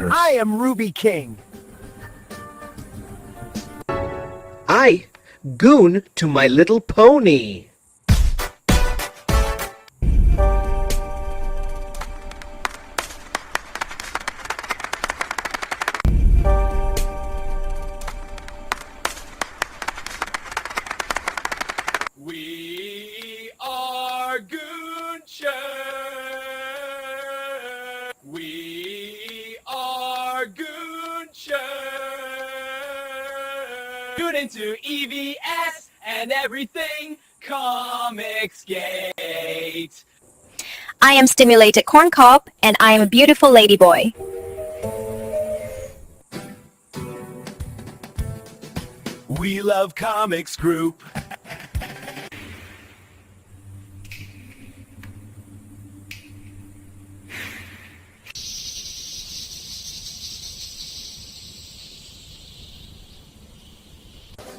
Gooner. I am Ruby King. I goon to My Little Pony. We are Goonchurch. We are Goonchurch. Tune into EVS and everything Comics Gate. I am Stimulated Corn Cob, and I am a beautiful ladyboy. We love Comics Group.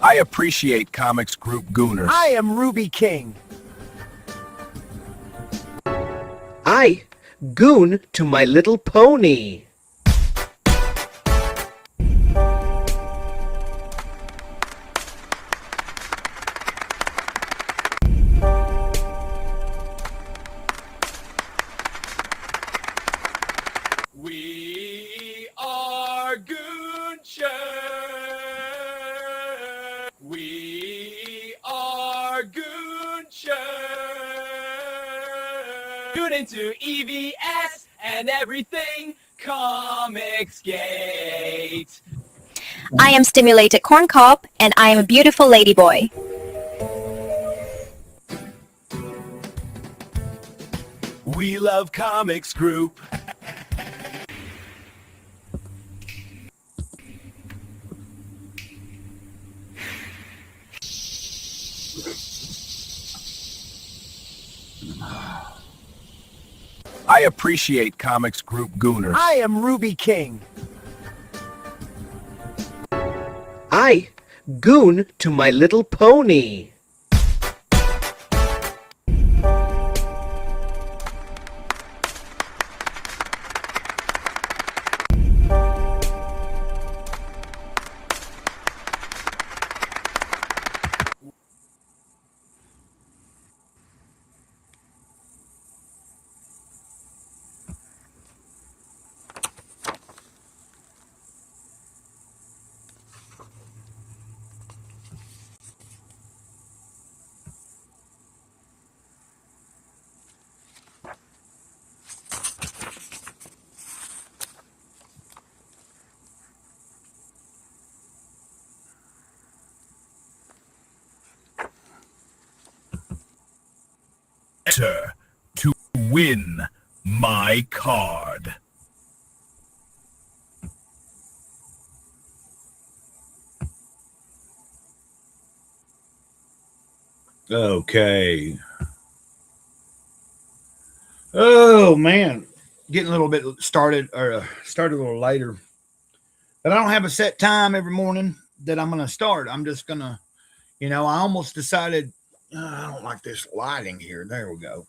I appreciate Comics Group Gooner. I am Ruby King. I goon to My Little Pony. We are Goonchurch. We are Goonchurch. Tune into EVS and everything Comics Gate. I am Stimulated Corn Cob, and I am a beautiful ladyboy. We love Comics Group. I appreciate Comics Group Gooner. I am Ruby King. I goon to My Little Pony. Enter to win my card. Okay. Oh man, getting a little bit started started a little later. But I don't have a set time every morning that I'm going to start. I'm just going to, I almost decided I don't like this lighting here. There we go.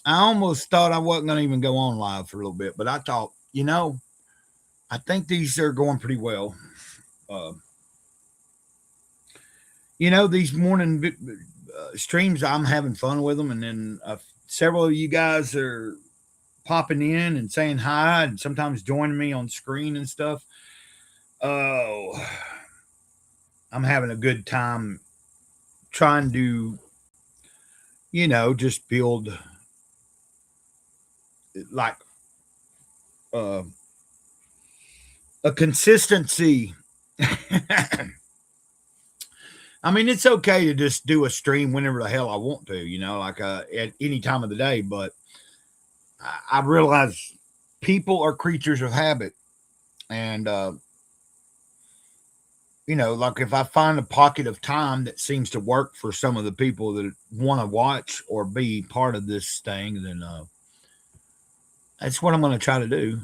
I almost thought I wasn't going to even go on live for a little bit, but I thought, I think these are going pretty well. These morning streams, I'm having fun with them. And then several of you guys are popping in and saying hi and sometimes joining me on screen and stuff. Oh, I'm having a good time trying to, just build like a consistency. I mean, it's okay to just do a stream whenever the hell I want to, like at any time of the day. But I realize people are creatures of habit. And, like if I find a pocket of time that seems to work for some of the people that want to watch or be part of this thing, then that's what I'm going to try to do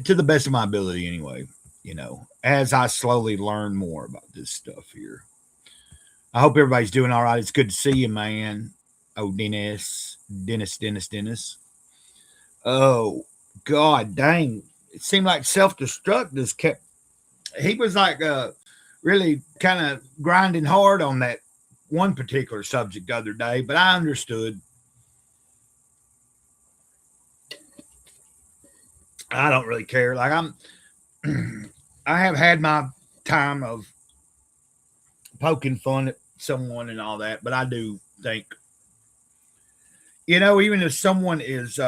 to the best of my ability anyway, as I slowly learn more about this stuff here. I hope everybody's doing all right. It's good to see you, man. Oh, Dennis. Oh, God dang. it seemed like self-destruct just kept, he was like really kind of grinding hard on that one particular subject the other day, but I understood. I don't really care. Like I have had my time of poking fun at someone and all that, but I do think, even if someone is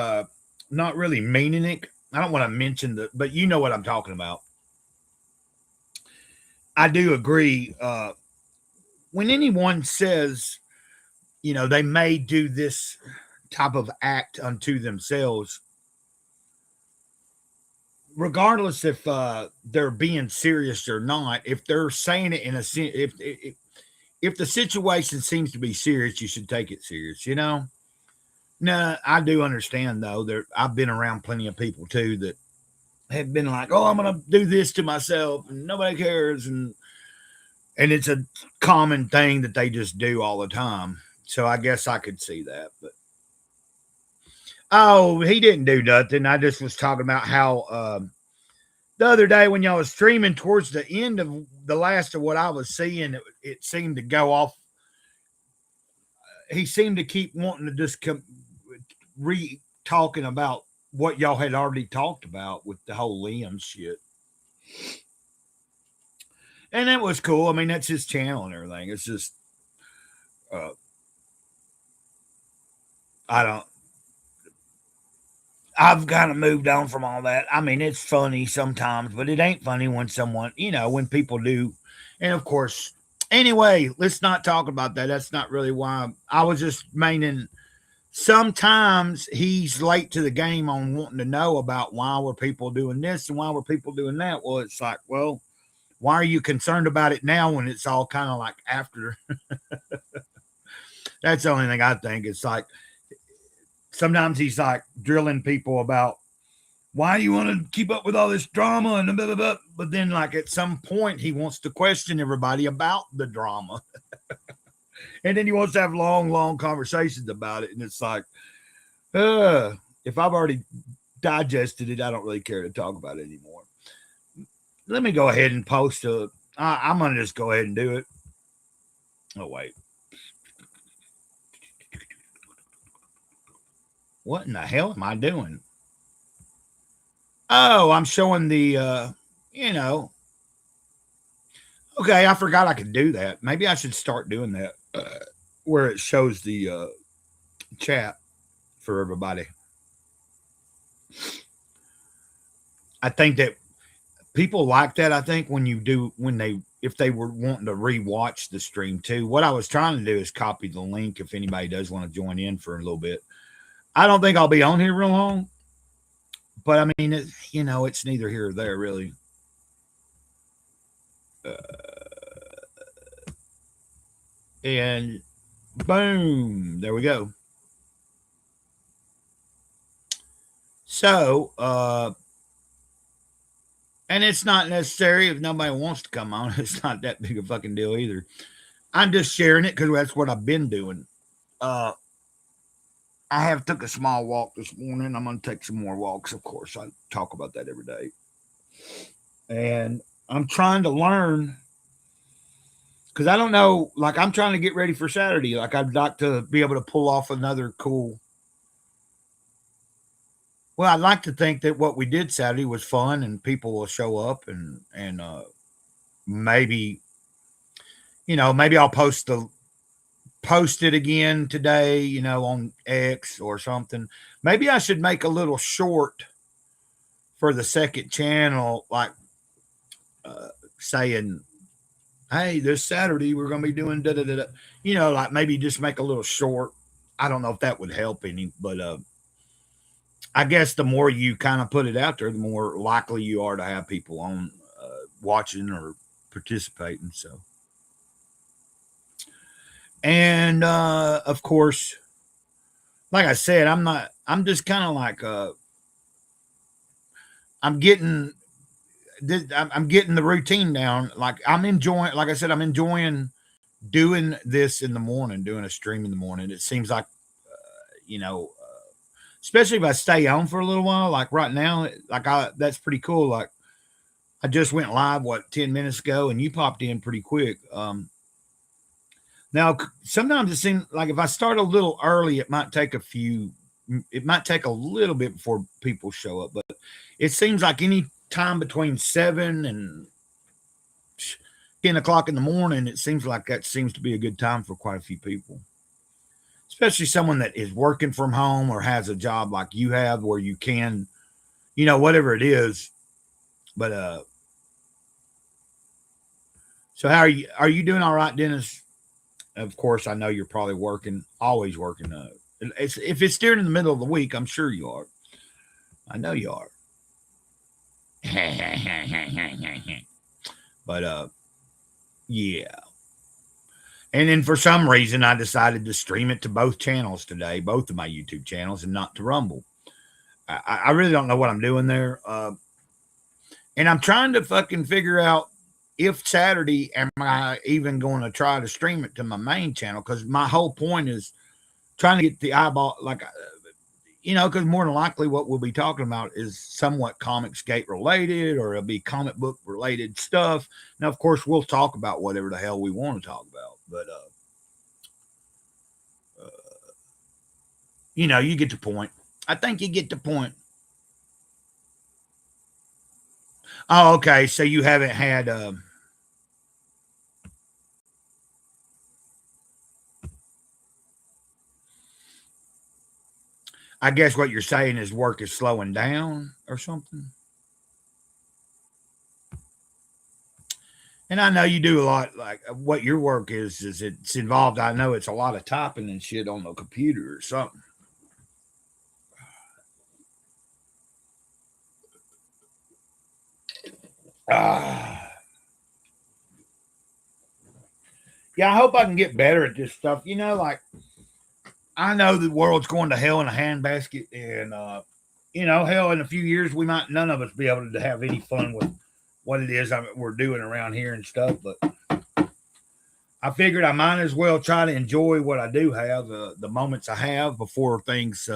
not really meaning it, I don't want to mention but you know what I'm talking about. I do agree. When anyone says, they may do this type of act unto themselves, regardless if they're being serious or not, if they're saying it in a sense, if the situation seems to be serious, you should take it serious, No, I do understand though that I've been around plenty of people too that have been like, oh, I'm gonna do this to myself and nobody cares, and it's a common thing that they just do all the time. So I guess I could see that, but oh, he didn't do nothing. I just was talking about how the other day when y'all was streaming towards the end of the last of what I was seeing, it seemed to go off. He seemed to keep wanting to just talking about what y'all had already talked about with the whole Liam shit. And that was cool. I mean, that's his channel and everything. It's just, I've kind of moved on from all that. I mean, it's funny sometimes, but it ain't funny when someone, when people do. And of course, anyway, let's not talk about that. That's not really why I was just meaning sometimes he's late to the game on wanting to know about why were people doing this and why were people doing that. Well, it's like, well, why are you concerned about it now when it's all kind of like after? That's the only thing I think. It's like sometimes he's like drilling people about why do you want to keep up with all this drama and blah, blah, blah. But then like at some point he wants to question everybody about the drama. And then he wants to have long conversations about it. And it's like, if I've already digested it, I don't really care to talk about it anymore. Let me go ahead and post I'm going to just go ahead and do it. Oh, wait. What in the hell am I doing? Oh, I'm showing the, Okay, I forgot I could do that. Maybe I should start doing that where it shows the chat for everybody. I think that people like that. I think if they were wanting to rewatch the stream too. What I was trying to do is copy the link if anybody does want to join in for a little bit. I don't think I'll be on here real long, but I mean, it's neither here or there really. And boom, there we go. So, and it's not necessary if nobody wants to come on. It's not that big a fucking deal either. I'm just sharing it because that's what I've been doing. I have took a small walk this morning. I'm going to take some more walks. Of course, I talk about that every day. And I'm trying to learn because I don't know, like I'm trying to get ready for Saturday. Like I'd like to be able to pull off another cool. Well, I'd like to think that what we did Saturday was fun and people will show up and maybe, maybe I'll post it again today, on X or something. Maybe I should make a little short for the second channel, like saying, hey, this Saturday we're going to be doing da-da-da-da. Like maybe just make a little short. I don't know if that would help any, but I guess the more you kind of put it out there, the more likely you are to have people on watching or participating. So. And, of course, like I said, I'm just kind of like, I'm getting the routine down. Like I'm enjoying doing this in the morning, doing a stream in the morning. It seems like, especially if I stay on for a little while. Like right now, that's pretty cool. Like I just went live 10 minutes ago, and you popped in pretty quick. Now sometimes it seems like if I start a little early, it might take a little bit before people show up, but it seems like any time between 7 and 10 o'clock in the morning, it seems like that seems to be a good time for quite a few people, especially someone that is working from home or has a job like you have where you can, whatever it is. But, so how are you doing all right, Dennis? Of course, I know you're probably always working. If it's during the middle of the week, I'm sure you are. I know you are. But, yeah. And then for some reason, I decided to stream it to both channels today, both of my YouTube channels, and not to Rumble. I really don't know what I'm doing there. And I'm trying to fucking figure out if Saturday, am I even going to try to stream it to my main channel? Because my whole point is trying to get the eyeball, because more than likely what we'll be talking about is somewhat Comicsgate related, or it'll be comic book related stuff. Now, of course, we'll talk about whatever the hell we want to talk about, but, you get the point. I think you get the point. Oh, okay. So you haven't had, I guess what you're saying is work is slowing down or something. And I know you do a lot, like what your work is it's involved. I know it's a lot of typing and shit on the computer or something. Yeah, I hope I can get better at this stuff. I know the world's going to hell in a handbasket, and hell, in a few years we might none of us be able to have any fun with what it is we're doing around here and stuff. But I figured I might as well try to enjoy what I do have, the moments I have before things.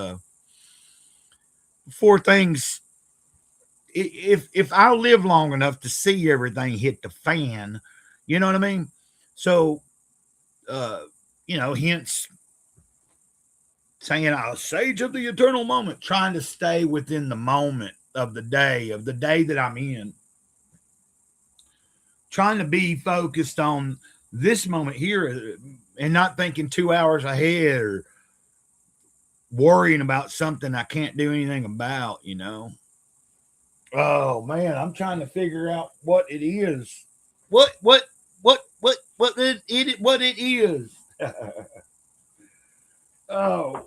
If I live long enough to see everything hit the fan, you know what I mean? So, hence saying a sage of the eternal moment, trying to stay within the moment of the day that I'm in, trying to be focused on this moment here and not thinking 2 hours ahead or worrying about something I can't do anything about, Oh man, I'm trying to figure out what it is. What it is. Oh.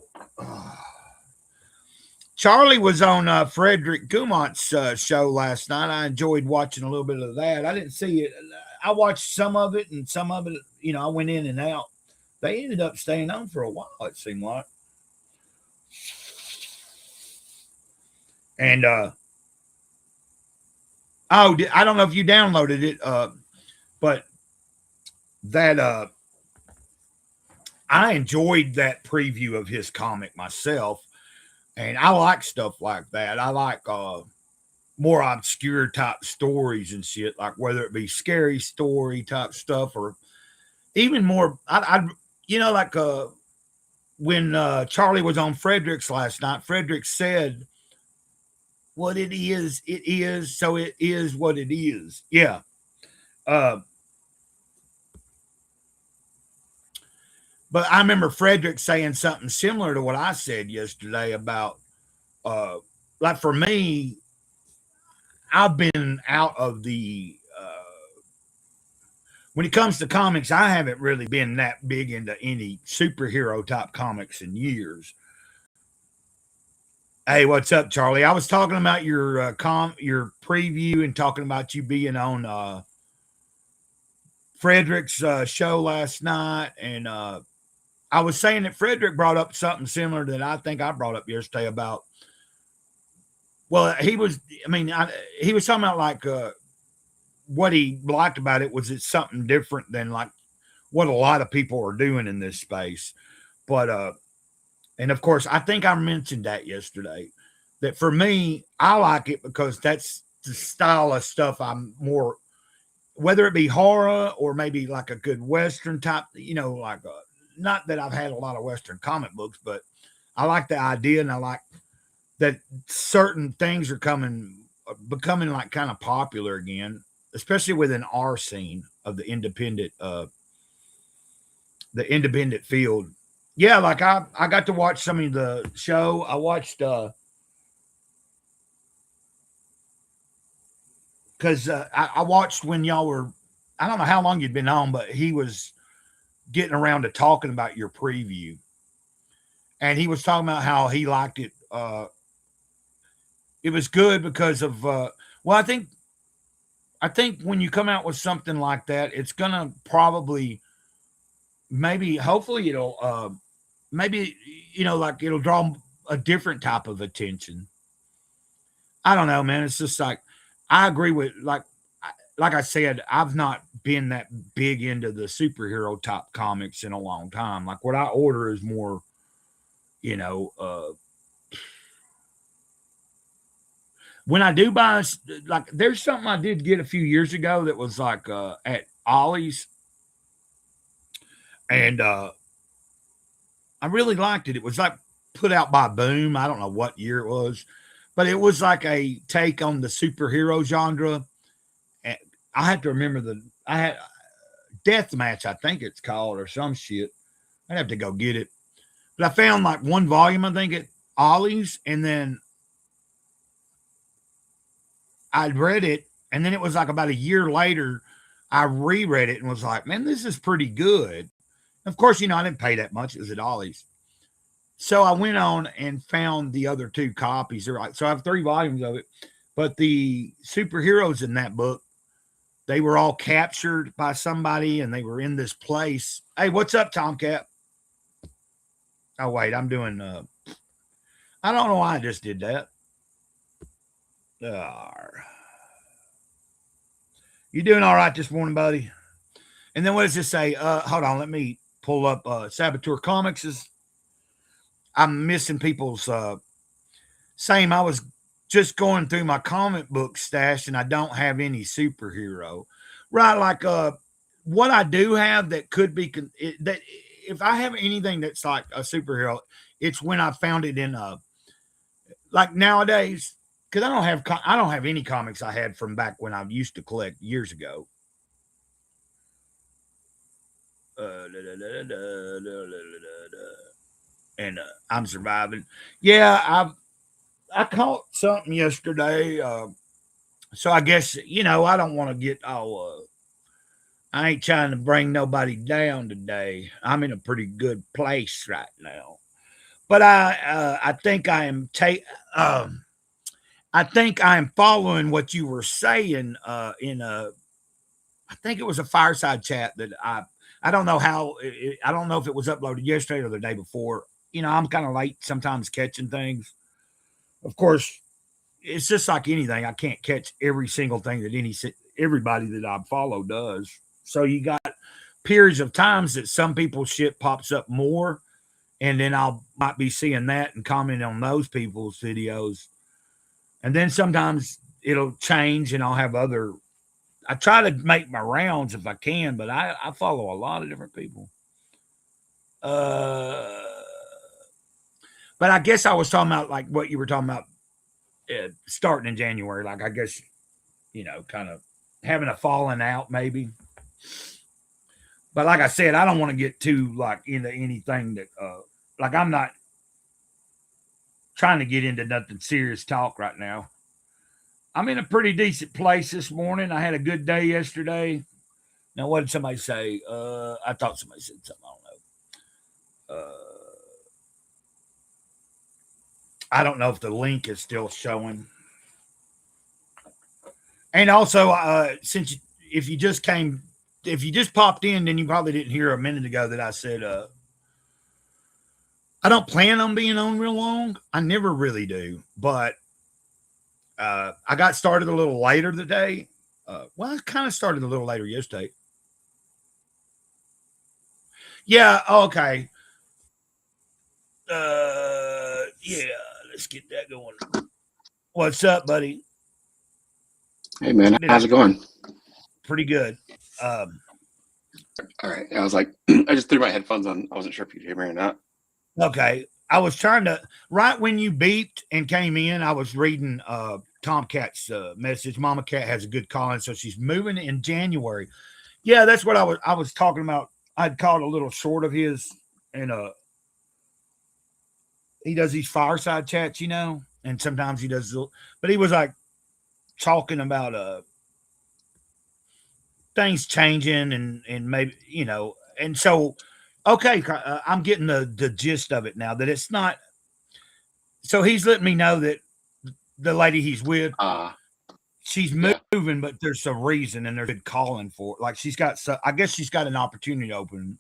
Charlie was on Frederick Gumont's show last night. I enjoyed watching a little bit of that. I didn't see it. I watched some of it, and some of it, I went in and out. They ended up staying on for a while, it seemed like. And I don't know if you downloaded it, but that I enjoyed that preview of his comic myself, and I like stuff like that. I like more obscure type stories and shit, like whether it be scary story type stuff or even more. When Charlie was on Frederick's last night, Frederick said, "What it is, so it is what it is." Yeah. But I remember Frederick saying something similar to what I said yesterday about, like for me, I've been out of the, when it comes to comics, I haven't really been that big into any superhero type comics in years. Hey, what's up, Charlie? I was talking about your your preview and talking about you being on Frederick's show last night, and I was saying that Frederick brought up something similar that I think I brought up yesterday about. Well, he was talking about like what he liked about it was it's something different than like what a lot of people are doing in this space, but And of course, I think I mentioned that yesterday. That for me, I like it because that's the style of stuff I'm more, whether it be horror or maybe like a good Western type, like not that I've had a lot of Western comic books, but I like the idea and I like that certain things are becoming like kind of popular again, especially within our scene of the independent field. Yeah, like I got to watch some of the show. I watched because I watched when y'all were, I don't know how long you'd been on, but he was getting around to talking about your preview. And he was talking about how he liked it. It was good because of, I think when you come out with something like that, it's going to probably, hopefully it'll, like it'll draw a different type of attention. I don't know, man. It's just like, I agree with, like I said, I've not been that big into the superhero type comics in a long time. Like what I order is more, when I do buy, like there's something I did get a few years ago that was like at Ollie's, and I really liked it. It was like put out by Boom. I don't know what year it was, but it was like a take on the superhero genre. And I had to remember I had Death Match, I think it's called, or some shit. I'd have to go get it. But I found like one volume, I think, at Ollie's, and then I read it, and then it was like about a year later, I reread it and was like, man, this is pretty good. Of course, I didn't pay that much. It was at Ollie's. So I went on and found the other two copies. So I have 3 volumes of it. But the superheroes in that book, they were all captured by somebody, and they were in this place. Hey, what's up, Tomcat? Oh, wait, I'm doing, I don't know why I just did that. You doing all right this morning, buddy? And then what does this say? Hold on, let me pull up Saboteur Comics. I'm missing people's same. I was just going through my comic book stash and I don't have any superhero. Right, like what I do have that could be that if I have anything that's like a superhero, it's when I found it in like nowadays, because I don't have any comics I had from back when I used to collect years ago. And I'm surviving. Yeah, I caught something yesterday. So I guess, I don't want to get all, I ain't trying to bring nobody down today. I'm in a pretty good place right now. But I think I am I think I am following what you were saying I think it was a fireside chat that I don't know how, I don't know if it was uploaded yesterday or the day before. I'm kind of late sometimes catching things. Of course, it's just like anything. I can't catch every single thing that everybody that I follow does. So you got periods of times that some people's shit pops up more, and then might be seeing that and commenting on those people's videos. And then sometimes it'll change and I'll have I try to make my rounds if I can, but I follow a lot of different people. But I guess I was talking about like what you were talking about starting in January. Like, I guess, kind of having a falling out maybe. But like I said, I don't want to get too like into anything that, like I'm not trying to get into nothing serious talk right now. I'm in a pretty decent place this morning. I had a good day yesterday. Now, what did somebody say? I thought somebody said something. I don't know. I don't know if the link is still showing. And also, if you just popped in, then you probably didn't hear a minute ago that I said, I don't plan on being on real long. I never really do, but I got started a little later today. I kind of started a little later yesterday. Yeah, okay. Yeah, let's get that going. What's up, buddy? Hey man, how's it going? Pretty good. All right. I was like, I just threw my headphones on. I wasn't sure if you'd hear me or not. Okay. I was trying to, right when you beeped and came in, I was reading Tomcat's message. Mama Cat has a good calling, so she's moving in January. Yeah, that's what I was talking about. I'd called a little short of his, and he does these fireside chats, you know, and sometimes he does, but he was like talking about things changing and maybe, you know, and so okay, I'm getting the gist of it now, that it's not. So he's letting me know that the lady he's with, she's moving, but there's a reason and there's a good calling for it. Like she's got, I guess she's got an opportunity open.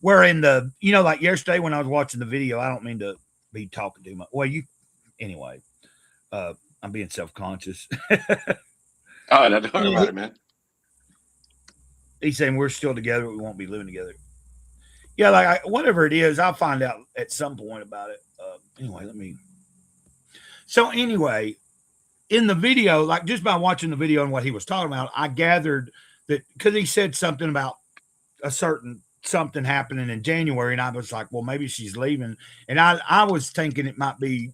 Where in the, you know, like yesterday when I was watching the video, I don't mean to be talking too much. Well, anyway, I'm being self-conscious. Oh, no, don't worry about it, man. He's saying we're still together, we won't be living together. Yeah, like whatever it is, I'll find out at some point about it. Anyway, So anyway, in the video, like just by watching the video and what he was talking about, I gathered that because he said something about a certain something happening in January, and I was like, well, maybe she's leaving. And I was thinking it might be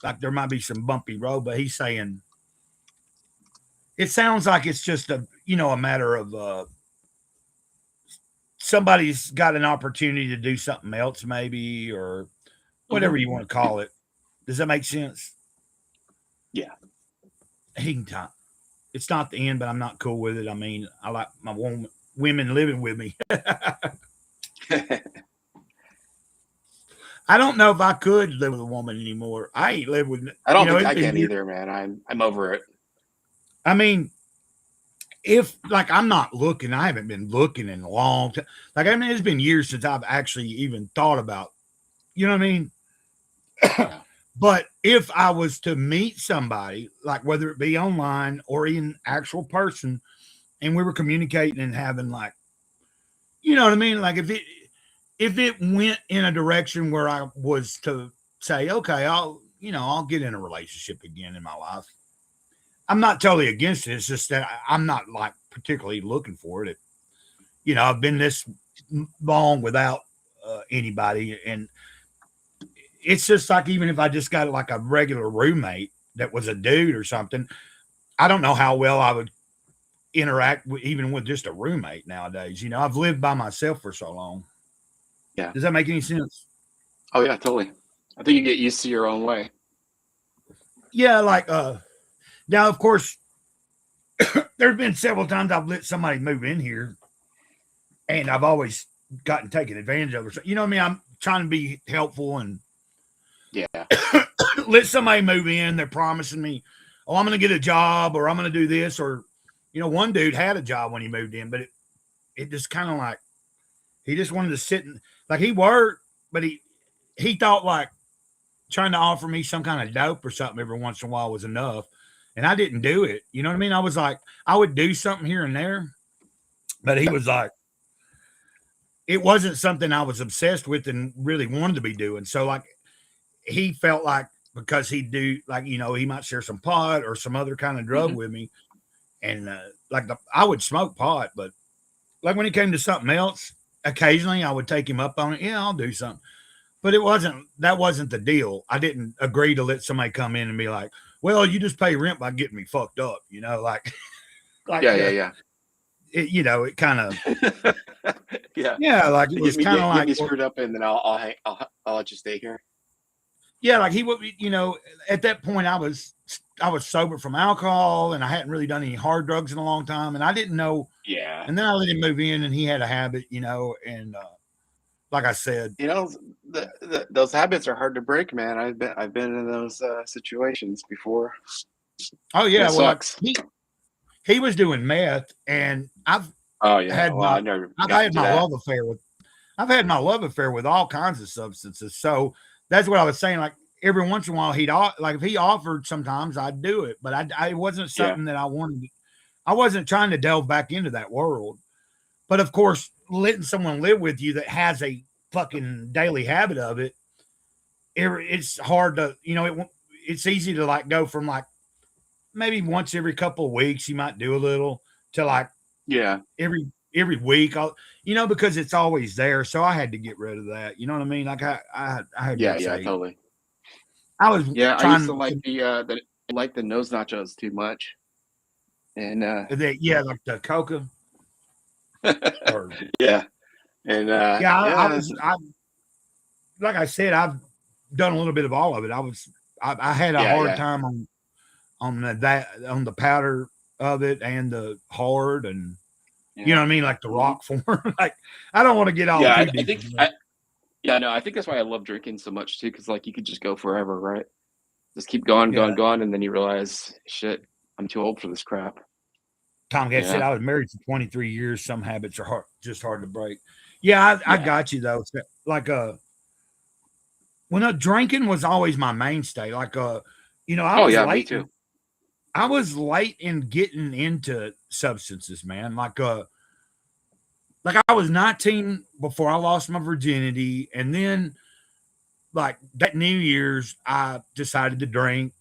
like there might be some bumpy road, but he's saying it sounds like it's just a matter of somebody's got an opportunity to do something else, maybe, or whatever you want to call it. Does that make sense? Yeah. It's not the end, but I'm not cool with it. I mean, I like my women living with me. I don't know if I could live with a woman anymore. I ain't live with. I don't think I can either, man. I'm over it. I mean, if like I'm not looking, I haven't been looking in a long time. Like, I mean, it's been years since I've actually even thought about, you know what I mean? But if I was to meet somebody, like whether it be online or in actual person, and we were communicating and having like, you know what I mean? Like if it went in a direction where I was to say, okay, I'll get in a relationship again in my life. I'm not totally against it. It's just that I'm not like particularly looking for it. I've been this long without anybody, and it's just like, even if I just got like a regular roommate that was a dude or something, I don't know how well I would interact even with just a roommate nowadays. I've lived by myself for so long. Yeah. Does that make any sense? Oh yeah, totally. I think you get used to your own way. Yeah. Like, now of course there's been several times I've let somebody move in here and I've always gotten taken advantage of it. You know what I mean? I'm trying to be helpful and let somebody move in. They're promising me, oh, I'm going to get a job or I'm going to do this. Or, one dude had a job when he moved in, but it just kind of like, he just wanted to sit and like he worked, but he thought like trying to offer me some kind of dope or something every once in a while was enough. And I didn't do it. You know what I mean? I was like, I would do something here and there, but he was like, it wasn't something I was obsessed with and really wanted to be doing. So like, he felt like because he'd do like, he might share some pot or some other kind of drug with me. And I would smoke pot, but like when it came to something else, occasionally I would take him up on it. Yeah, I'll do something. But that wasn't the deal. I didn't agree to let somebody come in and be like, well, you just pay rent by getting me fucked up, like yeah. It kind of yeah, like it was kind of like get me screwed up, and then I'll let you stay here. Yeah, like he would, at that point I was sober from alcohol and I hadn't really done any hard drugs in a long time, and I didn't know. Yeah. And then I let him move in, and he had a habit, and like I said, those habits are hard to break, man. I've been in those situations before. Oh yeah, well, sucks. He was doing meth, and I've had my love affair with all kinds of substances. So that's what I was saying. Like every once in a while, if he offered, sometimes I'd do it, but I wasn't something that I wanted. I wasn't trying to delve back into that world. But of course, letting someone live with you that has a fucking daily habit of it, it's hard to, it's easy to like go from like maybe once every couple of weeks you might do a little to like Yeah. every week. Because it's always there. So I had to get rid of that. You know what I mean? Like I had Yeah. to Yeah. say, Totally. I was Yeah. I trying used to like the nose nachos too much. And like the coca or yeah. And I like I said, I've done a little bit of all of it. I had a hard time on the powder of it and the hard and you know what I mean, like the rock form. Like I don't want to get all yeah. too I deep. think no, I think that's why I love drinking so much too, because like you could just go forever, right? Just keep going, going, and then you realize, shit, I'm too old for this crap. Tom Gatz said I was married for 23 years. Some habits are hard to break. Yeah, I got you though. Like when drinking was always my mainstay. Like I was late. Me too. I was late in getting into substances, man. Like I was 19 before I lost my virginity, and then like that New Year's, I decided to drink.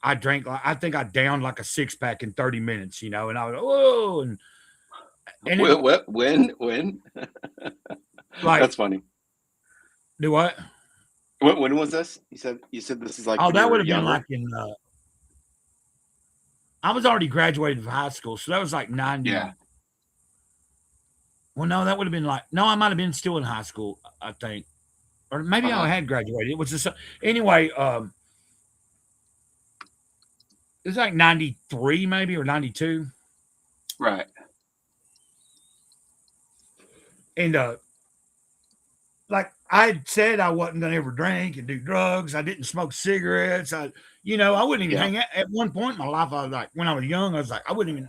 I drank I think I downed like a 6-pack in 30 minutes, and I was whoa, and when? Like that's funny. Do what? When was this? You said this is like that would have been like in I was already graduated from high school, so that was like 90. Yeah. Well, no, that would have been like I might have been still in high school, I think, or maybe I had graduated. It was just anyway. It was like 93 maybe or 92. Right. And like I had said I wasn't going to ever drink and do drugs. I didn't smoke cigarettes. I wouldn't even hang out. At one point in my life, I was like, when I was young, I was like, I wouldn't even,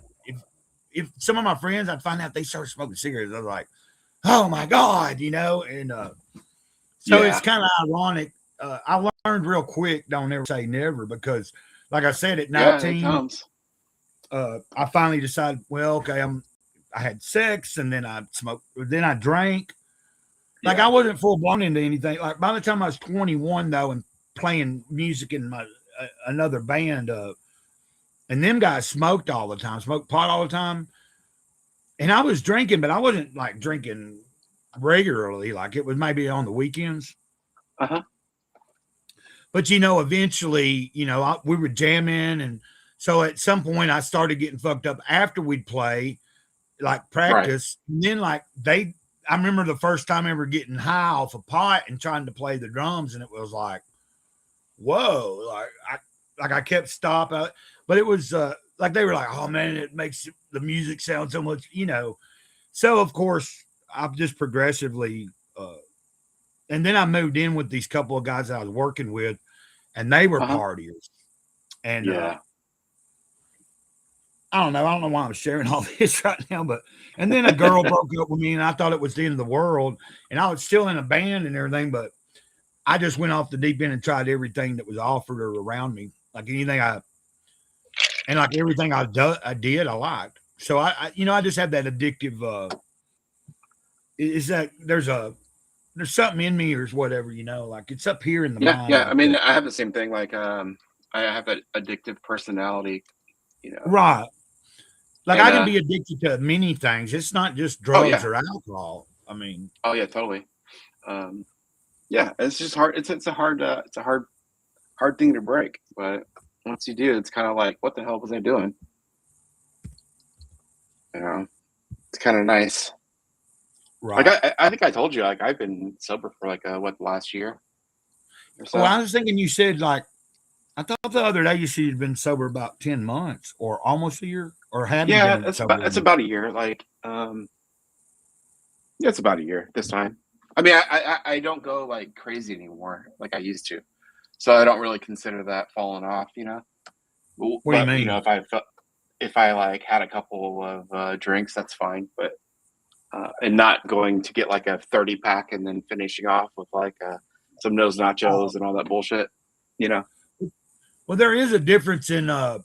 if some of my friends, I'd find out they started smoking cigarettes. I was like, oh my God, and so it's kind of ironic. I learned real quick, don't ever say never, because like I said, at 19, I finally decided, well, okay, I had sex and then I smoked, then I drank. Like I wasn't full blown into anything. Like by the time I was 21 though, and playing music in my another band, and them guys smoked all the time, smoked pot all the time. And I was drinking, but I wasn't like drinking regularly. Like it was maybe on the weekends. But eventually, we were jamming, and so at some point I started getting fucked up after we'd play, like practice. Right. And then like I remember the first time ever getting high off a pot and trying to play the drums, and it was like, whoa, like I kept stopping, but it was like they were like, oh man, it makes the music sound so much, So of course I've just progressively, and then I moved in with these couple of guys that I was working with, and they were partiers, and I don't know why I'm sharing all this right now, and then a girl broke up with me, and I thought it was the end of the world, and I was still in a band and everything, but I just went off the deep end and tried everything that was offered or around me, like anything everything I did, I liked. So I just had that addictive. Is that there's something in me or whatever, like it's up here in the mind. Yeah. I mean, I have the same thing. Like, I have an addictive personality, Right. Like I can be addicted to many things. It's not just drugs or alcohol. I mean. Oh yeah, totally. Yeah, it's just hard. It's a hard thing to break. But once you do, it's kind of like, what the hell was I doing? It's kind of nice. Right. Like I think I told you, like I've been sober for like the last year or so. Well, I was thinking you said like, I thought the other day you said you'd been sober about 10 months or almost a year, or had you been sober? It's about a year. Like, it's about a year this time. I mean, I don't go like crazy anymore like I used to, so I don't really consider that falling off. What do you mean? If I like had a couple of drinks, that's fine, but and not going to get like a 30-pack and then finishing off with like some nose nachos and all that bullshit. Well, there is a difference in like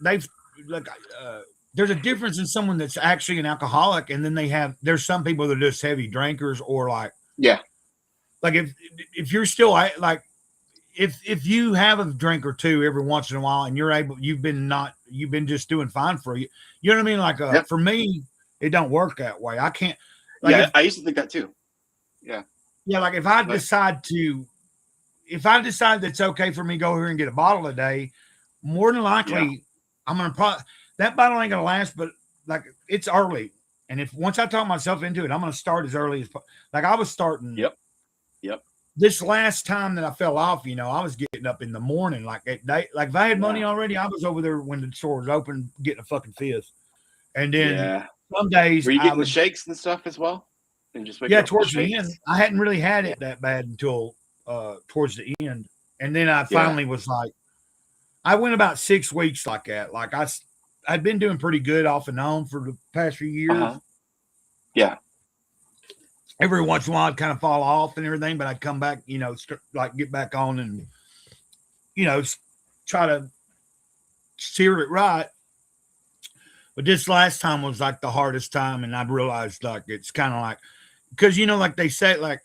they've like there's a difference in someone that's actually an alcoholic, and then there's some people that are just heavy drinkers, or like Yeah. like if you're still like if you have a drink or two every once in a while and you've been just doing fine for you. You know what I mean? Like Yeah. for me, it don't work that way. I can't Yeah, I used to think that too. yeah, like if I decide that it's okay for me to go here and get a bottle a day, more than likely I'm gonna probably that bottle ain't gonna last, but like it's early. And if once I talk myself into it, I'm gonna start as early as like I was starting. Yep. This last time that I fell off, you know, I was getting up in the morning, like at night. Like if I had money already, I was over there when the store was open, getting a fucking fizz. And then some days Were you getting the shakes and stuff as well? And just towards the end, I hadn't really had it that bad until towards the end, and then I finally was like, I went about 6 weeks like that. Like I'd been doing pretty good off and on for the past few years. Yeah. Every once in a while, I'd kind of fall off and everything, but I'd come back, you know, like get back on and, you know, try to steer it right. But this last time was like the hardest time, and I'd realized like it's kind of like, because you know, like they say, like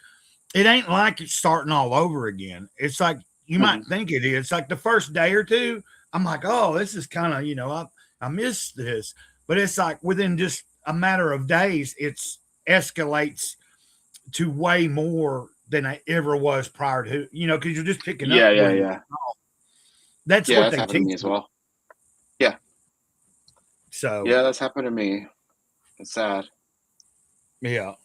it ain't like it's starting all over again. It's like you might think it is. It's like the first day or two, I'm like, oh, this is kind of, you know, I miss this, but it's like within just a matter of days, it's escalates to way more than I ever was prior to, you know, because you're just picking up. Yeah. That's what That's they happened to me teach as well. Yeah. So Yeah, that's happened to me. It's sad. yeah,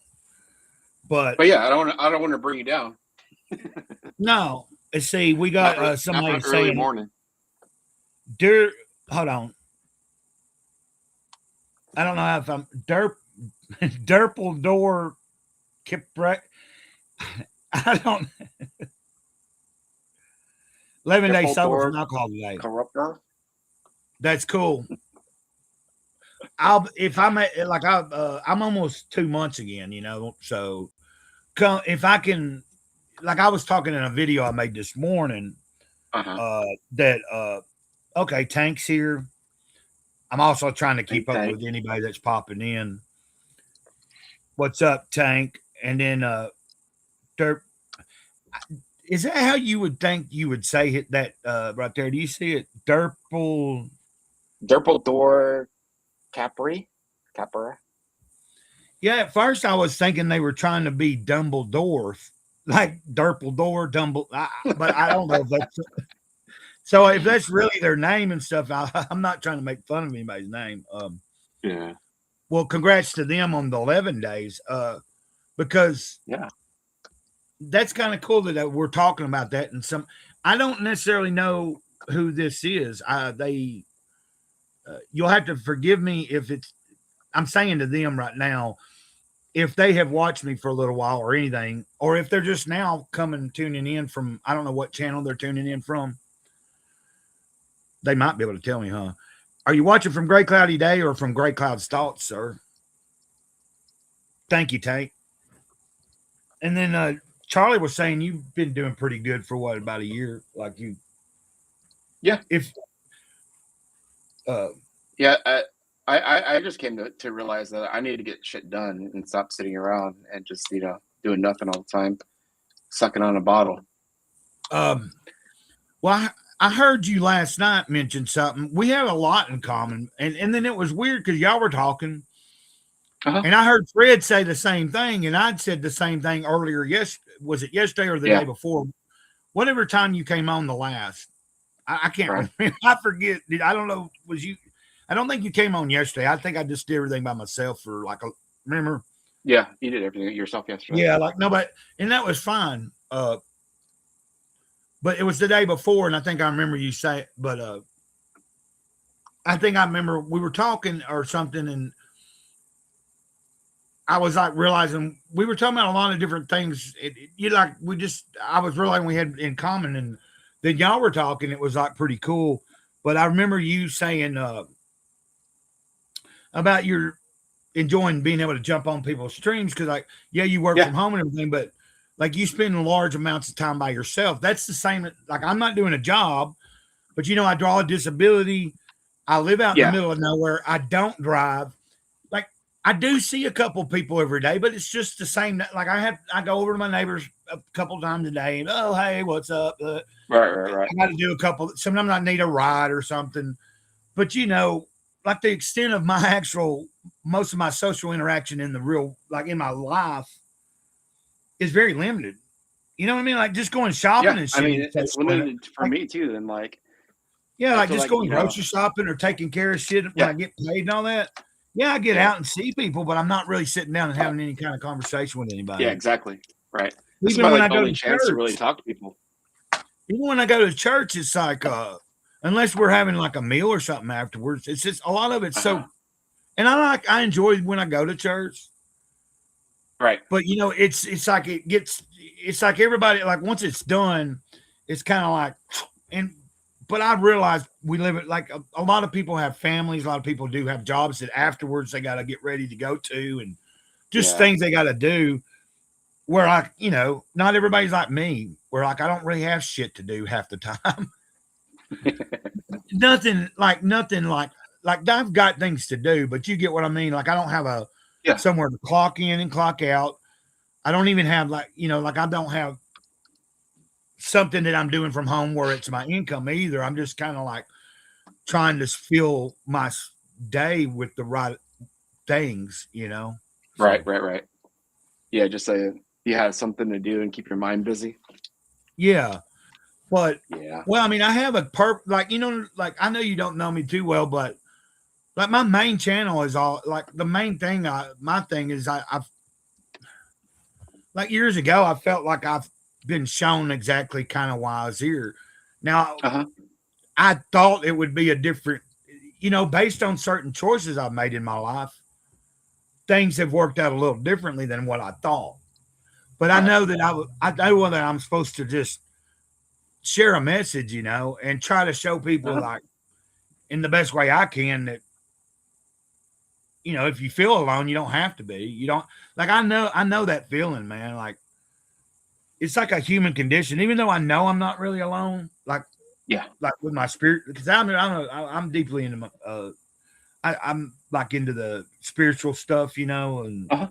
but But yeah, I don't want to bring you down. no. See, we got somebody early saying, morning. hold on. I don't know if I'm Derpledor Kiprek. I don't. 11 days sober from alcohol today. Corruptor. That's cool. I'm almost 2 months again, you know. So, if I can, like I was talking in a video I made this morning, okay, Tank's here. I'm also trying to keep up with anybody that's popping in. What's up, Tank? And then Derp. Is that how you would think you would say it? That right there? Do you see it? Derpledor Capra. Yeah, at first I was thinking they were trying to be Dumbledore, like Derpledor, but I don't know if that's so. If that's really their name and stuff, I'm not trying to make fun of anybody's name. Yeah. Well, congrats to them on the 11 days, because that's kind of cool that we're talking about that. And I don't necessarily know who this is. You'll have to forgive me if I'm saying to them right now, if they have watched me for a little while or anything, or if they're just now tuning in from, I don't know what channel they're tuning in from. They might be able to tell me, huh? Are you watching from Gray Cloudy Day or from Gray Cloud's Thoughts, sir? Thank you, Tank. And then Charlie was saying you've been doing pretty good for what, about a year? Like you. Yeah. I just came to realize that I need to get shit done and stop sitting around and just, you know, doing nothing all the time, sucking on a bottle. Well, I heard you last night mention something. We have a lot in common. And then it was weird because y'all were talking. And I heard Fred say the same thing. And I'd said the same thing earlier. Yes. Was it yesterday or the day before? Whatever time you came on the last. I can't remember. I forget. I don't know. Was you? I don't think you came on yesterday. I think I just did everything by myself for remember? Yeah, you did everything yourself yesterday. Yeah, and that was fine. But it was the day before, and I think I remember you say it, but I think I remember we were talking or something, and I was like realizing we were talking about a lot of different things. I was realizing we had in common, and then y'all were talking. It was like pretty cool. But I remember you saying about your enjoying being able to jump on people's streams because, you work from home and everything, but like you spend large amounts of time by yourself. That's the same. Like I'm not doing a job, but I draw a disability. I live out in Yeah. the middle of nowhere. I don't drive. Like I do see a couple people every day, but it's just the same. Like I go over to my neighbors a couple times a day and oh hey, what's up? Right. I got to do a couple. Sometimes I need a ride or something. But like the extent of my most of my social interaction in the real, like in my life, is very limited. You know what I mean? Like just going shopping Yeah. and shit. I mean, it's social limited for like- me too. And like, Yeah, I like feel just like, going grocery shopping or taking care of shit when Yeah. I get paid and all that. Yeah, I get out and see people, but I'm not really sitting down and having any kind of conversation with anybody. yeah, exactly. Right. This is Even my when like I go only to chance to really church, talk to people. even when I go to church, it's like unless we're having like a meal or something afterwards, it's just a lot of it's so. Uh-huh. And I enjoy when I go to church, Right. but it's like everybody like once it's done, it's kind of like but I realize we live it like a lot of people have families, a lot of people do have jobs that afterwards they got to get ready to go to and just Yeah. things they got to do. Where not everybody's like me, where like I don't really have shit to do half the time. nothing like I've got things to do, but you get what I mean. Like I don't have somewhere to clock in and clock out. I don't even have like I don't have something that I'm doing from home where it's my income either. I'm just kind of like trying to fill my day with the right things, Right. Yeah, just so you have something to do and keep your mind busy. Yeah. But Yeah. well, I mean, I have like I know you don't know me too well, but like my main channel is all like the main thing. My thing is I've like years ago I felt like I've been shown exactly kind of why I was here. Now I thought it would be a different, based on certain choices I've made in my life, things have worked out a little differently than what I thought. But I know that I know that I'm supposed to just share a message, and try to show people like in the best way I can that, if you feel alone, you don't have to be. You don't like I know that feeling, man. Like it's like a human condition, even though I know I'm not really alone. Like with my spirit, because I'm deeply into my I'm like into the spiritual stuff, and I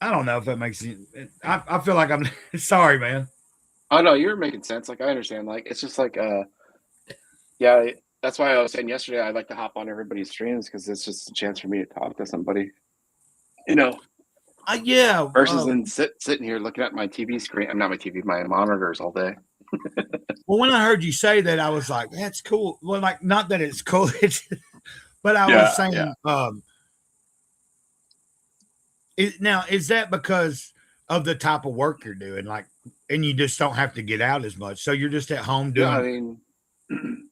don't know if that makes sense. I feel like I'm sorry, man. Oh no, you're making sense. Like I understand. Like it's just like yeah, that's why I was saying yesterday I like to hop on everybody's streams because it's just a chance for me to talk to somebody. Yeah. Versus than sitting here looking at my TV screen. I'm not my TV, my monitors all day. Well, when I heard you say that, I was like, "That's cool." Well, like not that it's cool, but I was saying, now is that because of the type of work you're doing, like, and you just don't have to get out as much, so you're just at home doing? Yeah, I mean,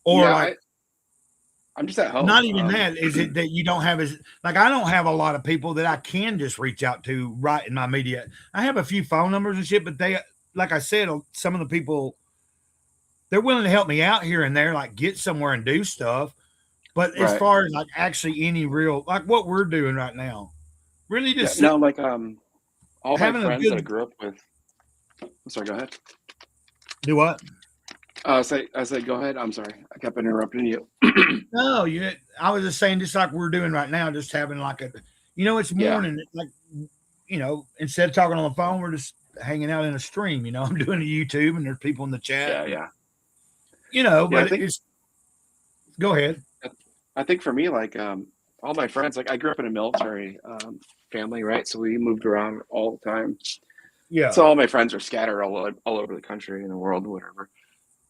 or yeah, like, I'm just at home. not even that. Is it that you don't have I don't have a lot of people that I can just reach out to right in my media. I have a few phone numbers and shit, but they, like I said, some of the people, they're willing to help me out here and there, like get somewhere and do stuff. But as far as like actually any real, like what we're doing right now, really just all my friends that I grew up with. I'm sorry, go ahead. Do what? I said, go ahead. I'm sorry. I kept interrupting you. No, I was just saying, just like we're doing right now, just having like it's morning, like, instead of talking on the phone, we're just hanging out in a stream, I'm doing a YouTube and there's people in the chat. Yeah. But go ahead. I think for me, like, all my friends, like I grew up in a military family, right? So we moved around all the time. Yeah. So all my friends are scattered all over the country and the world, whatever.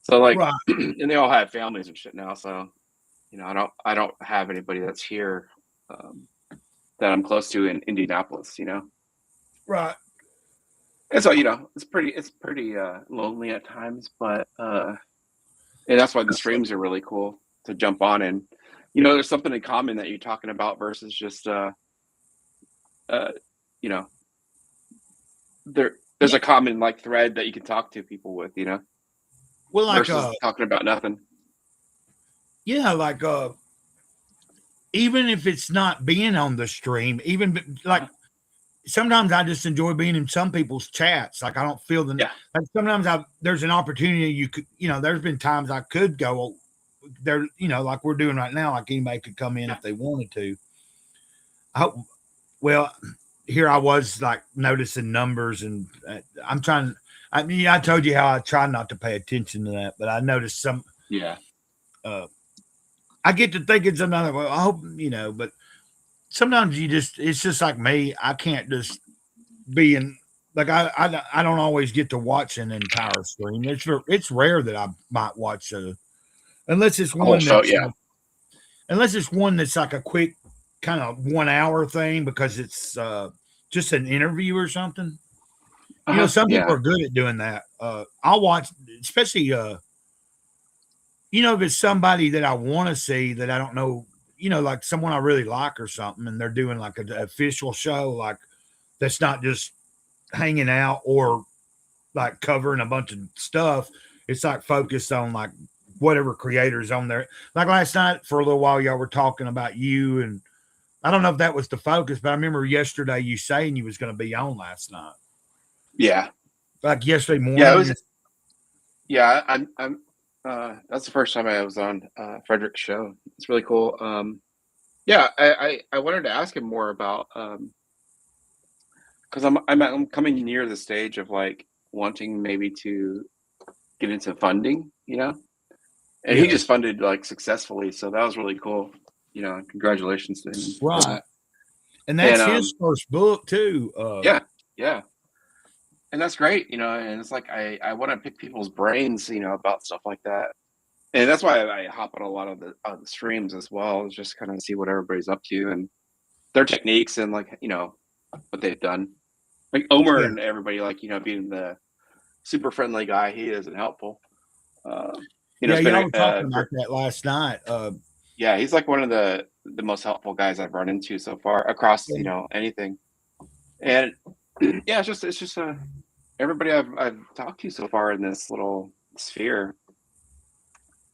So like, and they all have families and shit now. So, I don't have anybody that's here that I'm close to in Indianapolis, Right. And so, it's pretty lonely at times, but and that's why the streams are really cool to jump on and, there's something in common that you're talking about versus just there's a common like thread that you can talk to people with, Well, like versus talking about nothing. Yeah, like even if it's not being on the stream, even like sometimes I just enjoy being in some people's chats. Like I don't feel the Yeah. like sometimes there's an opportunity you could, there's been times I could go there, like we're doing right now, like anybody could come in if they wanted to. Well, here I was like noticing numbers and I'm trying. I mean, I told you how I try not to pay attention to that, but I noticed some. Yeah. I get to thinking sometimes, well, I hope, but sometimes it's just like me. I can't just be in, like, I don't always get to watch an entire stream. It's rare that I might watch unless it's one show, that's, unless it's one that's like a quick kind of 1 hour thing because it's just an interview or something. Some people are good at doing that. I'll watch, especially, if it's somebody that I want to see that I don't know, like someone I really like or something, and they're doing like an official show, like that's not just hanging out or like covering a bunch of stuff. It's like focused on like whatever creators on there. Like last night for a little while, y'all were talking about you, and I don't know if that was the focus, but I remember yesterday you saying you was going to be on last night. Yeah. Like yesterday morning. Yeah, it was. Yeah, I'm. That's the first time I was on Frederick's show. It's really cool. Yeah, I wanted to ask him more about because I'm coming near the stage of like wanting maybe to get into funding, and he just funded like successfully, so that was really cool. Congratulations to him. Right. And that's his first book too. Yeah. And that's great, and it's like I want to pick people's brains, about stuff like that. And that's why I hop on a lot of the streams as well, is just kind of see what everybody's up to and their techniques and like, what they've done. Like Omer and everybody, like, being the super friendly guy he is and helpful. Y'all were talking about that last night. Yeah, he's like one of the most helpful guys I've run into so far across, anything. And yeah, it's just everybody I've talked to so far in this little sphere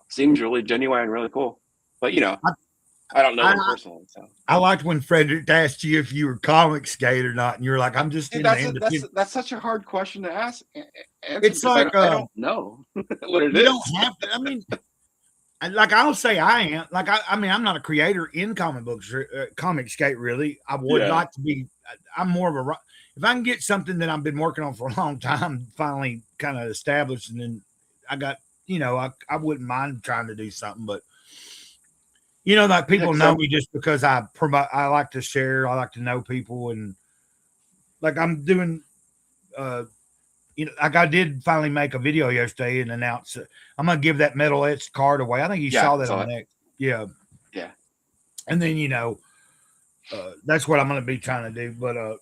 seems really genuine and really cool. But I don't know them personally. So I liked when Frederick asked you if you were comic skate or not, and you're like, "I'm just." That's such a hard question to ask. It's like I don't know what it is. You don't have to. I mean, like I'll say I am. Like I mean, I'm not a creator in comic books, comic skate. Really, I would like to be. I'm more of a. If I can get something that I've been working on for a long time, finally kind of established, and then I got, I wouldn't mind trying to do something, but like people know me just because I like to share, I like to know people, and like I'm doing, like I did finally make a video yesterday and announce I'm gonna give that metal etched card away. I think you saw that on X. Yeah. And then that's what I'm gonna be trying to do, but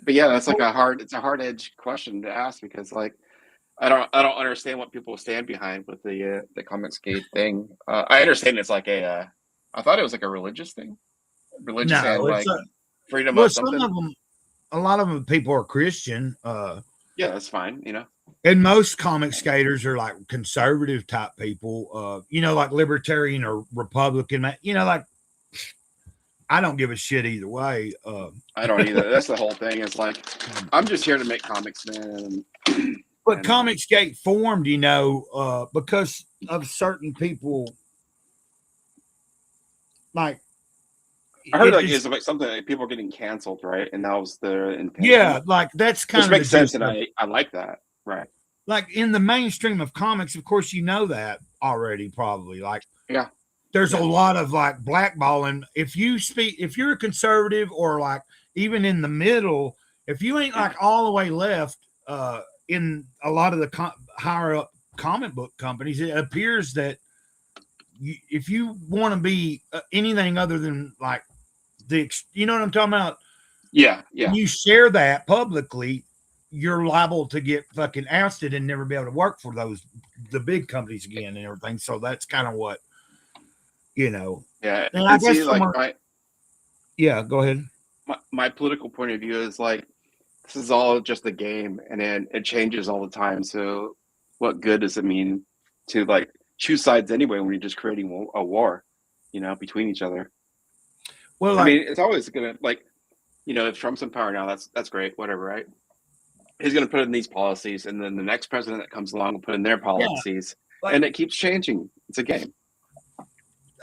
yeah, that's like it's a hard edge question to ask because like I don't understand what people stand behind with the comic skate thing. I understand it's like I thought it was like a religious thing, and like freedom of something. Some of them, a lot of them people are Christian. Yeah, that's fine. And most comic skaters are like conservative type people. Like libertarian or Republican. Like. I don't give a shit either way. I don't either. That's the whole thing. It's like I'm just here to make comics, man. But Comic Skate formed, because of certain people. Like I heard it's like something like people getting canceled, right? And that was the intention. Yeah, like that's kind of makes sense, and I like that, right? Like in the mainstream of comics, of course, that already probably. Like there's a lot of like blackballing. If you're a conservative or like even in the middle, if you ain't like all the way left, in a lot of the higher up comic book companies, it appears that if you want to be anything other than like you know what I'm talking about? Yeah. You share that publicly, you're liable to get fucking ousted and never be able to work for the big companies again and everything. So that's kind of what. Yeah. And I guess go ahead. My political point of view is like, this is all just a game and then it changes all the time. So what good does it mean to like choose sides anyway when you're just creating a war, between each other? Well, I like, mean, it's always gonna like, if Trump's in power now, that's great, whatever, right? He's gonna put in these policies, and then the next president that comes along will put in their policies, like- and it keeps changing. It's a game,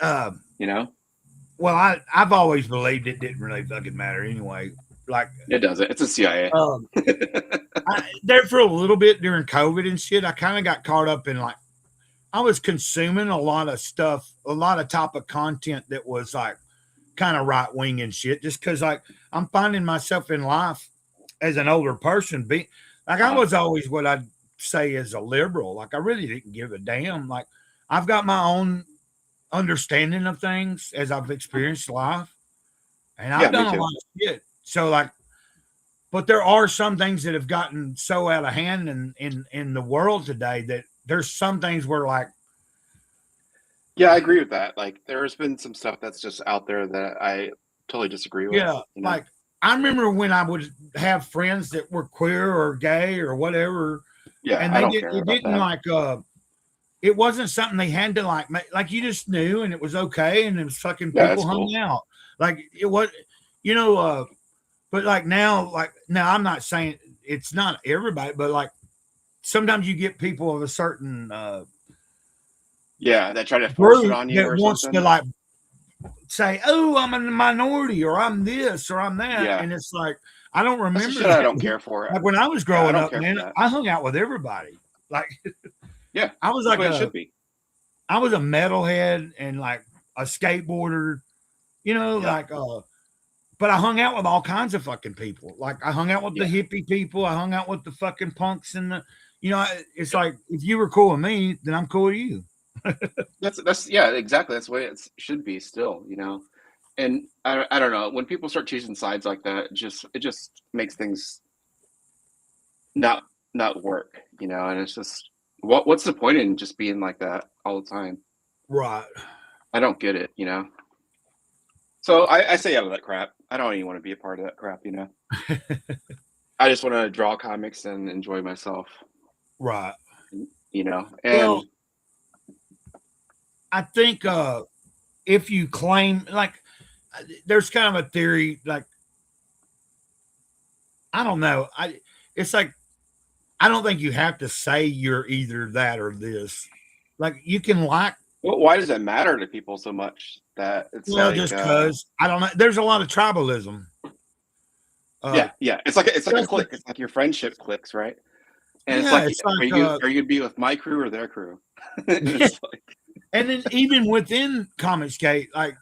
uh, you know. well, I've always believed it didn't really fucking matter anyway. Like, It doesn't. It's a CIA. there for a little bit during COVID and shit, I kind of got caught up in like, I was consuming a lot of stuff, a lot of type of content that was like kind of right wing and shit, just because like I'm finding myself in life as an older person, be like I was always what I'd say as a liberal. Like I really didn't give a damn. Like I've got my own understanding of things as I've experienced life, and I've done a lot of shit. So like, but there are some things that have gotten so out of hand in the world today that there's some things where like, Yeah, I agree with that. Like, there's been some stuff that's just out there that I totally disagree with. yeah, you know? like I remember when I would have friends that were queer or gay or whatever, yeah, and I they don't did, care it about didn't that. like it wasn't something they had to like make, like you just knew and it was okay and it was fucking Yeah, people that's hung cool. out like it was, but like now I'm not saying it's not everybody, but like sometimes you get people of a certain Yeah, that try to force it group on you that or wants something. to like say, "Oh, I'm in the minority," or "I'm this," or "I'm that," Yeah. and it's like I don't That's the remember shit that. I don't care for. Like when I was I growing don't up, care for man, that. I hung out with everybody. Like, Yeah, I was that's like what it should be. I was a metalhead and like a skateboarder, Yeah. like but I hung out with all kinds of fucking people. Like I hung out with the Yeah. hippie people. I hung out with the fucking punks and it's like if you were cool with me, then I'm cool with you. That's yeah, exactly. That's the way it should be still, And I don't know, when people start choosing sides like that, it just makes things not work, and it's just what's the point in just being like that all the time? Right. I don't get it, So I say out of that crap. I don't even want to be a part of that crap, I just want to draw comics and enjoy myself, Right. And Well, I think if you claim like there's kind of a theory like I don't know. It's like I don't think you have to say you're either that or this. Like you can like why does it matter to people so much that it's like just because I don't know. There's a lot of tribalism. yeah, it's like a clique. It's like your friendship cliques, right? And Yeah, it's like are you gonna be with my crew or their crew? It's like, and then even within Comicsgate, like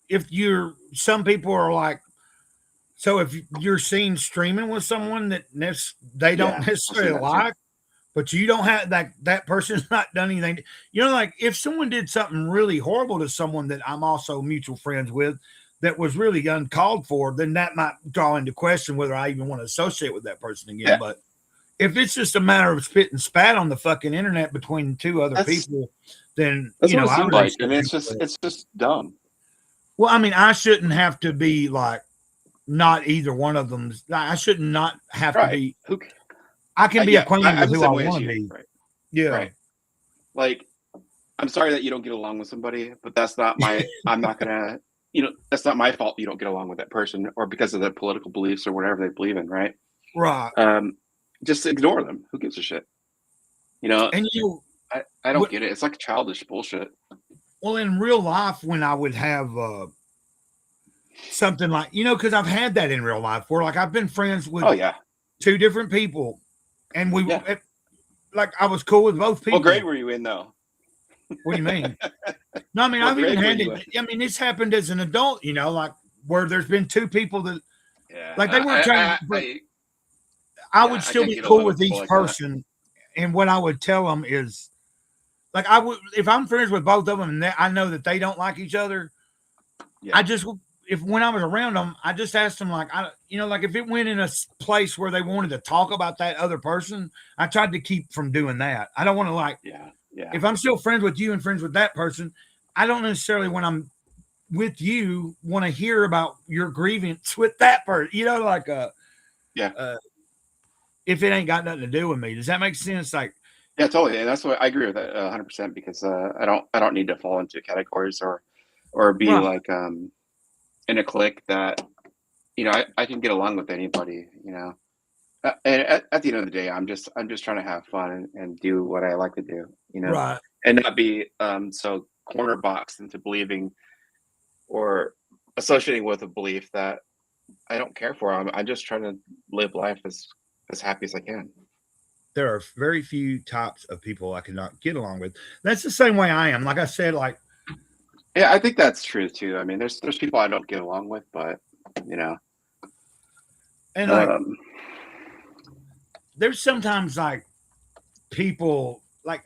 if some people are like, so if you're seen streaming with someone that they don't Yeah, necessarily I've seen that too. like, but you don't have that person's not done anything. Like if someone did something really horrible to someone that I'm also mutual friends with, that was really uncalled for, then that might draw into question whether I even want to associate with that person again. Yeah. But if it's just a matter of spit and spat on the fucking internet between two other people, then that's what it I seems really like, and it's just dumb. well, I mean, I shouldn't have to be like not either one of them. I should not have to be. Who? I can be acquainted I'm with the who I same way as want to you, be. right? Yeah. Right. Like, I'm sorry that you don't get along with somebody, but that's not my. I'm not gonna. That's not my fault. You don't get along with that person, or because of their political beliefs or whatever they believe in, right? Right. Just ignore them. Who gives a shit? And I don't get it. It's like childish bullshit. Well, in real life, when I would have something like because I've had that in real life, where like I've been friends with two different people, and like I was cool with both people. What grade were you in though? What do you mean? No, I mean I've even had it. I mean it's happened as an adult, like where there's been two people that like they weren't trying to. I would still be cool with each person, and what I would tell them is, like I would if I'm friends with both of them and I know that they don't like each other. Yeah. I just when I was around them, I just asked them like like if it went in a place where they wanted to talk about that other person, I tried to keep from doing that. I don't want to like if I'm still friends with you and friends with that person, I don't necessarily when I'm with you want to hear about your grievance with that person. If it ain't got nothing to do with me, does that make sense? Like, yeah, totally, and that's what I agree with that 100% because I don't need to fall into categories or or be Right. like in a clique that I can get along with anybody. And at the end of the day, I'm just trying to have fun and do what I like to do. Right. And not be so corner boxed into believing or associating with a belief that I don't care for. I'm just trying to live life as happy as I can. There are very few types of people I cannot get along with. That's the same way I am. Like I said, like, Yeah, I think that's true too. I mean, there's people I don't get along with, but and like, um, there's sometimes like people like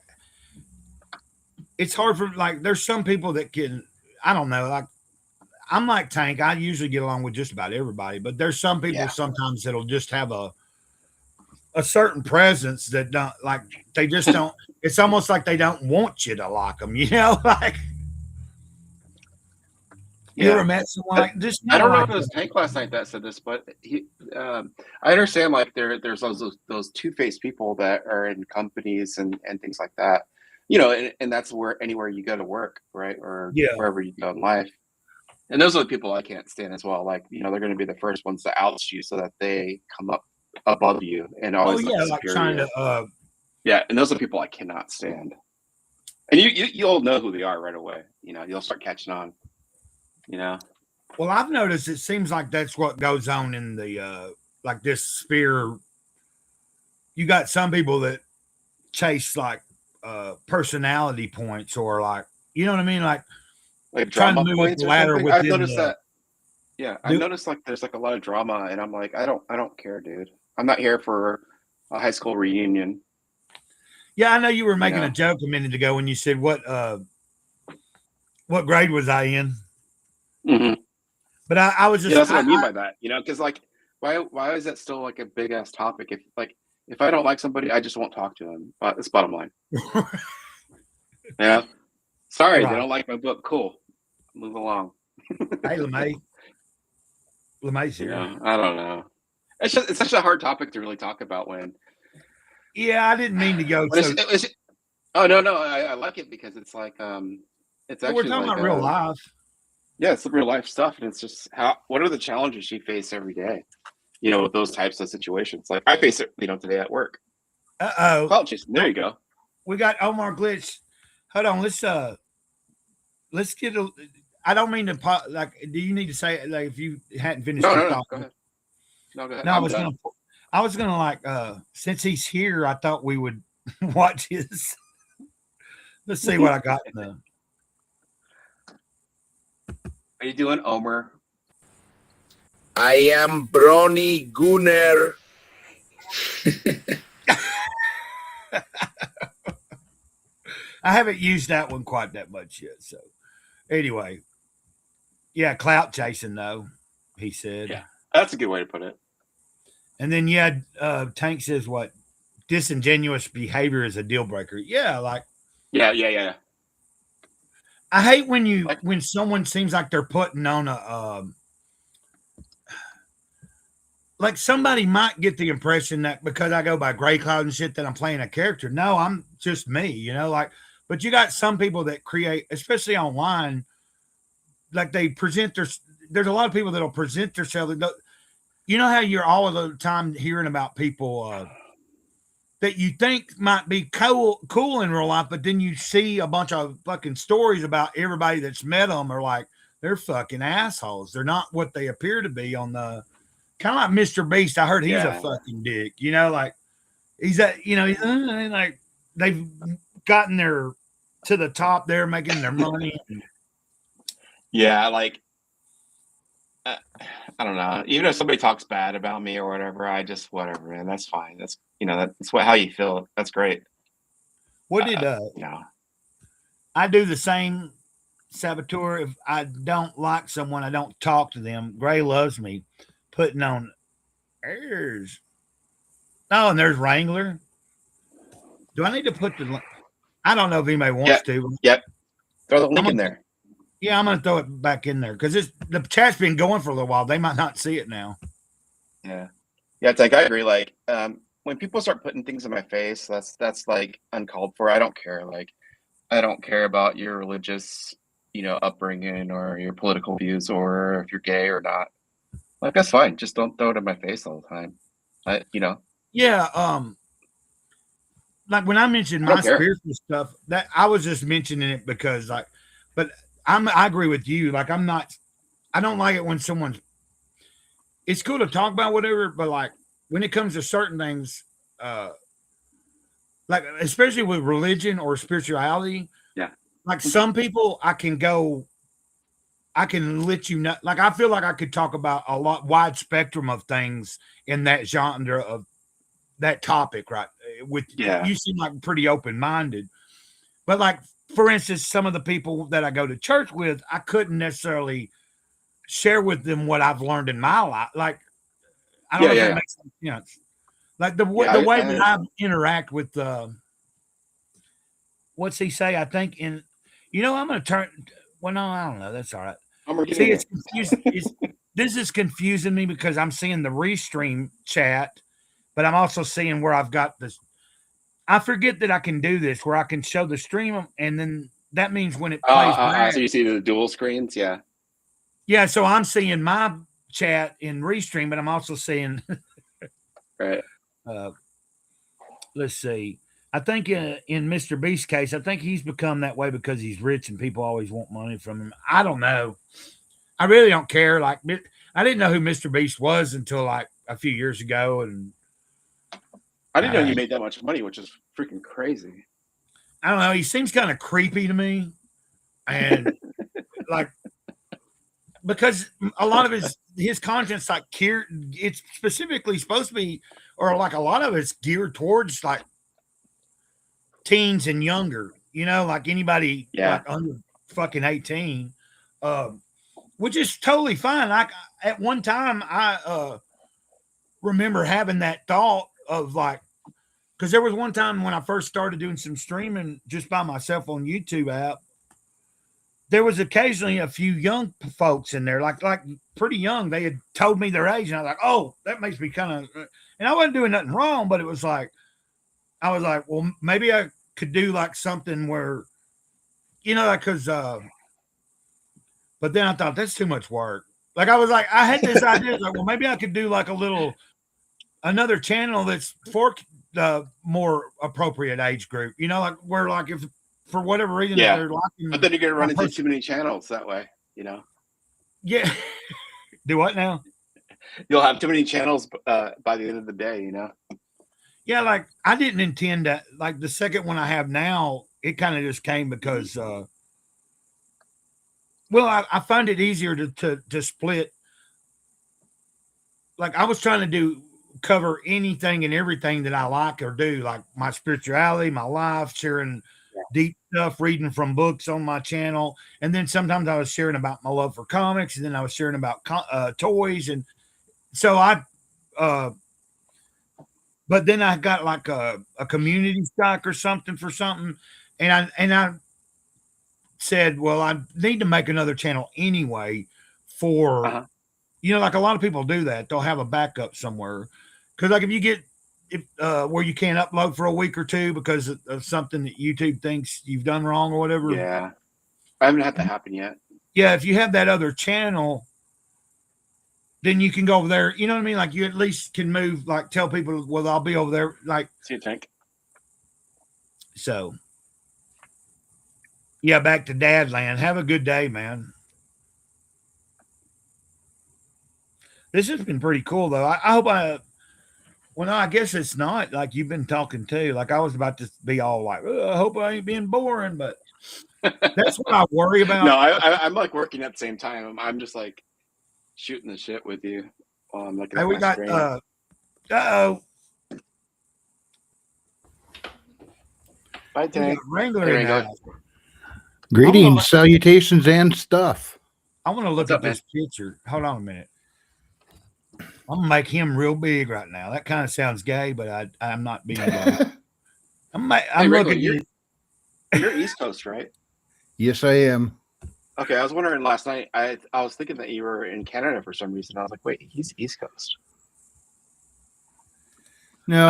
it's hard for like there's some people that can I don't know like I'm like Tank. I usually get along with just about everybody, but there's some people Yeah. sometimes that'll just have a certain presence that don't like they just don't. It's almost like they don't want you to like them, like. You ever met someone like this? I don't know if it was Tank last night that said this, but I understand like there's those two-faced people that are in companies and things like that, and that's where anywhere you go to work, right, or wherever you go in life, and those are the people I can't stand as well. Like they're going to be the first ones to oust you so that they come up above you and always like trying to. And those are people I cannot stand, and you'll know who they are right away. You'll start catching on. Well, I've noticed it seems like that's what goes on in the like this sphere. You got some people that chase like personality points or like you know what I mean, like trying to move up the ladder. I've noticed that. Yeah, I've noticed like there's like a lot of drama, and I'm like, I don't care, dude. I'm not here for a high school reunion. Yeah, I know you were making a joke a minute ago when you said what grade was I in? Mm-hmm. But I was just that's what I mean by that, because like why is that still like a big ass topic? If I don't like somebody, I just won't talk to them. It's bottom line. Yeah. Sorry, they don't like my book. Cool. Move along. Hey, LeMay's here. I don't know. It's such a hard topic to really talk about when. Yeah, I didn't mean to go. Oh no, I like it because it's like it's actually we're talking like about real life. Yeah, it's real life stuff, and it's just what are the challenges you face every day? With those types of situations. Like I face it, today at work. Clout chasing. There you go. We got Omar Glitch. Hold on, let's get a. I don't mean to like. Do you need to say it, like if you hadn't finished? No, go ahead. No, go ahead. No, I was gonna like. Since he's here, I thought we would watch his. Let's see what I got in the. Are you doing Omer? I am Brony Gunner. I haven't used that one quite that much yet. So, anyway, yeah, clout chasing though. He said, "Yeah, that's a good way to put it." And then Tank says, "What disingenuous behavior is a deal breaker?" Yeah, like yeah. I hate when someone seems like they're putting on a like somebody might get the impression that because I go by Gray Cloud and shit that I'm playing a character. No, I'm just me, like, but you got some people that create, especially online, like they present there's a lot of people that'll present themselves. You know how you're all of the time hearing about people that you think might be cool in real life, but then you see a bunch of fucking stories about everybody that's met them are like, they're fucking assholes. They're not what they appear to be on the kind of like Mr. Beast. I heard he's a fucking dick, like he's like they've gotten to the top there making their money. Yeah. Like, I don't know. Even if somebody talks bad about me or whatever, I just whatever, man. That's fine. That's that's how you feel. That's great. What did I do the same, Saboteur? If I don't like someone, I don't talk to them. Gray loves me. Putting on airs. Oh, and there's Wrangler. Do I need to put the? I don't know if anybody wants to. Yep. Throw the link in there. Yeah, I'm going to throw it back in there because the chat's been going for a little while. They might not see it now. Yeah. It's like I agree. Like when people start putting things in my face, that's like uncalled for. I don't care. Like I don't care about your religious, upbringing or your political views or if you're gay or not. Like, that's fine. Just don't throw it in my face all the time. Yeah. Like when I mentioned I don't my care. spiritual stuff, that I was just mentioning it because but I agree with you. Like I don't like it when it's cool to talk about whatever, but like when it comes to certain things, like especially with religion or spirituality, Yeah. like some people I can let you know, like I feel like I could talk about a wide spectrum of things in that genre of that topic, right? You seem like pretty open-minded, but like for instance, some of the people that I go to church with, I couldn't necessarily share with them what I've learned in my life. Like I don't know if that makes any sense. Like the way that I interact with what's he say? I think I'm going to turn. Well, no, I don't know. That's all right. See, it's confusing. This is confusing me because I'm seeing the restream chat, but I'm also seeing where I've got this. I forget that I can do this where I can show the stream, and then that means when it plays back. So you see the dual screens, yeah. Yeah, so I'm seeing my chat in restream, but I'm also seeing. Right. Let's see. I think in Mr. Beast's case, I think he's become that way because he's rich and people always want money from him. I don't know. I really don't care. Like I didn't know who Mr. Beast was until like a few years ago, and I didn't know you made that much money, which is freaking crazy. I don't know. He seems kind of creepy to me, and like because a lot of his content's like it's specifically supposed to be, or like a lot of it's geared towards like teens and younger. Like anybody like under fucking 18, which is totally fine. Like at one time, I remember having that thought of like. Because there was one time when I first started doing some streaming just by myself on YouTube app, there was occasionally a few young folks in there, like pretty young. They had told me their age, and I was like, "Oh, that makes me kind of." And I wasn't doing nothing wrong, but it was like, I was like, "Well, maybe I could do like something where, because." But then I thought that's too much work. Like I was like, I had this idea, like, well, maybe I could do like another channel that's for the more appropriate age group, like where like if for whatever reason they're locking, but then you're gonna run into too many channels that way, Yeah. Do what now? You'll have too many channels by the end of the day, Yeah, like I didn't intend that. Like the second one I have now, it kind of just came because I find it easier to split. Like I was trying to cover anything and everything that I like or do, like my spirituality, my life, sharing deep stuff, reading from books on my channel. And then sometimes I was sharing about my love for comics, and then I was sharing about toys. And so but then I got like a community stock or something for something. And I said, well, I need to make another channel anyway for, like a lot of people do that. They'll have a backup somewhere. Because like if you get where you can't upload for a week or two because of something that YouTube thinks you've done wrong or whatever. Yeah. I haven't had that happen yet. Yeah, if you have that other channel, then you can go over there. You know what I mean? Like you at least can move, like tell people, well, I'll be over there. Like, so you think? So, yeah, back to Dadland. Have a good day, man. This has been pretty cool, though. I hope well, no, I guess it's not like you've been talking too. Like I was about to be all like, I hope I ain't being boring, but that's what I worry about. No, I'm like working at the same time. I'm just like shooting the shit with you while I'm looking at we my got, screen. uh-oh. Bye, Tank. Wrangler There in you the go. house. Greetings, salutations, and stuff. I want to look at this picture. Hold on a minute. I'm gonna make him real big right now. That kind of sounds gay, but I'm not being gay. I'm looking. You're East Coast, right? Yes, I am. Okay, I was wondering last night. I was thinking that you were in Canada for some reason. I was like, wait, he's East Coast. No,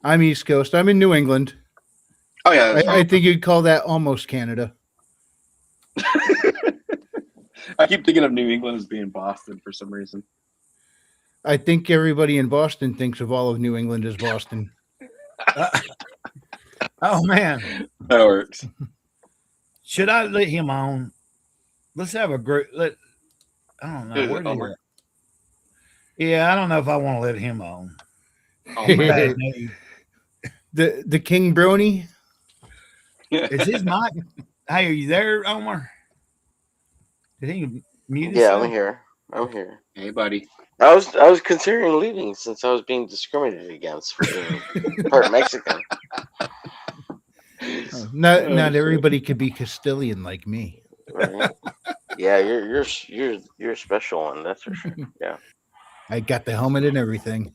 I'm East Coast. I'm in New England. Oh yeah, I think you'd call that almost Canada. I keep thinking of New England as being Boston for some reason. I think everybody in Boston thinks of all of New England as Boston. Oh man, That works. should I let him on? Let's have a group. I don't know. Who's Where it, did he- Homer? Yeah, I don't know if I want to let him on. Oh, Bad news. The King Brony. Is his mic? Hey, are you there, Omar? Did he mute Yeah, himself? I'm here. I'm here. hey, buddy. I was considering leaving since I was being discriminated against for being part Mexican. Not everybody could be Castilian like me. Right? Yeah, you're a special one, that's for sure. Yeah. I got the helmet and everything.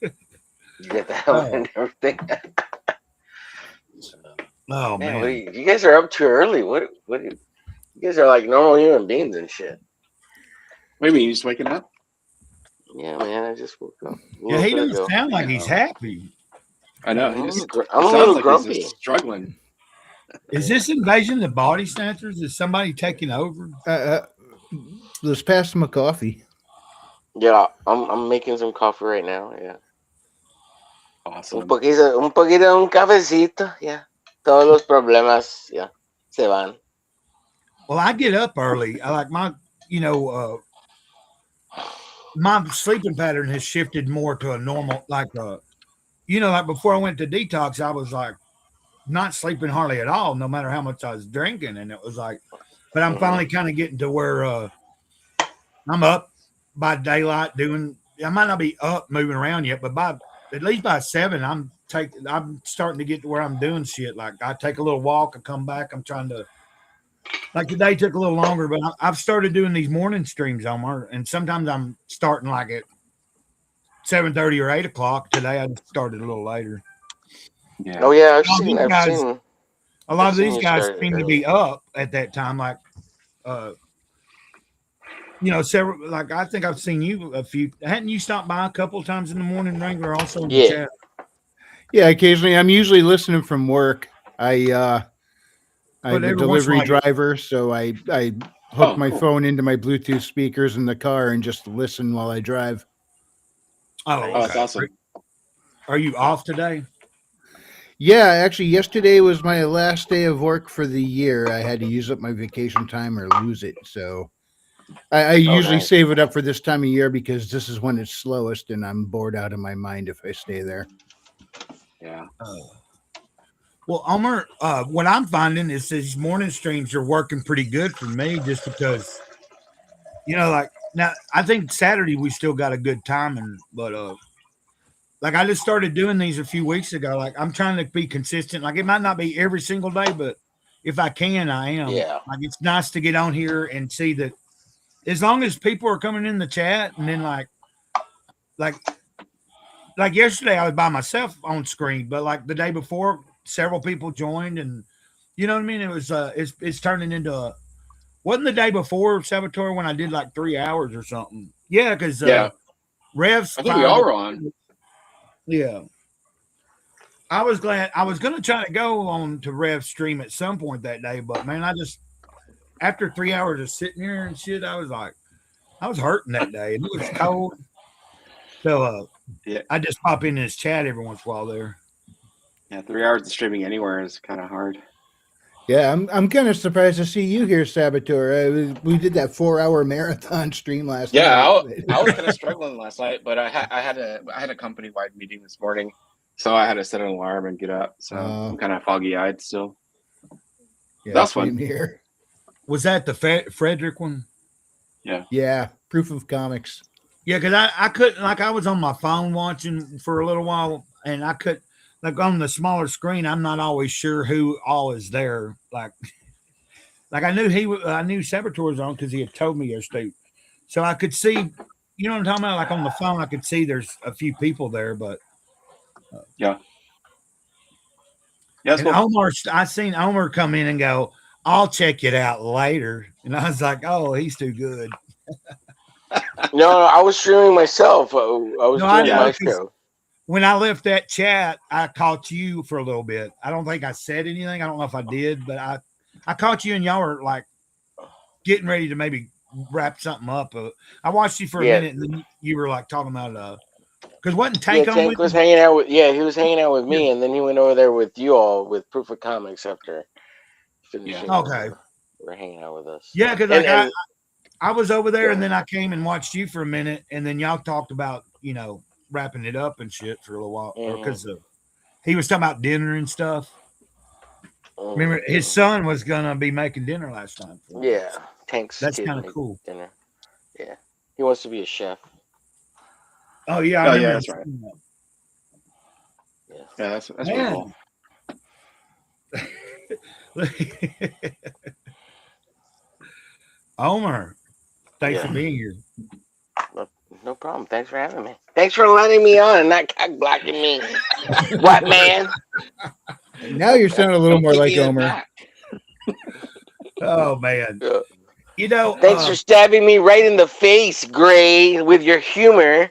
You get the hell and everything. Oh Man, man, what you guys are up too early. What you guys are like normal human beings and shit. What do you mean? You just waking up? Yeah, man, I just woke up. a yeah, little he bit doesn't ago. sound like he's happy. I know. I'm He a just little gr- I'm a sounds little like grumpy. he's just struggling. Is this invasion of the body snatchers? Is somebody taking over? Let's pass him a coffee. Yeah, I'm making some coffee right now. Yeah. Awesome. Un poquito, un cafecito. Yeah. Todos los problemas, yeah, se van. Well, I get up early. I like my, my sleeping pattern has shifted more to a normal, like before I went to detox, I was like not sleeping hardly at all, no matter how much I was drinking. And it was like, but I'm finally kind of getting to where I'm up by daylight I might not be up moving around yet, but at least by 7, I'm starting to get to where I'm doing shit. Like I take a little walk, I come back, I'm trying to, like today took a little longer, but I've started doing these morning streams, Omar, and sometimes I'm starting like at 7:30 or 8 o'clock. Today I just started a little later. Yeah. Oh yeah, A lot of these you guys started seem to be up at that time, like several. Like I think I've seen you a few. Hadn't you stopped by a couple of times in the morning, Wrangler? Also in the Yeah. chat. Yeah, occasionally. I'm usually listening from work. I'm But a every once in a delivery while- driver, so I hook my cool. phone into my Bluetooth speakers in the car and just listen while I drive. Oh, that's okay. awesome. Are you off today? Yeah, actually, yesterday was my last day of work for the year. I had to use up my vacation time or lose it. So I usually nice. save it up for this time of year because this is when it's slowest and I'm bored out of my mind if I stay there. Yeah. Well, Omar, what I'm finding is these morning streams are working pretty good for me just because, like now I think Saturday we still got a good timing, but like I just started doing these a few weeks ago. Like I'm trying to be consistent. Like it might not be every single day, but if I can, I am. Yeah. Like it's nice to get on here and see that as long as people are coming in the chat and then like yesterday I was by myself on screen, but like the day before several people joined and you know what I mean? It was it's turning into wasn't the day before Salvatore when I did like 3 hours or something. Yeah, because Yeah. Rev's I think we all were on. yeah. I was glad I was gonna try to go on to Rev's stream at some point that day, but man, I just after 3 hours of sitting here and shit, I was hurting that day and it was cold. So Yeah. I just pop in his chat every once in a while there. Yeah, 3 hours of streaming anywhere is kind of hard. Yeah, I'm kind of surprised to see you here, Saboteur. We did that 4-hour marathon stream last Yeah, night. I was kind of struggling last night, but I had a company wide meeting this morning, so I had to set an alarm and get up. So Oh. I'm kind of foggy eyed still. Yeah, That's same fun. here. Was that the Frederick one? Yeah, proof of comics. Yeah, because I couldn't, like, I was on my phone watching for a little while, and I could, like, on the smaller screen, I'm not always sure who all is there. Like I knew Saboteur was on because he had told me yesterday, so I could see, you know what I'm talking about? Like on the phone, I could see there's a few people there, but Yeah, that's and cool. I seen Omar come in and go, "I'll check it out later," and I was like, "Oh, he's too good." No, I was streaming myself. I was No, I doing know, my 'cause show. when I left that chat, I caught you for a little bit. I don't think I said anything. I don't know if I did, but I caught you and y'all were like getting ready to maybe wrap something up. I watched you for a Yeah. minute, and then you were like talking about because wasn't Yeah, Tank on Tank with was you? hanging out with he was hanging out with me, and then he went over there with you all with Proof of Comics after finishing. Okay. We're hanging out with us. Yeah, because And- like and- I was over there, Yeah. and then I came and watched you for a minute, and then y'all talked about wrapping it up and shit for a little while, because he was talking about dinner and stuff. Remember, his son was gonna be making dinner last time. Yeah, Tank's That's kid kinda made cool. Dinner. Yeah, he wants to be a chef. Oh yeah, I Oh, remember yeah, that's him right. saying that. Yeah, that's pretty Man. cool. Omer, thanks Yeah. for being here. No problem. Thanks for having me. Thanks for letting me on and not cock blocking me. What, man? Now you're sounding a little more like Omer. Oh man, Thanks for stabbing me right in the face, Gray, with your humor.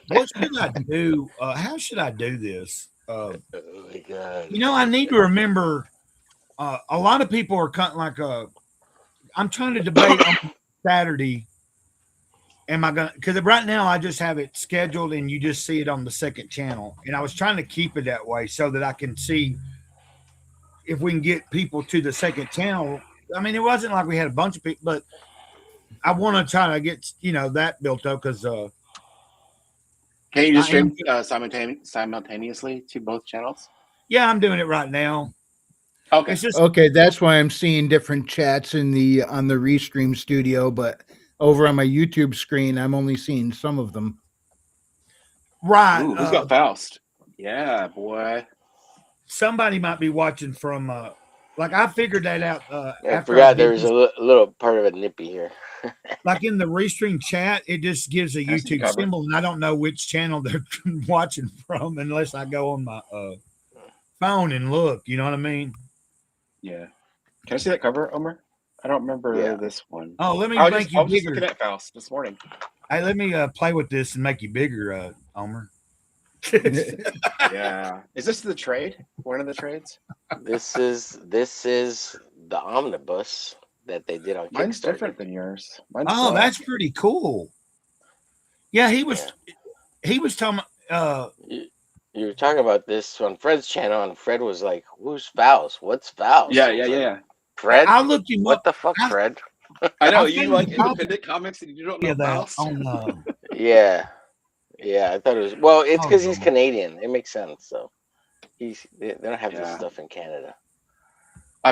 what should I do? How should I do this? Oh my god! I need to remember. A lot of people are kind of like I'm trying to debate on Saturday. Am I gonna? Because right now I just have it scheduled, and you just see it on the second channel. And I was trying to keep it that way so that I can see if we can get people to the second channel. I mean, it wasn't like we had a bunch of people, but I want to try to get that built up because. Can you just I am- stream simultaneously to both channels? Yeah, I'm doing it right now. Okay. It's just Okay, that's why I'm seeing different chats on the Restream Studio, but over on my YouTube screen, I'm only seeing some of them. right. Ooh, who's got Faust? Yeah, boy. Somebody might be watching from. Like I figured that out. I After forgot did there was this. a little part of a nippy here. Like in the Restream chat, it just gives a Has to be YouTube covered. symbol, and I don't know which channel they're watching from unless I go on my phone and look. You know what I mean? Yeah. Can I see that cover, Omer? I don't remember Yeah. this one. Oh, let me I was make just, you I was just bigger. looking at Faust this morning. Hey, let me play with this and make you bigger, Omer. Yeah. Is this the trade? One of the trades? This is the omnibus that they did on Mine's Kickstarter. different than yours. Mine's Oh, black. that's pretty cool. Yeah, he was talking. You were talking about this on Fred's channel, and Fred was like, "Who's Faust? What's Faust?" Yeah, I was yeah, like, yeah. Fred, I looked him what up. the fuck, Fred? I know I you think like you probably- independent comics and you don't know Yeah, that Faust. on. Yeah, I thought it was. Well, it's Oh, because he's no. Canadian. It makes sense. So they don't have this Yeah. stuff in Canada.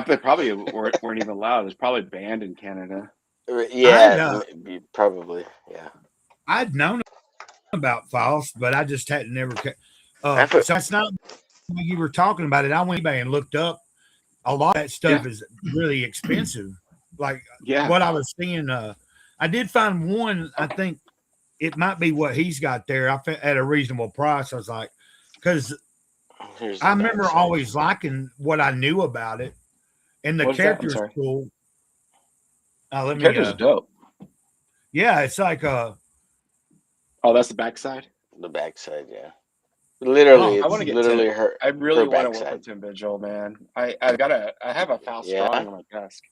They probably weren't even allowed. It's probably banned in Canada. Yeah, probably. Yeah. I'd known about Faust, but I just hadn't never. I put- So that's not when you were talking about it. I went back and looked up. A lot of that stuff is really expensive. Like Yeah. what I was seeing. I did find one. I think it might be what he's got there. At a reasonable price. I was like, because Here's the I remember backside. always liking what I knew about it, and the What is that? I'm character's sorry. cool. Let me. Character's dope. Yeah, it's like Oh, that's the backside. The backside, yeah. Literally, Oh, I wanna it's get literally Tim. her. I really her want to work backside. with Tim Vigil, man. I have a Faust Yeah? drawing on my desk.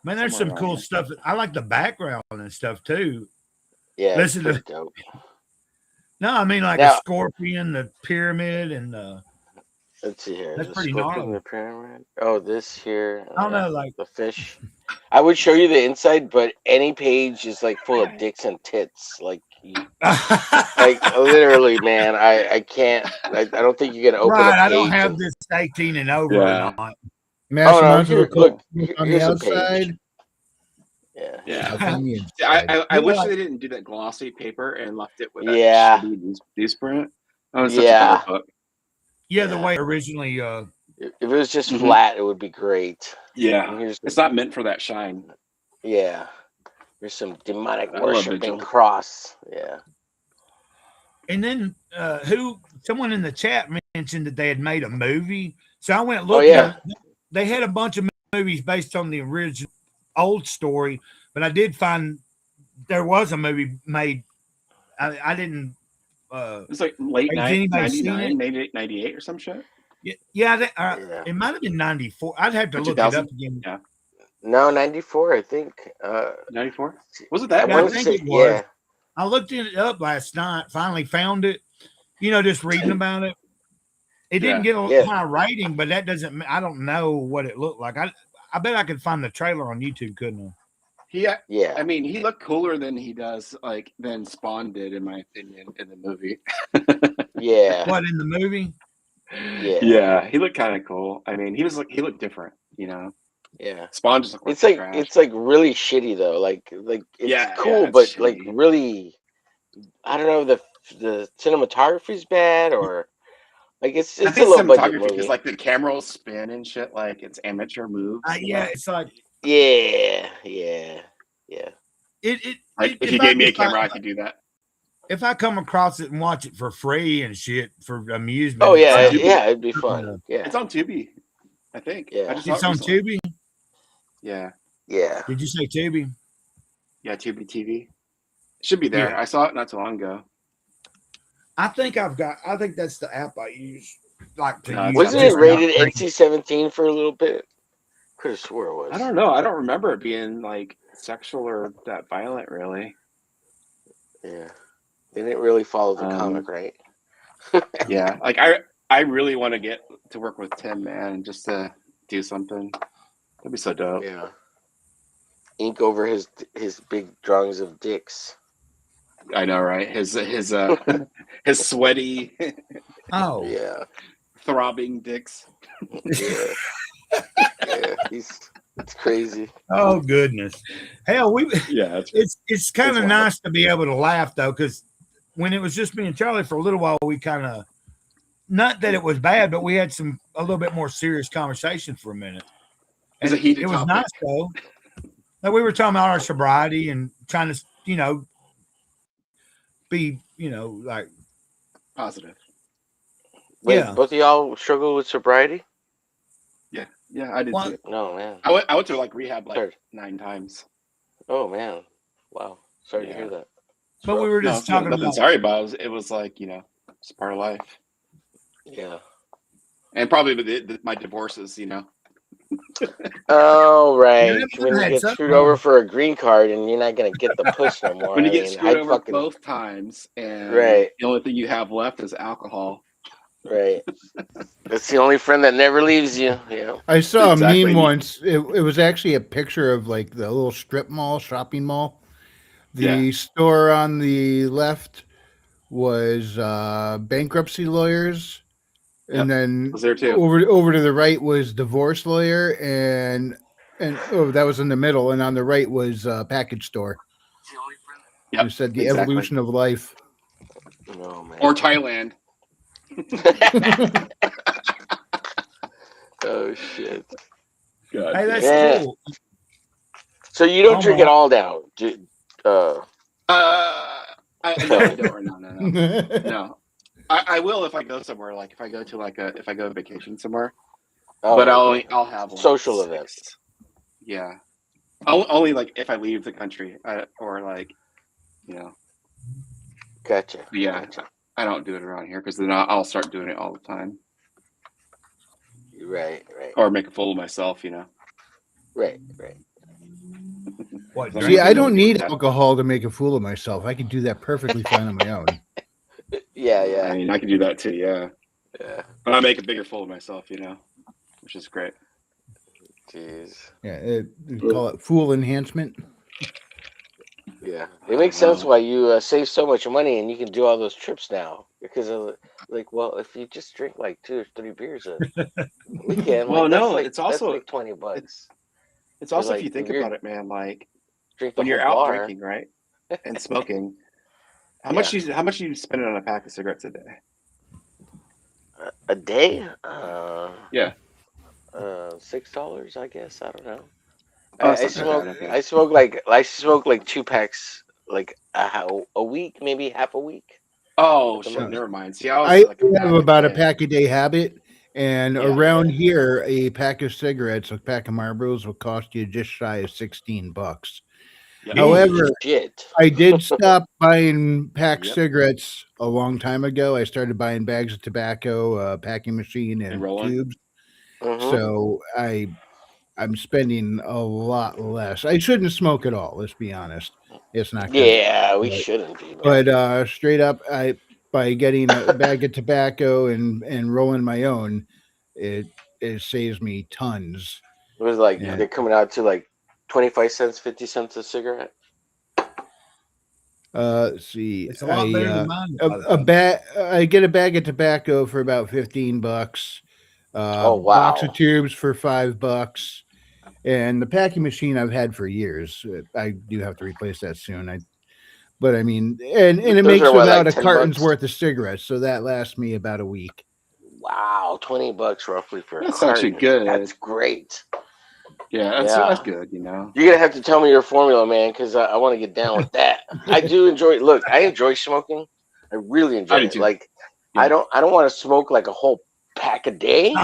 man. There's somewhere some cool around stuff. I like the background and stuff too. Yeah, it's Listen pretty to- dope. No, I mean like Now- a scorpion, the pyramid, and Let's see here. That's The pretty scorpion, gnarly. the pyramid. Oh, this here. I don't know, like the fish. I would show you the inside, but any page is like full of dicks and tits. Like literally, man. I can't. I don't think you can open. right. A I don't page have and- this 18 and over. Yeah. Or not. Mass Oh, no, amounts of here, equipment look, on the here's a page. outside. Yeah. Yeah. stuff on the I inside. wish Yeah. they didn't do that glossy paper and left it with Yeah. that shitty newsprint. That was such Yeah. a better book. Yeah, the Yeah. way originally. If it was just Mhm. flat, it would be great. Yeah. And here's It's not meant for that shine. yeah. There's some demonic I love worshiping Vigil. cross. Yeah. And then someone in the chat mentioned that they had made a movie. So I went Oh, looking. yeah. They had a bunch of movies based on the original old story, but I did find there was a movie made. I didn't. It's like late Has anybody seen 99, 98 or some shit. Yeah, Yeah. it might have been 94. I'd have to Or look it 2000? up again. Yeah. No, 94, I think. 94? Was it I that? Yeah, I want to think say, it was. yeah. I looked it up last night. Finally found it. Just reading about it. It didn't Yeah. get a Yeah. high rating, but that doesn't. I don't know what it looked like. I bet I could find the trailer on YouTube, couldn't I? Yeah. I mean, he looked cooler than he does, than Spawn did, in my opinion, in the movie. Yeah. What in the movie? Yeah. Yeah, he looked kind of cool. I mean, he looked different, Yeah. Spawn just looked It's like like trash. it's like really shitty though. Like it's Yeah, cool, it's but like shitty. really, I don't know, the cinematography's bad, or like it's I a think low budget cinematography, because movie. the camera will spin and shit, like it's amateur moves. Yeah, it's like Yeah. it. Like if you gave me a camera, I could do that. If I come across it and watch it for free and shit for amusement. Oh yeah, Tubi. yeah, it'd be fun. Yeah. It's on Tubi, I think. Yeah. I just saw It's it on recently. Tubi. Yeah, Yeah. Did you say Tubi? yeah, Tubi TV. It should be there. Yeah. I saw it not too long ago. I think that's the app I use. Like to No, use. Wasn't just it rated not- NC-17 for a little bit? Could have swore it was. I don't know. I don't remember it being like sexual or that violent, really. Yeah. They didn't really follow the Um, comic, right? Yeah, like I really want to get to work with Tim, man, just to do something. That'd be so dope. Yeah. Ink over his big drawings of dicks. I know, right? His his sweaty, Oh, Yeah. throbbing dicks. Yeah. Yeah. It's crazy. oh goodness. Hell, Yeah, it's kind It's of wild. nice to be able to laugh though, because when it was just me and Charlie for a little while, we kind of, not that it was bad, but we had a little bit more serious conversation for a minute. It's And a heated it was topic. nice though. Like we were talking about our sobriety and trying to, be, like, Positive. Wait, Yeah. both of y'all struggle with sobriety? Yeah, I did Well, too. No, man. I went to like rehab like Sorry. 9 times. Oh, man. Wow. Sorry to Yeah. hear that. but we were No, just it's talking nothing about, sorry about. It was like, it's part of life. Yeah. And probably my divorces, Oh, right. Yeah, When you had get something screwed over on. for a green card and you're not going to get the push no more. When you I get mean, screwed I'd over fucking, both times, and Right. the only thing you have left is alcohol. right. That's the only friend that never leaves you. Yeah. I saw Exactly. a meme once. It was actually a picture of like the little strip mall, shopping mall. The Yeah. store on the left was bankruptcy lawyers, and then Was there too. over to the right was divorce lawyer, and that was in the middle, and on the right was package store. Yep, You said the exactly. evolution of life. No, man. Or Thailand. Oh, shit. God. hey, that's Yeah. cool. So you don't Oh, drink my- it all down? I don't. No. I will if I go somewhere. Like if I go on vacation somewhere. Oh, But okay. I'll have like Social 6. events. Yeah. Only like if I leave the country, or like, Gotcha. yeah. Gotcha. I don't do it around here because then I'll start doing it all the time, Right. or make a fool of myself. Right. What, See, See, drink? I don't need Yeah. alcohol to make a fool of myself. I can do that perfectly fine on my own. Yeah. I mean, I can do that too. Yeah. Yeah. But I make a bigger fool of myself, which is great. Jeez. Yeah, we call it fool enhancement. Yeah. It makes sense why you save so much money and you can do all those trips now. Because of well, if you just drink like 2 or 3 beers a weekend, Well, like, no, that's it's also- like $20. It's also like, if you think you're- about it, man. Like Drink the when you're whole out bar. drinking, right, and smoking, how much you spend on a pack of cigarettes a day? A day? Yeah. $6, I guess. I don't know. Oh, I it's not smoke. that bad, okay. I smoke like 2 packs, like a week, maybe half a week. Oh At the shit! most. Never mind. See, I like have about a day. pack a day habit, and Yeah. around here, a pack of cigarettes, a pack of Marlboros, will cost you just shy of $16. Yep. However, Shit. I did stop buying pack Yep. cigarettes a long time ago. I started buying bags of tobacco, packing machine, and rolling. tubes. Mhm. So I I'm spending a lot less. I shouldn't smoke at all. Let's be honest. It's not good. Yeah, we But- shouldn't be. Man. But straight up, by getting a bag of tobacco and rolling my own, it saves me tons. It was like Yeah. they're coming out to like 25 cents, 50 cents a cigarette. Let's see. It's a lot better than mine. I get a bag of tobacco for about $15. Oh, Box wow. of tubes for $5. And the packing machine I've had for years. I do have to replace that soon. But I mean, and it Those makes are what, about like a carton's $10? worth of cigarettes, so that lasts me about a week. Wow, $20 roughly for a That's carton. actually good. That's great. Yeah, that's good. You know. You're gonna have to tell me your formula, man, because I want to get down with that. I do enjoy. Look, I enjoy smoking. I really enjoy I do it. too. Like, Yeah. I don't want to smoke like a whole pack a day,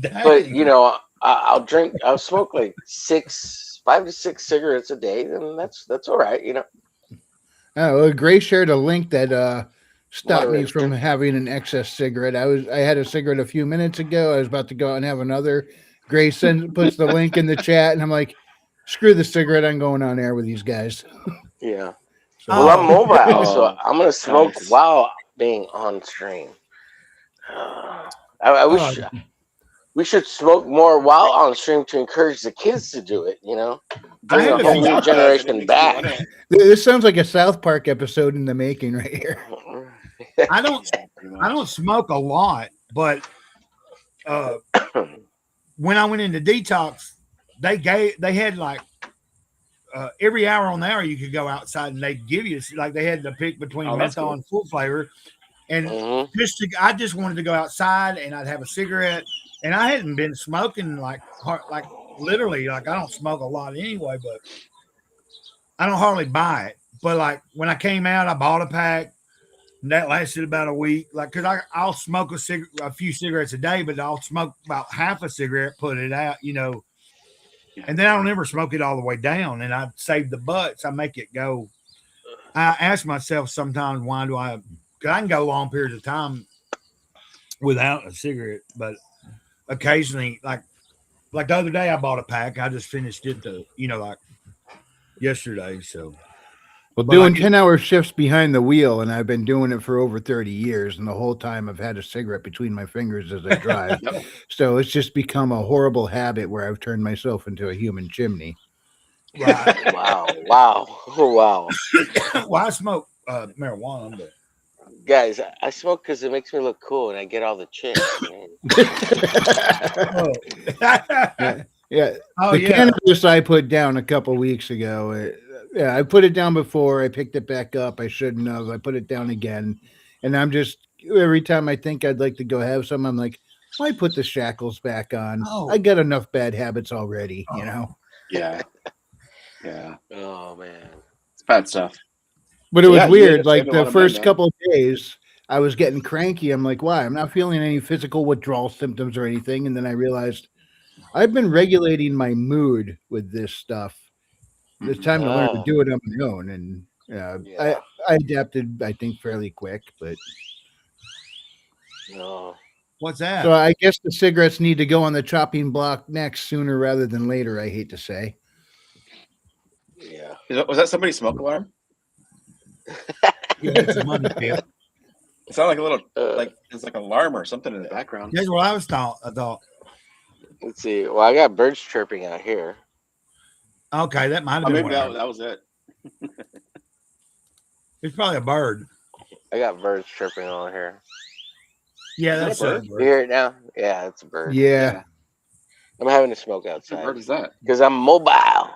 Dang. but you know, I'll smoke like 5 to 6 cigarettes a day, and that's all right. You know. Oh, well, Gray shared a link that stopped me Moderate. from having an excess cigarette. I had a cigarette a few minutes ago. I was about to go out and have another. Gray puts the link in the chat, and I'm like, screw the cigarette. I'm going on air with these guys. Yeah. So, Well, I'm mobile, so Oh, I'm gonna smoke nice. while being on stream. I wish we should smoke more while on stream to encourage the kids to do it. You know, bring had a to whole think new about generation back. this sounds like a South Park episode in the making right here. I don't smoke a lot, but when I went into detox, they had like every hour on the hour you could go outside and they'd give you like they had to pick between that's menthol cool. and full flavor, and Mhm. I just wanted to go outside and I'd have a cigarette, and I hadn't been smoking like literally like I don't smoke a lot anyway, but I don't hardly buy it. But like when I came out, I bought a pack. And that lasted about a week. Like, cause I'll smoke a few cigarettes a day, but I'll smoke about half a cigarette, put it out, you know, and then I don't ever smoke it all the way down. And I save the butts. I make it go. I ask myself sometimes, why do I? Cause I can go long periods of time without a cigarette, but occasionally, like the other day, I bought a pack. I just finished it like yesterday. So. Well, But doing I- 10-hour shifts behind the wheel, and I've been doing it for over 30 years, and the whole time I've had a cigarette between my fingers as I drive. Yep. So it's just become a horrible habit where I've turned myself into a human chimney. Right. Wow! Wow! Well, I smoke marijuana, but Guys, I smoke because it makes me look cool, and I get all the chicks. Man. Yeah, oh the yeah. cannabis I put down a couple weeks ago. Yeah, I put it down before. I picked it back up. I shouldn't have. I put it down again, and I'm just every time I think I'd like to go have some, I'm like, why put the shackles back on? Oh. I got enough bad habits already, you know. Yeah. Yeah. Oh man! It's bad stuff. But it was Yeah, you weird. ended up Like saving a lot the of money, first man. couple of days, I was getting cranky. I'm like, why? I'm not feeling any physical withdrawal symptoms or anything. And then I realized I've been regulating my mood with this stuff. It's time to learn to Ah. do it on my own. And Yeah. I adapted, I think, fairly quick. But No. What's that? so I guess the cigarettes need to go on the chopping block next sooner rather than later, I hate to say. Yeah. Was that somebody's smoke alarm? Yeah, it's a money pit. It sounded like a little Uh, it's like an alarm or something in the background. That's what I thought. Let's see. Well, I got birds chirping out here. Okay, that might have Oh, been. maybe what I that heard. was it. It's probably a bird. I got birds chirping on here. Yeah, Is that that's a a bird? You bird. hear it now? Yeah, it's a bird. Yeah. I'm having a smoke What outside bird is that? because I'm mobile.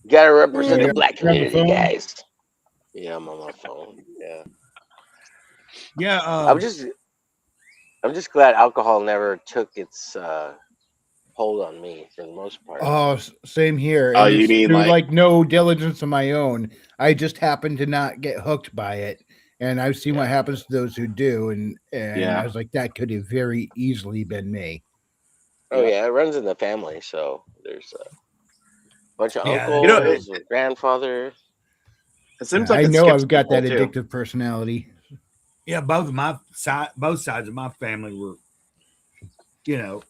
Gotta represent Yeah. the black You're on the community, phone? guys. Yeah, I'm on my phone. Yeah. Yeah, I'm just glad alcohol never took its hold on me for the most part. Oh, same here. Oh, And you it's mean through, like- no diligence of my own. I just happened to not get hooked by it, and I've seen what happens to those who do, and Yeah. I was like, that could have very easily been me. Oh yeah, it runs in the family. So there's a bunch of Yeah, uncles, you know, a grandfather. It seems like I it know skips I've got that people, too. addictive personality. yeah, both sides of my family were, you know,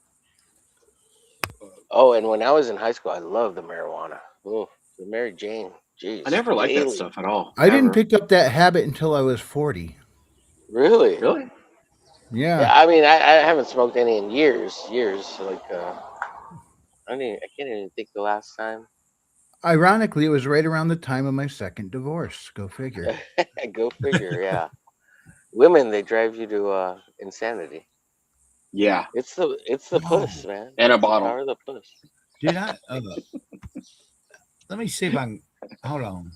Oh, and when I was in high school, I loved the marijuana. Oh, the Mary Jane. Jeez. I never liked that daily. stuff at all. I didn't Ever. pick up that habit until I was 40. Really? Really? Yeah. Yeah, I mean, I haven't smoked any in years. Like, I can't even think the last time. Ironically, it was right around the time of my second divorce. Go figure. Go figure. Yeah. Women, they drive you to insanity. Yeah. It's the puss, man. And a It's the bottle. power of the puss. Did I? Let me see if I can. Hold on.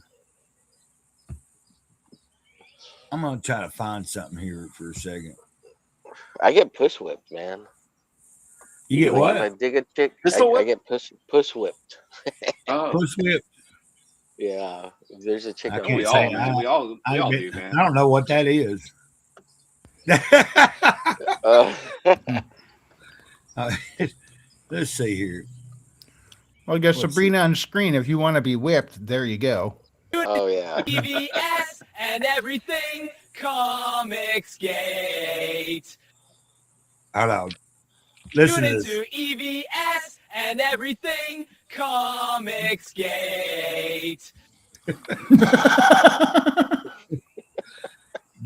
I'm gonna try to find something here for a second. I get push whipped, man. You get Like, if I what? dig a chick, Pistol I whip? get push whipped. Oh, Push whip. Yeah. If there's a chick. I I'm can't we like, all, say do. I- we all I do, man. don't know what that is. Let's see here. Well, I guess Let's Sabrina on screen. If you want to be whipped, there you go. oh yeah. EVS and everything Comics Gate. Hold on. Listen Tune to this. into EVS and everything Comics Gate.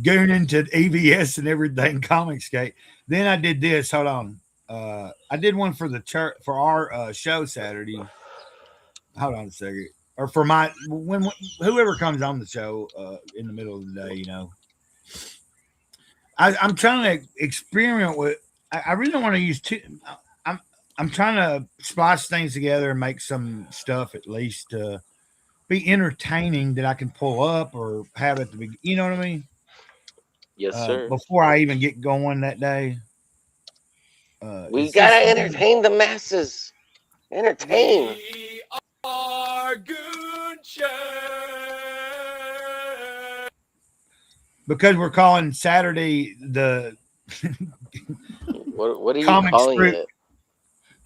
Going into EVS and everything Comicsgate. Then I did this. Hold on. I did one for the church for our show Saturday. Hold on a second. Or for my when whoever comes on the show in the middle of the day, you know. I'm trying to experiment with. I really don't want to use two. I'm trying to splice things together and make some stuff at least be entertaining that I can pull up or have at the beginning. You know what I mean? Yes, sir. Before I even get going that day. We is gotta this- entertain the masses. Entertain. We are Goonchurch. because we're calling Saturday the What are you Comics calling group- it?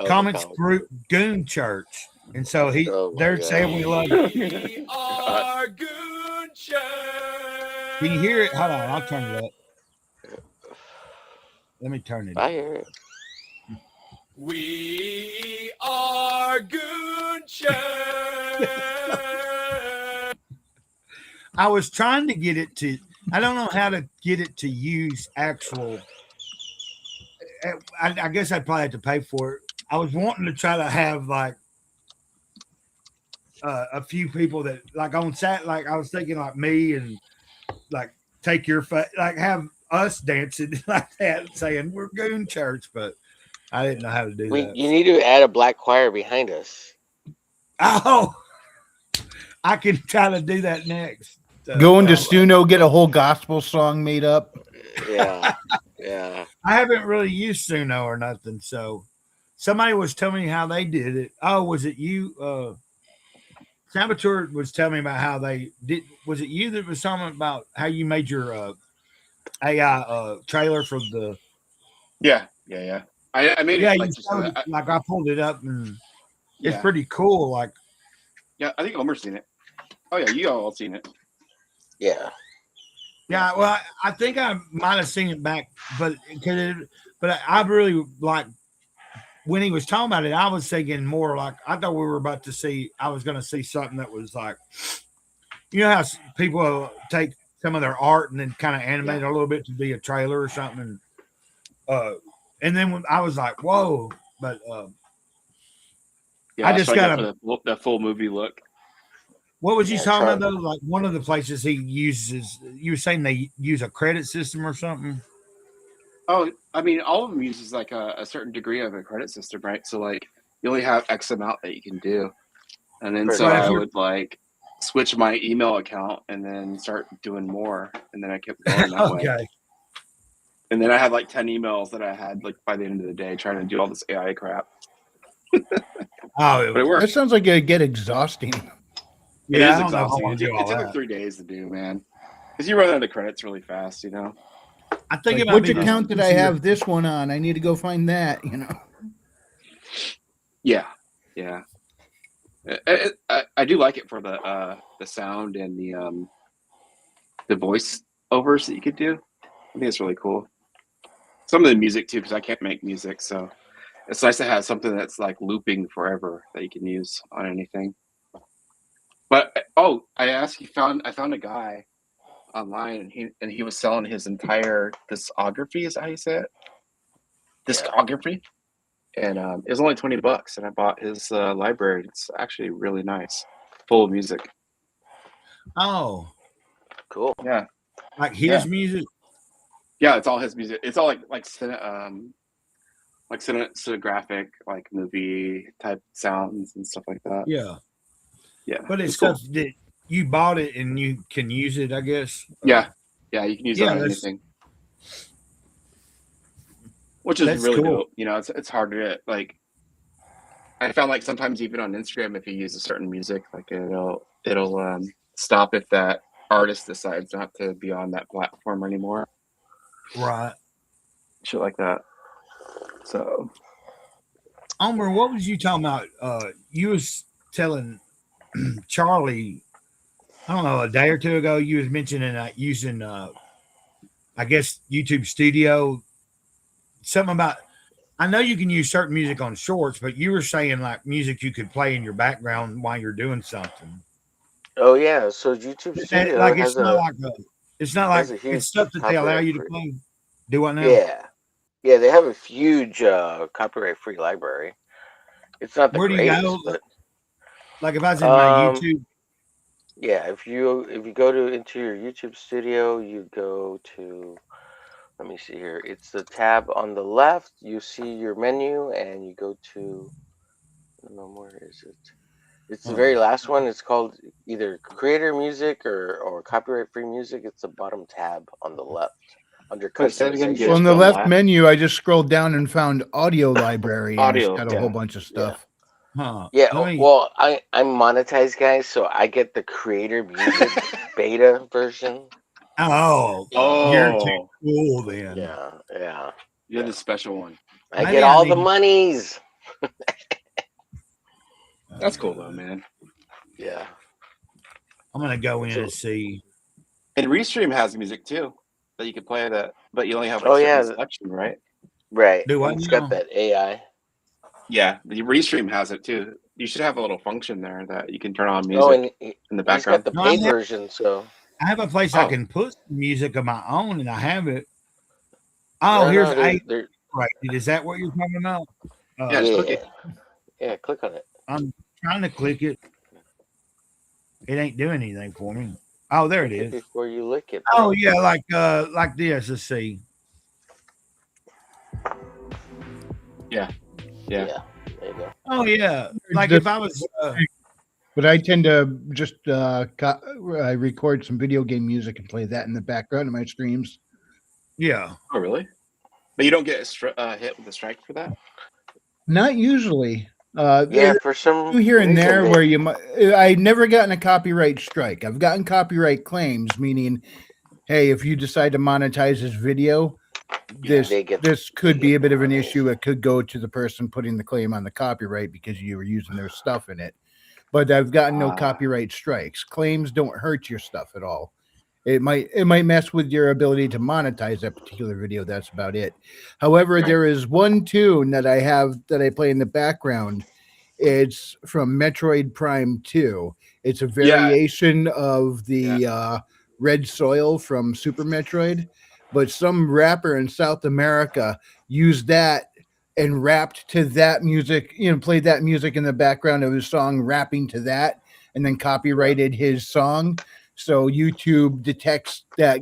Oh, the Comics comic. Group Goon Church, and so Oh my they're God. saying we love it. We are Goonchurch. Can you hear it? Hold on, I'll turn it up. Let me turn it. I Up. hear it. We are Goonchurch. I was trying to get it to. I don't know how to get it to use actual. I guess I'd probably have to pay for it. I was wanting to try to have like a few people that like on sat like I was thinking like me and like take your like have us dancing like that saying we're Goon Church, but I didn't know how to do that. You need to add a black choir behind us. Oh, I can try to do that next. Go into Stuno, get a whole gospel song made up. Yeah. Yeah. I haven't really used Suno or nothing, so somebody was telling me how they did it. Oh, was it you? Saboteur was telling me about how they did. Was it you that was talking about how you made your AI trailer for the? Yeah. I made Yeah, it you like, just, showed it, like I pulled it up and it's yeah. pretty cool. Like, Yeah, I think Omer's seen it. Oh yeah, you all seen it. Yeah. yeah, well, I think I might have seen it back, but I really like when he was talking about it. I was thinking more like I thought we were about to see. I was going to see something that was like, you know how people take some of their art and then kind of animate it a little bit to be a trailer or something. And then when I was like, whoa, but Yeah, I just got the full movie look. what was you Yeah, talking try- about though? Like one of the places he uses, you were saying they use a credit system or something. Oh, I mean, all of them uses like a certain degree of a credit system, right? So like you only have X amount that you can do, and then so Right, if I you're- would like switch my email account and then start doing more, and then I kept going that way. Okay. And then I had like 10 emails that I had like by the end of the day trying to do all this AI crap, Oh, but it That worked. sounds like it'd get exhausting. It yeah, is I don't know how exhausting. to do all It took that. like 3 days to do, man, because you run out of credits really fast, you know. I think Like, it might which be account did I easier. have this one on? I need to go find that, you know. Yeah. I do like it for the sound and the voice overs that you could do. I think it's really cool. Some of the music too, because I can't make music, so it's nice to have something that's like looping forever that you can use on anything. But I found a guy online, and he was selling his entire discography. Is that how you say it? Discography, and it was only $20, and I bought his library. It's actually really nice, full of music. Oh, Cool. Yeah, like his music. yeah, it's all his music. It's all like cinematographic, like movie type sounds and stuff like that. Yeah, Yeah, but it's cool. stuff that you bought it and you can use it, I guess. Yeah, you can use it Yeah, on that's- anything, which is that's really cool. dope. You know, it's hard to like. I found like sometimes even on Instagram, if you use a certain music, like it'll stop if that artist decides not to be on that platform anymore. Right. Shit like that. So Omer, what was you talking about? You was telling Charlie, I don't know, a day or two ago, you was mentioning using, I guess, YouTube Studio. Something about, I know you can use certain music on shorts, but you were saying like music you could play in your background while you're doing something. Oh yeah, so YouTube Studio Like has it's not like it's not like has a huge it's stuff that they allow you to copyright-free- play. Do what now? yeah, they have a huge copyright-free library. It's not the Where do you greatest, go? but Like if I was in my Um, YouTube, yeah, if you go into your YouTube Studio, you go to, let me see here. It's the tab on the left. You see your menu, and you go to, I don't know, where is it? It's the very last one. It's called either creator music or copyright free music. It's the bottom tab on the left under Wait, say it again, customization. Well, on the Spell left that. menu, I just scrolled down and found audio library, and Audio, it's got a yeah. whole bunch of stuff. huh? Yeah, Let me- well, I'm monetized, guys, so I get the creator music beta version. Oh, Oh, you're too cool then. Yeah. you're the special one. I Maybe get I all the need- monies. That's cool though, man. Yeah. I'm gonna go in and see. And Restream has music too that you can play that, but you only have like Oh, certain yeah. selection, right? Right. Do what It's now? got that AI. Yeah, the Restream has it too. You should have a little function there that you can turn on music Oh, and in the he's got background. the No, I paid have- version, so I have a place I Oh. can put music of my own, and I have it. Oh, No, here's no, they're- a they're- right. Is that what you're talking about? Yeah, just click it. Yeah, click on it. I'm trying to click it. It ain't doing anything for me. Oh, there it Click it is. before you lick it. Oh bro. yeah, like this. Let's see. Yeah. Yeah. There you go. Oh yeah, like The- if I was. But I tend to just I record some video game music and play that in the background of my streams. Yeah. Oh, really? But you don't get hit with a strike for that? Not usually. Yeah, for some Here and reason there they- where you might. I've never gotten a copyright strike. I've gotten copyright claims, meaning, hey, if you decide to monetize this video, this They get- this could they be get a bit of an money. issue. It could go to the person putting the claim on the copyright because you were using their stuff in it. But I've gotten no Ah. copyright strikes. Claims don't hurt your stuff at all. It might mess with your ability to monetize that particular video. That's about it. However, Right. there is one tune that I have that I play in the background. It's from Metroid Prime 2. It's a variation of the Red Soil from Super Metroid, but some rapper in South America used that and rapped to that music, played that music in the background of his song, rapping to that, and then copyrighted his song. So YouTube detects that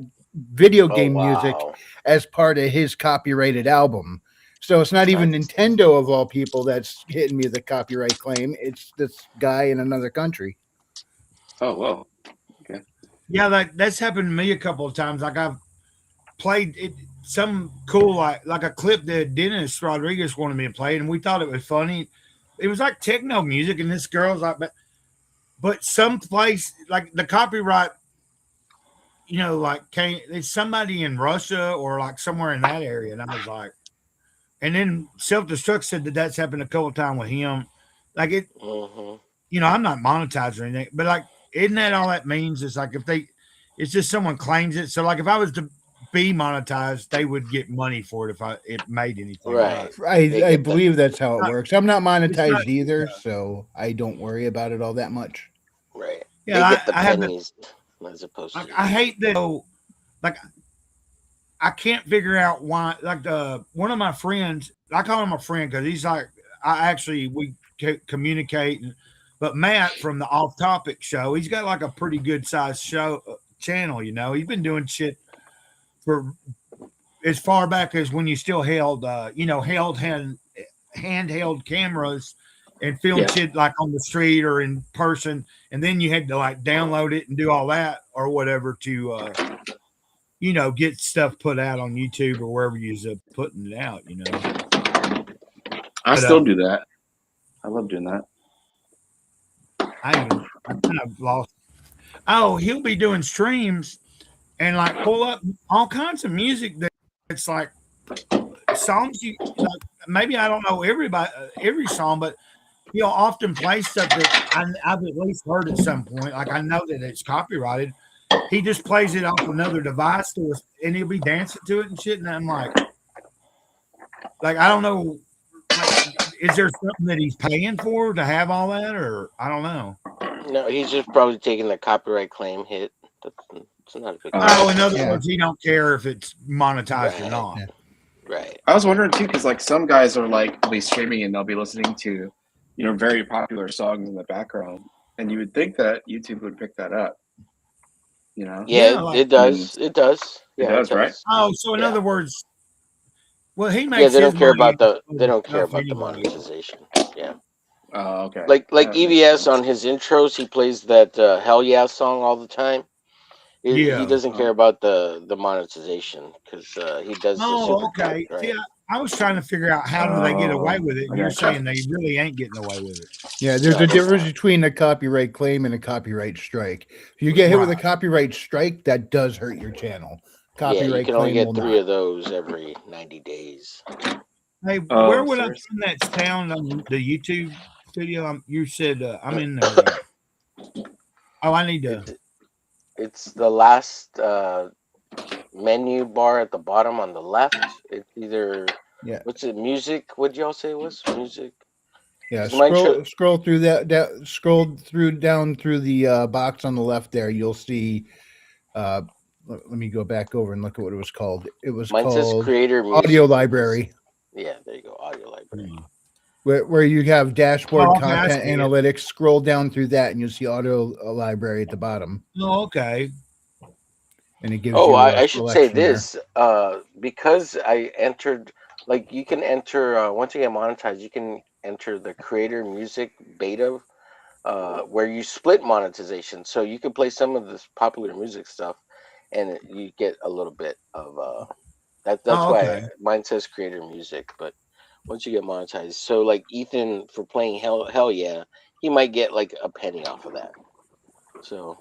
video Oh, game music wow. as part of his copyrighted album. So it's not even Nintendo of all people that's hitting me with a copyright claim. It's this guy in another country. Oh, well. Yeah, that's happened to me a couple of times. Like I've played it, some cool like a clip that Dennis Rodriguez wanted me to play, and we thought it was funny. It was like techno music, and this girl's like, but some place like the copyright, like it's somebody in Russia or like somewhere in that area, and I was like, and then Self Destruct said that's happened a couple of times with him. Like it, Mhm. I'm not monetized or anything, but like, isn't that all that means? It's like it's just someone claims it. So like if I was to be monetized, they would get money for it if it made anything. Right. I get believe that's how it not- works. I'm not monetized not- either, so I don't worry about it all that much. Right. Yeah, They get the I have the- pennies as opposed Like, to. I hate that. Like, I can't figure out why. Like, one of my friends, I call him a friend because he's like, we communicate. But Matt from the Off Topic Show, he's got like a pretty good sized channel. You know, he's been doing shit for as far back as when you still held, handheld cameras and film shit like on the street or in person, and then you had to like download it and do all that or whatever to get stuff put out on YouTube or wherever you're putting it out, I still do that. I love doing that. I kind of lost. Oh, he'll be doing streams and like pull up all kinds of music that's like songs like, maybe I don't know every song, but he'll often play stuff that I've at least heard at some point. Like I know that it's copyrighted. He just plays it off another device and he'll be dancing to it and shit. And I'm like I don't know. Like, is there something that he's paying for to have all that, or I don't know? No, he's just probably taking the copyright claim hit. It's not a big deal. Oh, in other words, he don't care if it's monetized or not. Right. I was wondering too, because like some guys are like they'll be streaming and they'll be listening to, very popular songs in the background, and you would think that YouTube would pick that up. Yeah, Yeah, it does. It does. Yeah, it does, right? Oh, so in other words, well, he makes. Yeah, they don't his care money about they don't care off about the anybody. monetization. Yeah. Oh, okay. Like Yeah, EVS on his intros, he plays that Hell Yeah song all the time. He Yeah. doesn't care about the monetization because he does. the Oh, super okay. cut, right? See, I was trying to figure out how do they get away with it. And you're Okay. saying they really ain't getting away with it. Yeah, there's a difference between a copyright claim and a copyright strike. If you get hit with a Right. copyright strike, that does hurt your channel. Yeah, you Copyright can only claim get will 3 not. of those every 90 days. Hey, Oh, where would I seriously? find that sound on the YouTube video? You said I'm in the. Oh, I need to. It's the last menu bar at the bottom on the left. It's either what's it? Music? What'd y'all say it was? Music. Yeah, Is mine scroll through scroll through down through the box on the left there. You'll see. Let me go back over and look at what it was called. It was Mine says called creator music. Audio Library, Yeah, there you go. Audio library. where you have dashboard Oh, okay, I content see it. analytics. Scroll down through that, and you'll see Audio Library at the bottom, Oh, okay. and it gives. Oh, you a I should say selection there. this. Because I entered, like, you can enter once you get monetized, you can enter the creator music beta, where you split monetization. So you can play some of this popular music stuff, and you get a little bit of that. That's Oh, why okay. mine says creator music. But once you get monetized, so like Ethan for playing Hell Yeah, he might get like a penny off of that. So.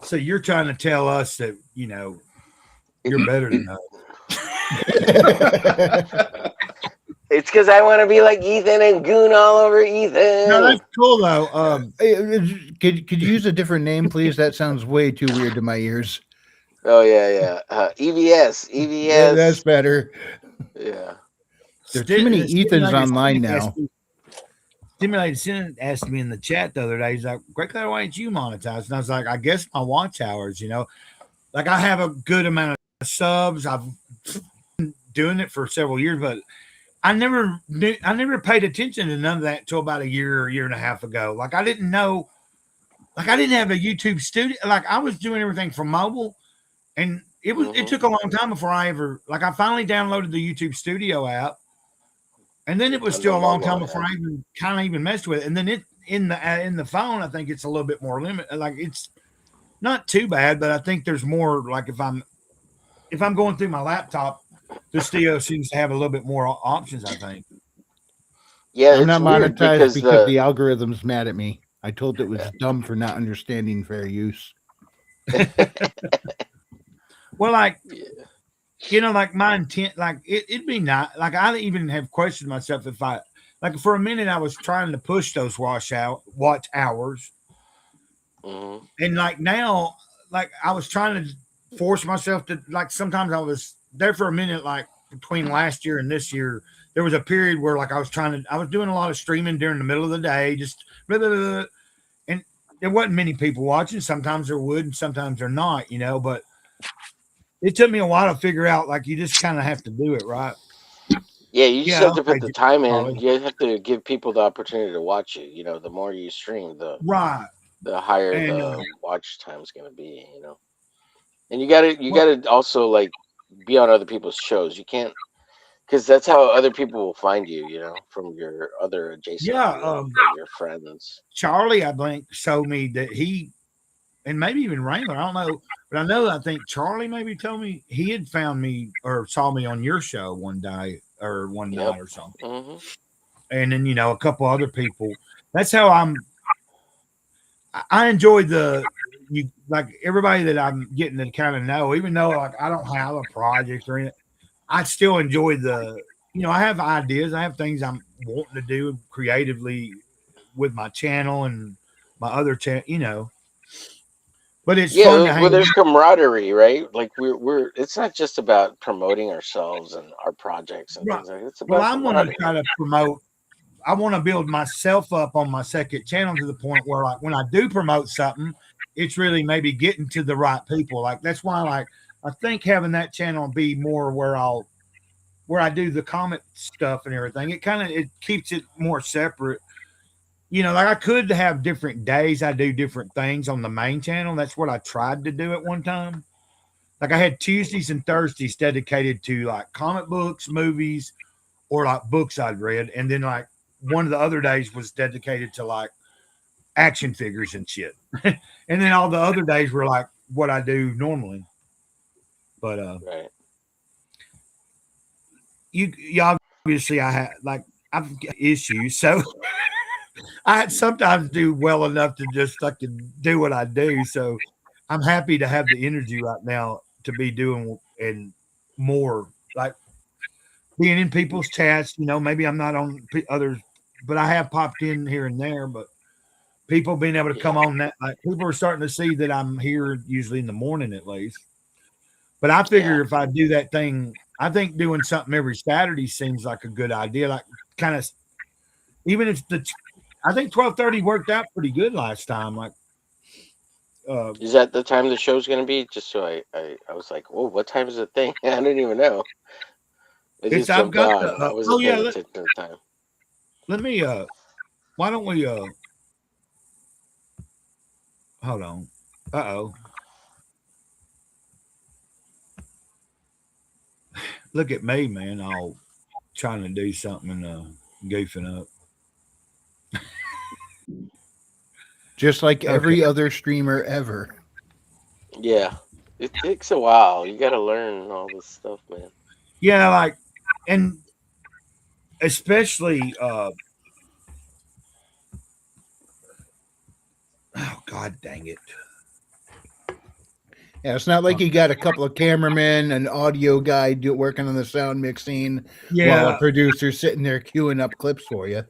So you're trying to tell us that you're better than us. It's because I want to be like Ethan and goon all over Ethan. No, that's cool though. Could you use a different name, please? That sounds way too weird to my ears. Oh yeah. EVS. Yeah, that's better. Yeah. There's too many Ethans online now. Stimulated asked me in the chat the other day. He's like, "Great Claire, why ain't you monetized?" And I was like, "I guess my watch hours. Like I have a good amount of subs. I've been doing it for several years, but I never paid attention to none of that until about a year and a half ago. Like I didn't know, like I didn't have a YouTube studio. Like I was doing everything from mobile, and it took a long time before I finally downloaded the YouTube Studio app, and then it was still a long time before I even messed with it. And then in the phone, I think it's a little bit more limited. Like it's not too bad, but I think there's more. Like if I'm going through my laptop, the studio seems to have a little bit more options, I think. Yeah, I'm not weird monetized because the algorithm's mad at me. I told it was dumb for not understanding fair use. Well, like like my intent, like it'd be not like I even have questioned myself if I for a minute I was trying to push those watch hours, and like now, like I was trying to force myself to, like, sometimes I was there for a minute, like between last year and this year. There was a period where like I was doing a lot of streaming during the middle of the day, just blah, blah, blah, and there wasn't many people watching. Sometimes there would, and sometimes they're not, but it took me a while to figure out, like, you just kind of have to do it, right? Yeah, you just Yeah, have to put okay, the time in. Ollie. You have to give people the opportunity to watch you. The more you stream, Right. the higher And the watch time is going to be. And you gotta also like be on other people's shows. You can't, because that's how other people will find you. From your other adjacent, yeah, your friends. Charlie, I think, showed me that and maybe even Raymond, I don't know, but I think Charlie maybe told me he had found me or saw me on your show one day or one Yep. night or something. hmm And then, a couple other people. That's how I enjoy like everybody that I'm getting to kind of know, even though like I don't have a project or anything, I still enjoy I have ideas. I have things I'm wanting to do creatively with my channel and my other channel, but it's fun to hang well, there's out. camaraderie, right? Like we're. It's not just about promoting ourselves and our projects and Right. things like that. It's Well, about I'm going to camaraderie. try to promote. I want to build myself up on my second channel to the point where, like, when I do promote something, it's really maybe getting to the right people. Like, that's why, like, I think having that channel be more where I do the comment stuff and everything. It keeps it more separate. Like I could have different days. I do different things on the main channel. That's what I tried to do at one time. Like I had Tuesdays and Thursdays dedicated to like comic books, movies, or like books I'd read. And then like one of the other days was dedicated to like action figures and shit. And then all the other days were like what I do normally. But Right. you obviously I've got issues, so I sometimes do well enough to just fucking do what I do. So I'm happy to have the energy right now to be doing and more like being in people's chats. Maybe I'm not on others, but I have popped in here and there. But people being able to come on that, like people are starting to see that I'm here usually in the morning at least. But I figure if I do that thing, I think doing something every Saturday seems like a good idea. Like kind of, even if I think 12:30 worked out pretty good last time. Like, Is that the time the show's going to be? Just so I was like, whoa, what time is the thing? I didn't even know. I just I've jumped got on. the. I wasn't paying Let attention to the time. me. Why don't we? Hold on. Uh-oh. Look at me, man. All trying to do something and goofing up. Just like every other streamer ever. Yeah, it takes a while. You got to learn all this stuff, man. Yeah, like, and especially, oh God dang it. Yeah, it's not like you got a couple of cameramen, an audio guy working on the sound mixing, while a producer sitting there queuing up clips for you.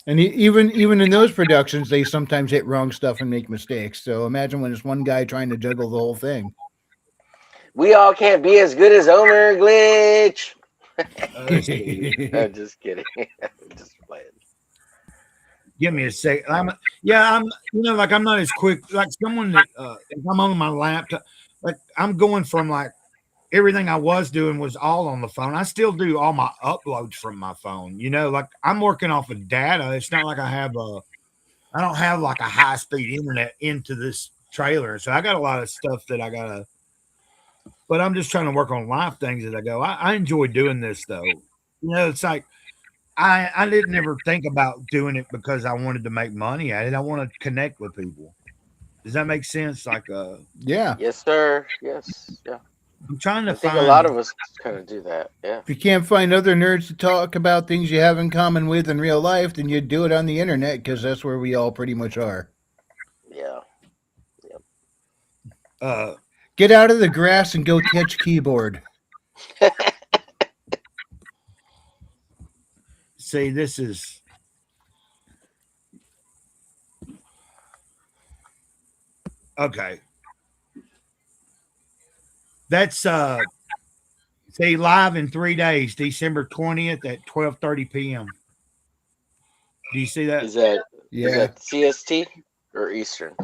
And even in those productions, they sometimes hit wrong stuff and make mistakes. So imagine when it's one guy trying to juggle the whole thing. We all can't be as good as Omer Glitch. I'm just kidding. Just playing. Give me a sec. I'm not as quick. Like someone that if I'm on my laptop, like I'm going from like everything I was doing was all on the phone. I still do all my uploads from my phone. Like I'm working off of data. It's not like I don't have like a high speed internet into this trailer. So I got a lot of stuff that I gotta. But I'm just trying to work on live things as I go. I enjoy doing this though. It's like. I didn't ever think about doing it because I wanted to make money at it. I want to connect with people. Does that make sense? Like, yeah. Yes, sir. Yes. Yeah. I'm trying to I think find a lot of us kind of do that. Yeah. If you can't find other nerds to talk about things you have in common with in real life, then you do it on the internet because that's where we all pretty much are. Yeah. Yep. Get out of the grass and go touch keyboard. See, this is Okay. That's see, live in 3 days, December 20th at 12:30 p.m. Do you see that? Is that Yeah. CST or Eastern?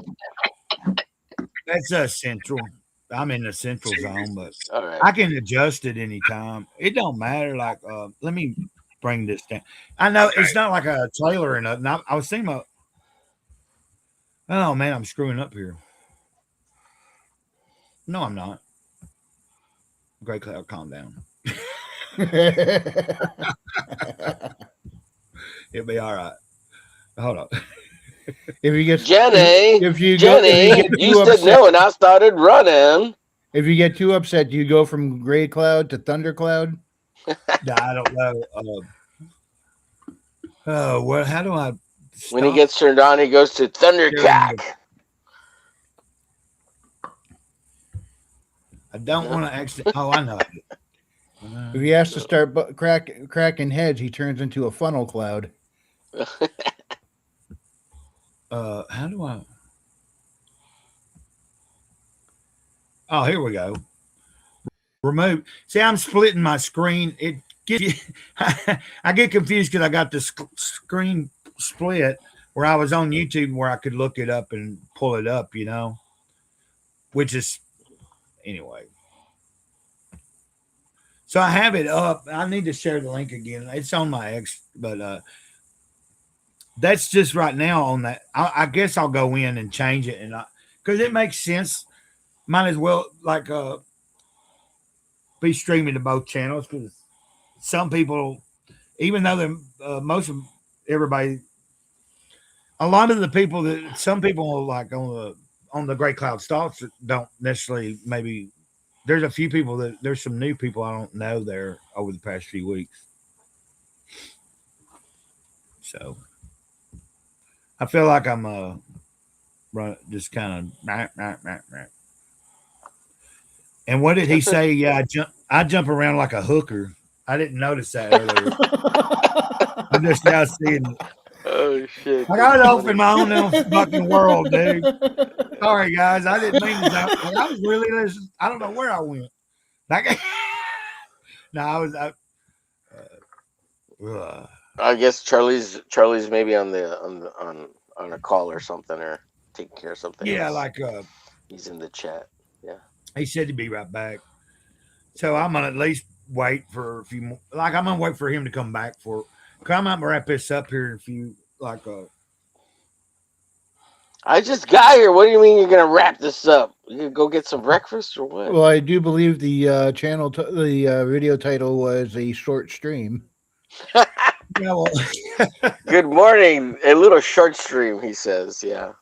That's central. I'm in the central zone, but All right. I can adjust it anytime. It don't matter. Like, let me bring this down. I know it's not like a trailer or nothing. I was thinking about. Oh man, I'm screwing up here. No, I'm not. Great Cloud, calm down. It'll be all right. Hold on. If you get Jenny, if you Jenny, get you too said upset, no, and I started running. if you get too upset, do you go from gray cloud to thundercloud? No, I don't know. Oh, well, how do I? When he stop? gets turned on, he goes to Thundercat. I don't want to accident. Oh, I know. If he has to start cracking heads, he turns into a funnel cloud. How do I? Oh, here we go. Remove. See, I'm splitting my screen. It gets I get confused because I got the screen split where I was on YouTube where I could look it up and pull it up, you know, which is anyway. So I have it up. I need to share the link again. It's on my X, but that's just right now on that. I guess I'll go in and change it, and because it makes sense. Might as well like be streaming to both channels because some people, even though they're most of everybody, a lot of the people that some people like on the Great Cloud Stalks don't necessarily maybe. There's a few people there's some new people I don't know there over the past few weeks. So I feel like I'm just kind of. And what did he say? Yeah, I jump around like a hooker. I didn't notice that earlier. I'm just now seeing it. Oh shit! I got off in my own little fucking world, dude. Sorry, guys. I didn't mean to. I was really. I don't know where I went. Like, no, I was. I guess Charlie's maybe on a call or something, or taking care of something. Yeah, else. like he's in the chat. Yeah, he said he'd be right back. So I'm gonna at least wait for a few more. Like I'm gonna wait for him to come back for. I'm gonna wrap this up here in a few. Like I just got here. What do you mean you're gonna wrap this up? You gonna go get some breakfast or what? Well, I do believe the channel, the video title was a short stream. yeah, well, Good morning. A little short stream, he says. Yeah.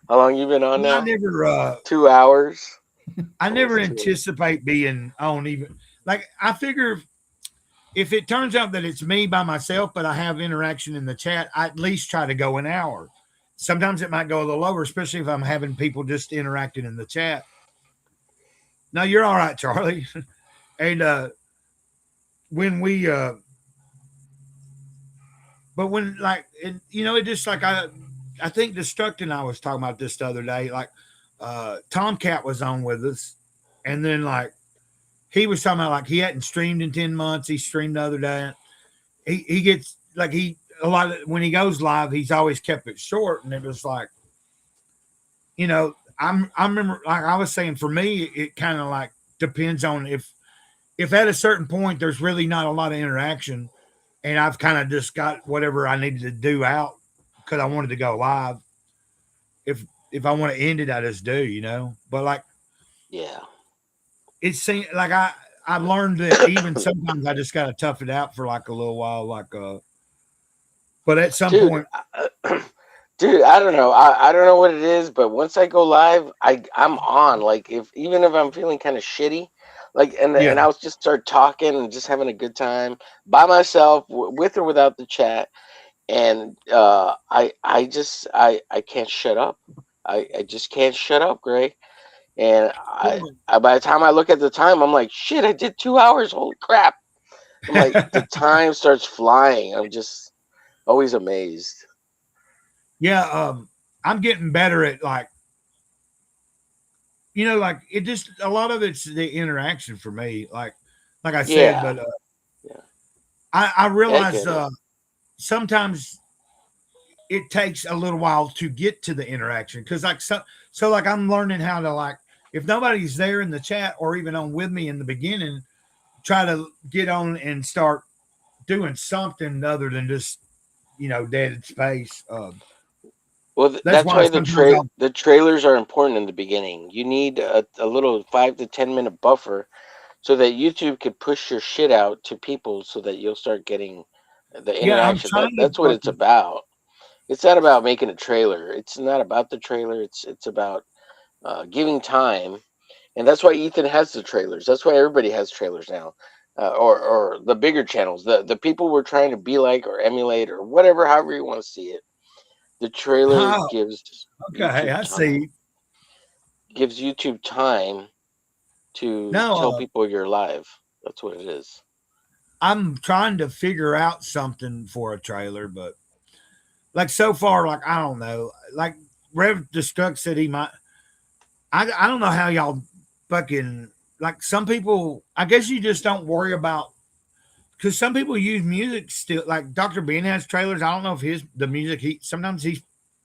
How long you been on now? I never 2 hours. I never Almost 2 hours. anticipate being on even like I figure if it turns out that it's me by myself, but I have interaction in the chat, I at least try to go an hour. Sometimes it might go a little over, especially if I'm having people just interacting in the chat. No, you're all right, Charlie. And when we but when like it just like I think Destruct and I was talking about this the other day, like Tomcat was on with us, and then like he was talking about like he hadn't streamed in 10 months. He streamed the other day. He gets like a lot of when he goes live, he's always kept it short, and it was like, I remember like I was saying for me, it kind of like depends on if at a certain point there's really not a lot of interaction, and I've kind of just got whatever I needed to do out because I wanted to go live. If I want to end it, I just do, But like, Yeah. it seems like I've learned that even sometimes I just got to tough it out for like a little while, but at some point, dude, I don't know. I don't know what it is, but once I go live, I'm on. Like even if I'm feeling kind of shitty, like and I'll just start talking and just having a good time by myself, with or without the chat, and I can't shut up. I just can't shut up, Gray. And I by the time I look at the time, I'm like, shit, I did 2 hours. Holy crap. I'm like, the time starts flying. I'm just always amazed. yeah, I'm getting better at like you know, like it just a lot of it's the interaction for me. Like I said, Yeah. but Yeah. I realize get it. sometimes it takes a little while to get to the interaction because like so like I'm learning how to like if nobody's there in the chat or even on with me in the beginning, try to get on and start doing something other than just dead space. Well, That's that's why why sometimes the trailers are important in the beginning. You need a little 5 to 10 minute buffer so that YouTube could push your shit out to people so that you'll start getting the I'm interaction. trying That's what it's to. about. It's not about making a trailer. It's not about the trailer. It's about giving time, and that's why Ethan has the trailers. That's why everybody has trailers now, or the bigger channels, the people we're trying to be like or emulate or whatever, however you want to see it. The trailer Oh, gives okay, YouTube I time, see. gives YouTube time to No, tell people you're live. That's what it is. I'm trying to figure out something for a trailer, but like so far, like I don't know. Like Rev Destruct said he might. I don't know how y'all fucking like some people. I guess you just don't worry about because some people use music still. Like Dr. Ben has trailers. I don't know if the music sometimes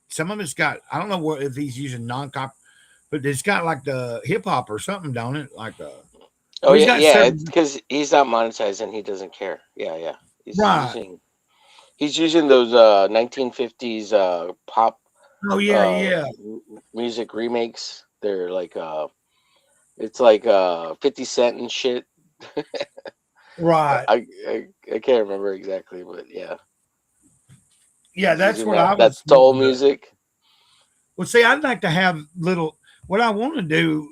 some of it's got. I don't know what if he's using non-cop, but it's got like the hip hop or something, don't it? Like Oh he's yeah, got yeah. several, It's because he's not monetized and he doesn't care. Yeah, yeah. right. He's using those 1950s pop Oh yeah. music remakes. They're like it's like 50 Cent and shit. Right. I can't remember exactly, but yeah. Yeah, He's that's using what I was. That's soul thinking of. music. Well, see, I'd like to have what I want to do.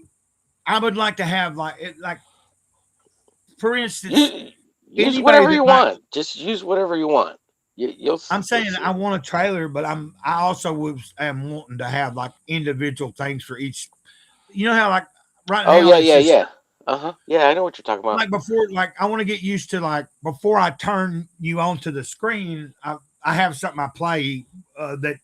I would like to have like for instance, Use anybody whatever that you might. want. Just use whatever you want. You'll I'm saying see. I want a trailer, but I also am wanting to have like individual things for each. You know how like right Oh now yeah, it's yeah, just yeah. Yeah, I know what you're talking about. like before. Like I want to get used to like before I turn you onto the screen, I have something I play that.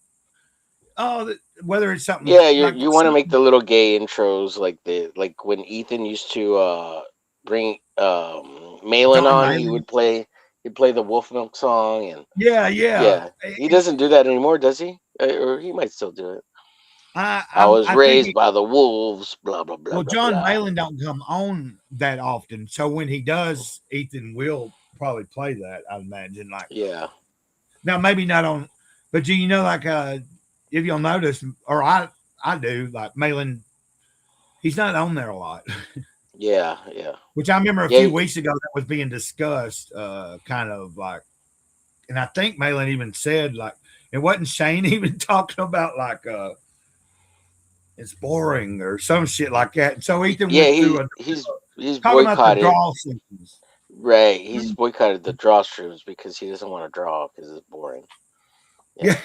Oh, whether it's something Yeah, like you want to make the little gay intros like when Ethan used to bring Malin John on, Mayer. he'd play the Wolf Milk song and Yeah. yeah. He doesn't do that anymore, does he? Or he might still do it. I was I think raised by the wolves, blah blah blah well, blah John blah. Malin don't come on that often, so when he does, Ethan will probably play that. I imagine, like Yeah. now maybe not on, but like if you'll notice, or I do like Malin, he's not on there a lot. Yeah, yeah. Which I remember a Yeah, few weeks ago that was being discussed, kind of like, and I think Malin even said like it wasn't Shane even talking about like it's boring or some shit like that. And so Ethan yeah, went through he's talking about the boycotted. draw sequence. Right, he's boycotted the draw streams because he doesn't want to draw because it's boring. Yeah.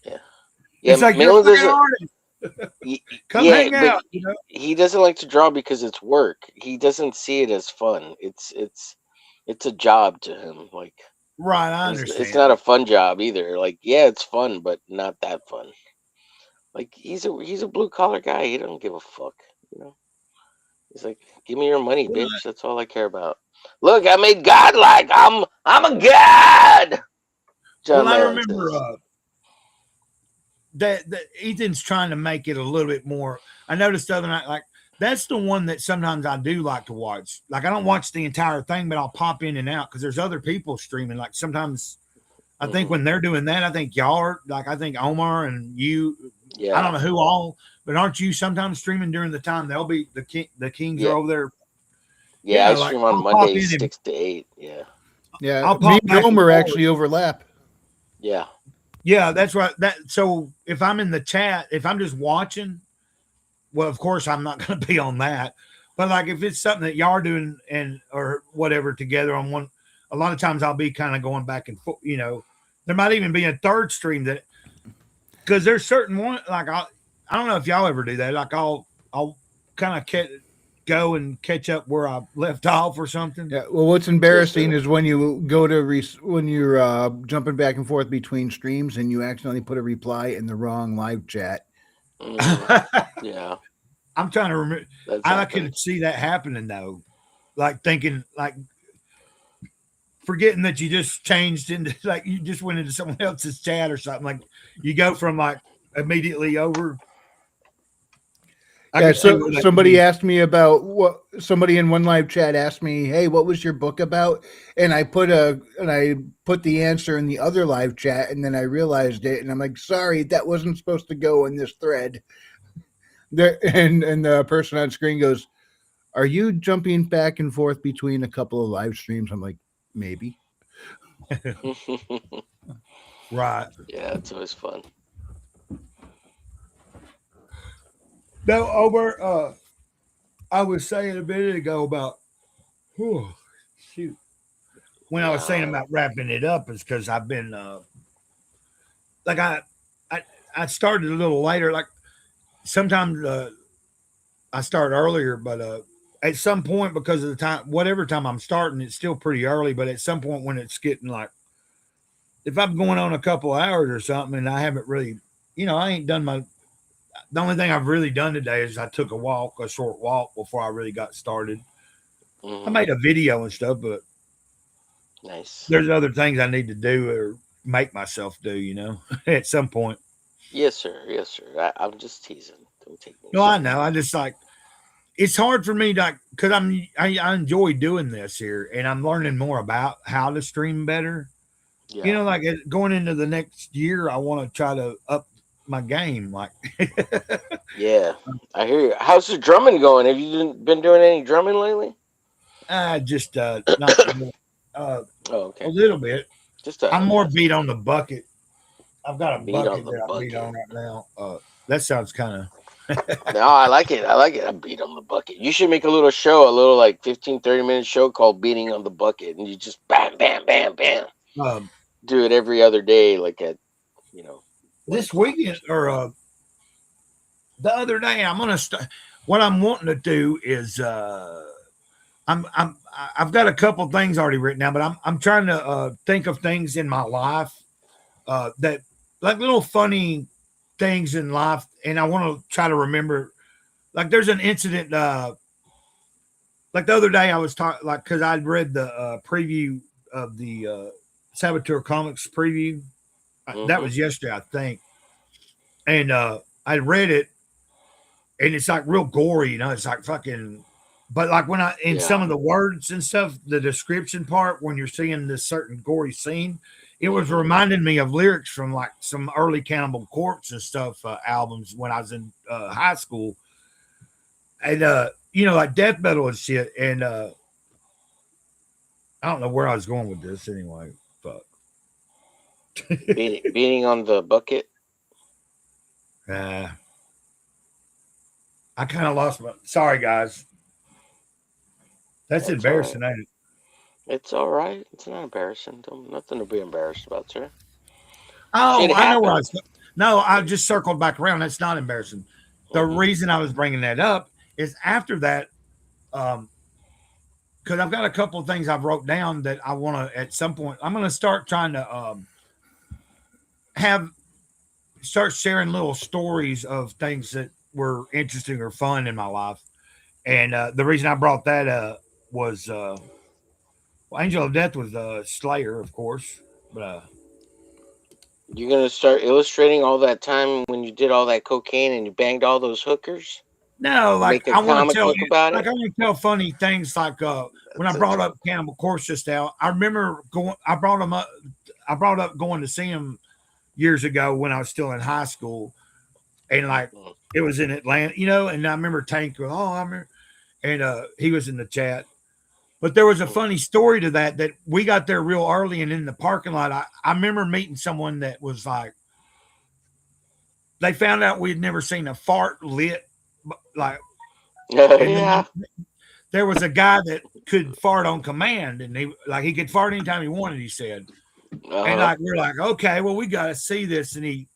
Yeah. Yeah, It's like Malin you're a doesn't. artist. Come Yeah, hang but out. he doesn't like to draw because it's work. He doesn't see it as fun. It's a job to him. Like Right, I it's understand. not a fun job either. Like yeah, it's fun, but not that fun. Like he's a blue collar guy. He don't give a fuck. You know. He's like, give me your money, bitch. That's all I care about. Look, I made God like I'm a god. John Well, I Malin remember says. that Ethan's trying to make it a little bit more. I noticed the other night, like that's the one that sometimes I do like to watch. Like I don't watch the entire thing, but I'll pop in and out because there's other people streaming. Like sometimes I think when they're doing that, I think y'all are like I think Omar and you. Yeah. I don't know who all, but aren't you sometimes streaming during the time they'll be the Kings are over there? Yeah, I like, stream on I'll pop Mondays in 6 to 8. Yeah. Yeah, I'll me pop and back and Homer forth. actually overlap. Yeah. Yeah, that's right. So if I'm in the chat, if I'm just watching, well, of course I'm not going to be on that. But like if it's something that y'all are doing and or whatever together on one, a lot of times I'll be kind of going back and forth. You know, there might even be a third stream that because there's certain one like I don't know if y'all ever do that. Like I'll kind of go and catch up where I left off or something. Yeah. Well, what's embarrassing is when you go to when you're jumping back and forth between streams and you accidentally put a reply in the wrong live chat. Yeah. I'm trying to remember. That's I happened. could see that happening though, like thinking, like forgetting that you just changed into, like you just went into someone else's chat or something. Like you go from like immediately over. I Yeah, could see so where that could somebody be. asked me about what somebody in one live chat asked me, "Hey, what was your book about?" And I put the answer in the other live chat, and then I realized it, and I'm like, "Sorry, that wasn't supposed to go in this thread." There, and the person on screen goes, "Are you jumping back and forth between a couple of live streams?" I'm like, "Maybe." Right. Yeah, it's always fun. No, over. I was saying a minute ago about. Shoot. When I was saying about wrapping it up, is because I've been like I started a little later. Like sometimes I start earlier, but at some point because of the time, whatever time I'm starting, it's still pretty early. But at some point when it's getting like, if I'm going on a couple hours or something, and I haven't really, I ain't done my. The only thing I've really done today is I took a short walk before I really got started. I made a video and stuff, but Nice. there's other things I need to do or make myself do, at some point. Yes, sir. Yes, sir. I'm just teasing. Don't take me. No, I know. I just like, it's hard for me to, because I enjoy doing this here and I'm learning more about how to stream better. Yeah. Like going into the next year, I want to try to up my game. Like, Yeah, I hear you. How's the drumming going? Have you been doing any drumming lately? just not Oh, okay. a little bit. Just I'm more beat on the bucket. I've got a Beat on bucket the that I beat bucket. on right now. That sounds kind of. No, I like it. I like it. I beat on the bucket. You should make a little show, a little like 15, 30-minute show called Beating on the Bucket. And you just bam, bam, bam, bam. Do it every other day, like at, This weekend or the other day, I'm gonna start. What I'm wanting to do is I've got a couple things already written down, but I'm trying to think of things in my life that like little funny things in life, and I want to try to remember. Like there's an incident. Like the other day, I was talking like because I'd read the preview of the Saboteur Comics preview. That was yesterday, I think, and I read it, and it's like real gory, it's like fucking. But like when some of the words and stuff, the description part, when you're seeing this certain gory scene, it was reminding me of lyrics from like some early Cannibal Corpse and stuff albums when I was in high school, and like death metal and shit. And I don't know where I was going with this anyway. Fuck. beating on the bucket. I kind of lost my. Sorry, guys. That's embarrassing, ain't it? It's all right. It's not embarrassing. Nothing to be embarrassed about, sir. Oh, Shit I know where I happens. was. No, I just circled back around. That's not embarrassing. The reason I was bringing that up is after that, because I've got a couple of things I've wrote down that I want to at some point. I'm going to start trying to start sharing little stories of things that were interesting or fun in my life. And the reason I brought that up was Angel of Death was Slayer, of course, but You're gonna start illustrating all that time when you did all that cocaine and you banged all those hookers? no, like Make a I want comic to tell book about like it? I want to tell funny things. Like when I brought up Cannibal Corpse just now, I remember going. I brought up going to see him years ago when I was still in high school, and like it was in Atlanta, and I remember Tank. Oh, I remember, and he was in the chat. But there was a funny story to that we got there real early, and in the parking lot, I remember meeting someone that was like, they found out we had never seen a fart lit, like, Yeah. there was a guy that could fart on command, and he could fart anytime he wanted, he said. And like we're like, okay, well, we got to see this, and he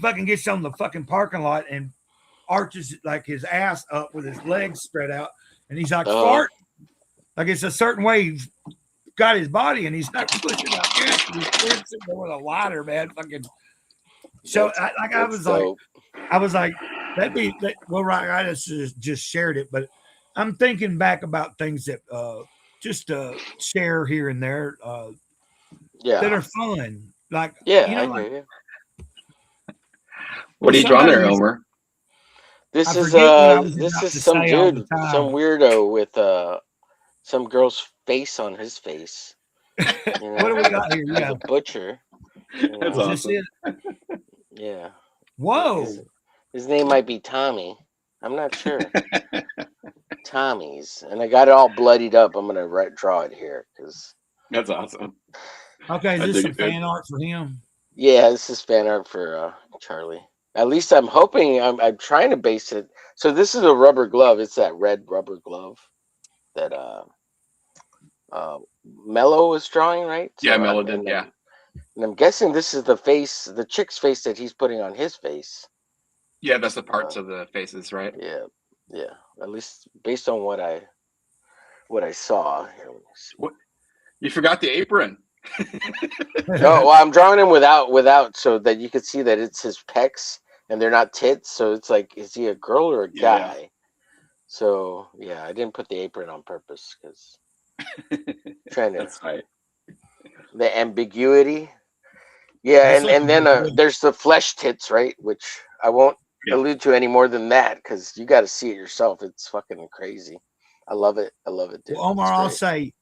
fucking gets on the fucking parking lot and arches like his ass up with his legs spread out, and he's like, fart. Like it's a certain way he's got his body, and he's not pushing out gas. He's with a lighter, man. Fucking. So I was like, That'd be well, right. I just shared it, but I'm thinking back about things that just share here and there that Yeah. are fun. Like Yeah, you I know, like hear you. What are you drawing there, somebody Homer? This I is forget what I was this about is to some say all the dude, some time. weirdo with some girl's face on his face. You What do we know, got here? he's Yeah, a butcher. You That's know, is this awesome. it? yeah. Whoa! His name might be Tommy. I'm not sure. Tommy's, and I got it all bloodied up. I'm gonna draw it here because That's awesome. Okay, is I this dig some it, dude. fan art for him? yeah, this is fan art for Charlie. At least I'm hoping. I'm trying to base it. So this is a rubber glove. It's that red rubber glove that Mello was drawing, right? Yeah, So Mello did. Yeah. And I'm guessing this is the face, the chick's face that he's putting on his face. Yeah, that's the parts of the faces, right? Yeah, yeah. At least based on what I saw. Here, let me see. What? You forgot the apron. No, well, I'm drawing him without, so that you could see that it's his pecs and they're not tits. So it's like, is he a girl or a Yeah. guy? So yeah, I didn't put the apron on purpose because trying to That's right. the ambiguity. Yeah, That's and then looking good. there's the flesh tits, right? Which I won't Yeah. allude to any more than that because you got to see it yourself. It's fucking crazy. I love it. I love it, dude. Well, Omar, It's I'll great.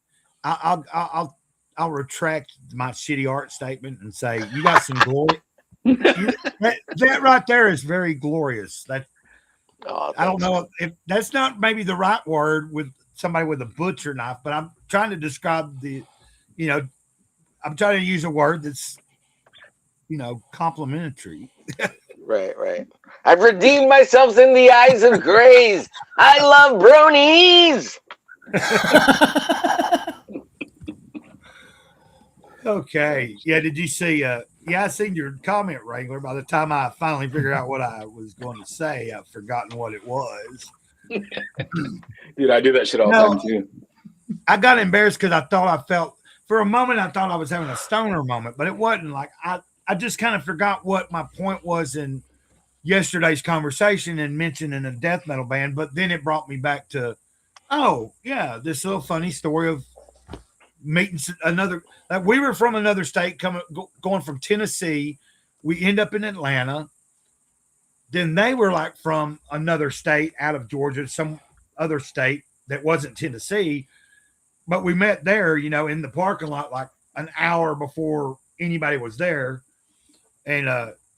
say, I'll retract my shitty art statement and say you got some glory. That right there is very glorious. That Oh, I don't thanks, know man. if that's not maybe the right word with somebody with a butcher knife, but I'm trying to describe I'm trying to use a word that's complimentary. Right, right. I've redeemed myself in the eyes of Grays. I love bronies. Okay. Yeah. Did you see? Yeah, I seen your comment, Wrangler. By the time I finally figured out what I was going to say, I've forgotten what it was. Dude, I do that shit all the No. time too. I got embarrassed because I thought I felt for a moment I thought I was having a stoner moment, but it wasn't. Like I just kind of forgot what my point was in yesterday's conversation and mentioning a death metal band, but then it brought me back to, oh yeah, this little funny story of meeting another. Like we were from another state, going from Tennessee. We end up in Atlanta. Then they were like from another state out of Georgia, some other state that wasn't Tennessee. But we met there, in the parking lot, like an hour before anybody was there. And,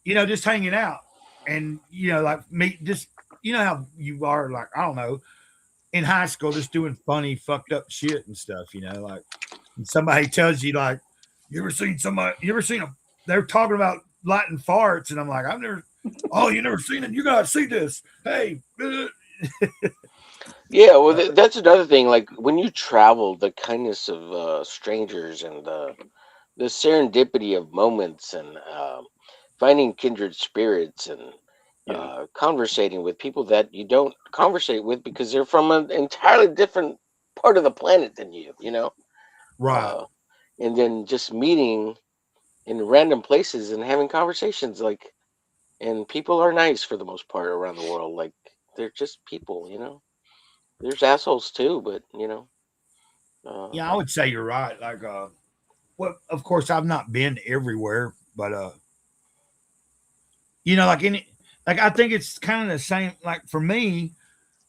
just hanging out and, like meet just, how you are, like, I don't know, in high school, just doing funny, fucked up shit and stuff, like and somebody tells you, like, you ever seen they're talking about lighting farts. And I'm like, you never seen it. You got to see this. Hey. Yeah, well, that's another thing. Like when you travel, the kindness of strangers and the serendipity of moments and finding kindred spirits and conversating with people that you don't conversate with because they're from an entirely different part of the planet than you, Right. And then just meeting in random places and having conversations, like, and people are nice for the most part around the world. Like they're just people, There's assholes too, but Yeah, I would say you're right. Like, well, of course, I've not been everywhere, but like I think it's kind of the same. Like for me,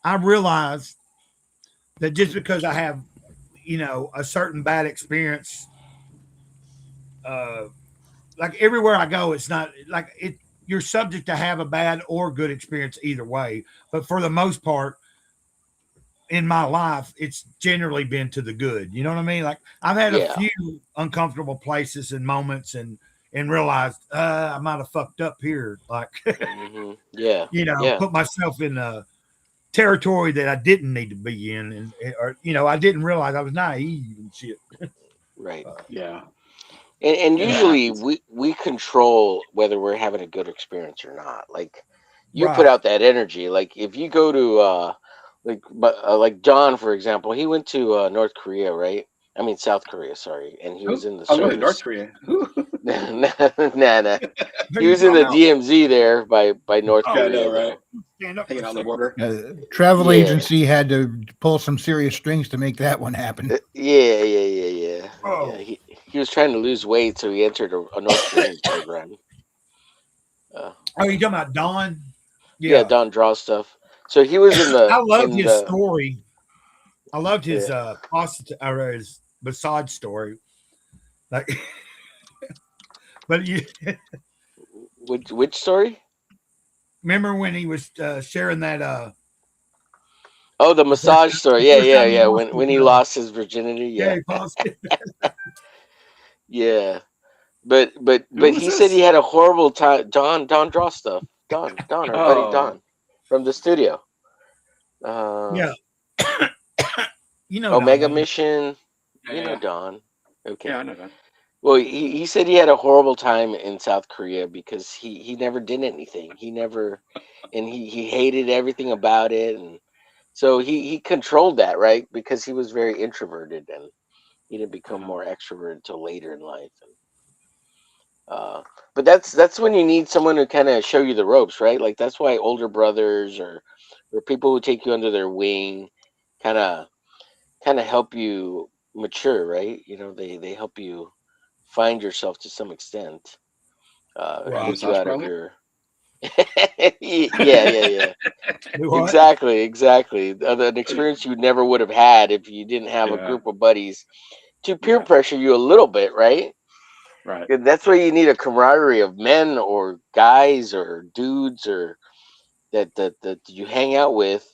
I realize that just because I have, a certain bad experience, like everywhere I go, it's not like it. You're subject to have a bad or good experience either way, but for the most part. In my life, it's generally been to the good. You know what I mean? Like I've had a few uncomfortable places and moments and realized I might have fucked up here. Like, put myself in a territory that I didn't need to be in. Or I didn't realize I was naive and shit. Right. Yeah. And usually we control whether we're having a good experience or not. Like you put out that energy. Like if you go to, like John, for example, he went to North Korea, right? I mean South Korea, sorry, and he was in the service. Really? North Korea. Nah. He was in the DMZ there by North Yeah, I Korea. know, right? Stand up Hanging for a on the second. border. Travel Yeah. agency had to pull some serious strings to make that one happen. Yeah. Oh. Yeah, he was trying to lose weight, so he entered a North Korean program. Oh, you talking about Don? Yeah, Don Draw stuff. So he was in the. I loved in his the, story. I loved his his massage story. Like, but you Which story? remember when he was sharing that? Oh, the massage story. first time he Yeah. lost When his, he lost his virginity. yeah, Yeah. he paused it. Yeah. But was he said this? he had a horrible time. Don Draw stuff. Don, our buddy Don from the studio. Yeah. You know, Omega Don, Mission. You know Yeah. Don. Okay. Yeah, I know that. Well, he said he had a horrible time in South Korea because he never did anything. He never, and he hated everything about it, and so he controlled that, right? Because he was very introverted and he didn't become more extroverted until later in life. And, but that's when you need someone to kind of show you the ropes, right? Like that's why older brothers or people who take you under their wing kind of help you mature, right? You know, they help you find yourself to some extent. Get you out of your yeah. do what? Exactly. An experience you never would have had if you didn't have a group of buddies to peer pressure you a little bit, right? Right. That's why you need a camaraderie of men or guys or dudes or that you hang out with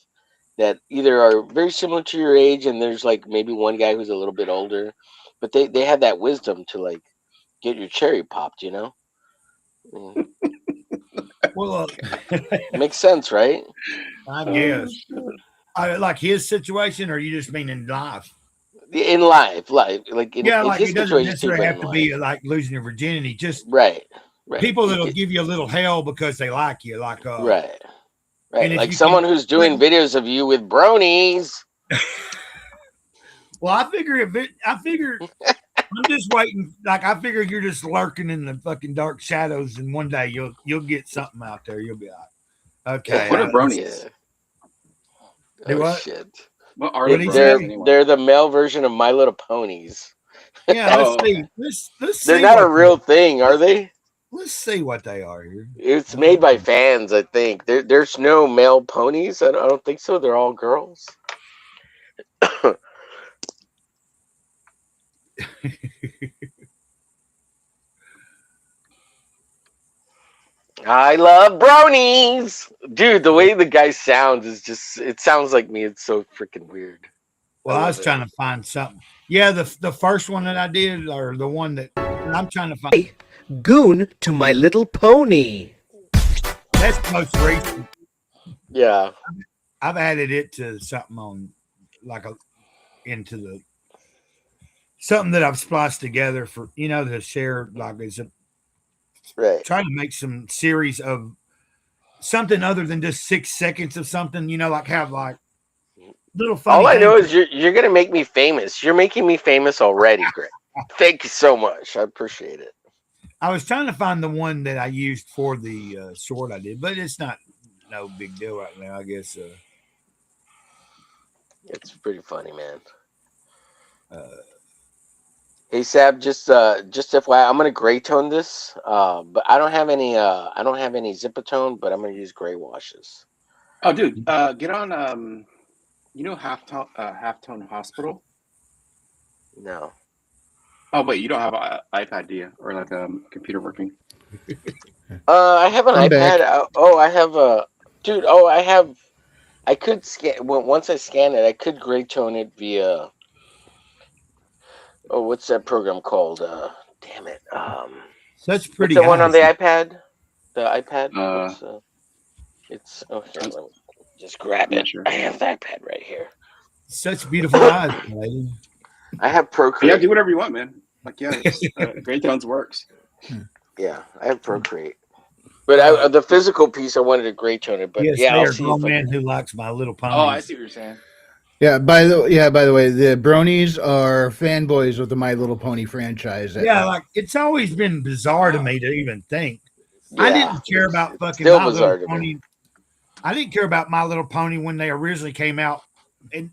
that either are very similar to your age and there's like maybe one guy who's a little bit older, but they have that wisdom to like get your cherry popped, you know? Well, Makes sense, right? I guess. Like his situation, or you just mean in life? In life, like in Like his it doesn't situation too, necessarily but have in to life. be like losing your virginity. Just Right. people that'll give you a little hell because they like you. Like right. and if Like you someone can- who's doing videos of you with bronies. Well, I figure I'm just waiting. Like I figure you're just lurking in the fucking dark shadows, and one day you'll get something out there. You'll be like, okay. What are bronies? Do Oh, what? shit. What are What the he bronies said? anyway? They're the male version of My Little Ponies. Yeah, let's Oh, see. Let's see. They're not a what real thing, are they? Let's see what they are here. It's made by fans, I think. There's no male ponies. I don't think so. They're all girls. I love bronies, dude. The way the guy sounds is just—it sounds like me. It's so freaking weird. Well, I love was it. trying to find something. Yeah, the first one that I did, or the one that I'm trying to find. Goon to My Little Pony. That's the most recent. Yeah, I've added it to something on, into the something that I've spliced together for to share. Like it's right. trying to make some series of something other than just 6 seconds of something. Like have like little funny. All I know things. is you're gonna make me famous. You're making me famous already, Greg. Thank you so much. I appreciate it. I was trying to find the one that I used for the short I did, but it's not no big deal right now. I guess. It's pretty funny, man. Hey Sab, just FYI, I'm gonna gray tone this, but I don't have any Zipatone, but I'm gonna use gray washes. Oh, dude, get on. Halftone Hospital. No. Oh wait, you don't have an iPad, do you? Or like a computer working? I have an I'm iPad. back. I have a dude. I could scan. Well, once I scan it, I could gray tone it via. Oh, what's that program called? Damn it. Such pretty. What's the one on eyes. the iPad? The iPad. It's okay. Let me just grab Yeah, it. sure. I have the iPad right here. Such beautiful eyes, lady. I have Procreate. Yeah, do whatever you want, man. Like, yeah, Great Tones works. Yeah, I have Procreate. But the physical piece, I wanted to gray tone it. But Yes, yeah, they I'll are see grown if I man can. who likes My Little Pony. Oh, I see what you're saying. Yeah. By the way, the Bronies are fanboys of the My Little Pony franchise. Yeah, like it's always been bizarre to me to even think. I Yeah, didn't care about it's fucking still My bizarre Little to me. Pony. I didn't care about My Little Pony when they originally came out. And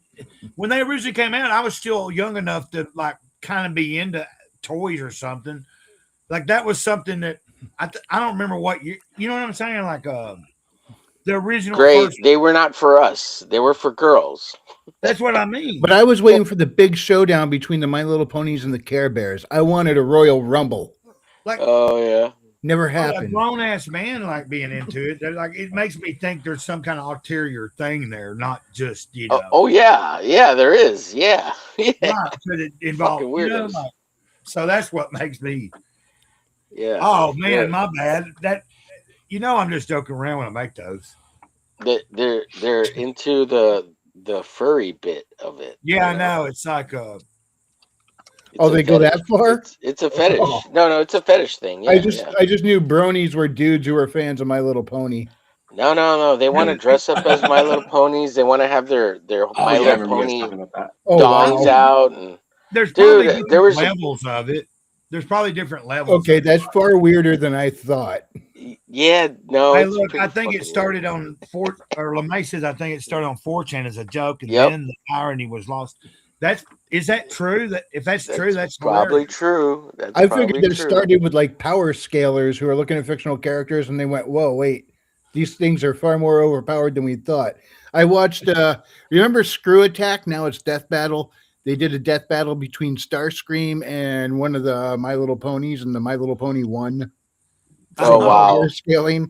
when they originally came out, I was still young enough to like kind of be into toys or something. Like that was something that I don't remember what you know what I'm saying? Like the original Great. first. They were not for us. They were for girls. That's what I mean. But I was waiting for the big showdown between the My Little Ponies and the Care Bears. I wanted a Royal Rumble. Like Oh yeah. Never a happened. grown ass man like being into it. They're like it makes me think there's some kind of ulterior thing there, not just Oh yeah. Yeah, there is. Yeah. Yeah. right, could it involve Fucking weirdos. like, so that's what makes me. Yeah. Oh man, Yeah. my bad. That I'm just joking around when I make those. They're into the furry bit of it. Yeah, I you know. It's like It's Oh, a they go fetish. that far? It's a fetish. Oh. No, it's a fetish thing. Yeah, I just yeah. knew Bronies were dudes who were fans of My Little Pony. No. They want to dress up as My Little Ponies. They want to have their Oh My yeah, I Little remember you guys Pony talking about that. Oh, dongs wow. out and there's Dude, probably there was a- levels of it. There's probably different levels. Okay, of it. that's far weirder than I thought. yeah, no. Hey, it's look, pretty I think it fucking started on LeMay says I think it started on 4chan as a joke, and Yep. then the irony was lost. Is that true? That if that's weird. true, that's probably hilarious. true. That's I probably figured it true. started with like power scalers who are looking at fictional characters and they went, whoa, wait, these things are far more overpowered than we thought. I watched, remember Screw Attack? Now it's Death Battle. They did a death battle between Starscream and one of the My Little Ponies, and the My Little Pony won. Oh, wow. Power scaling.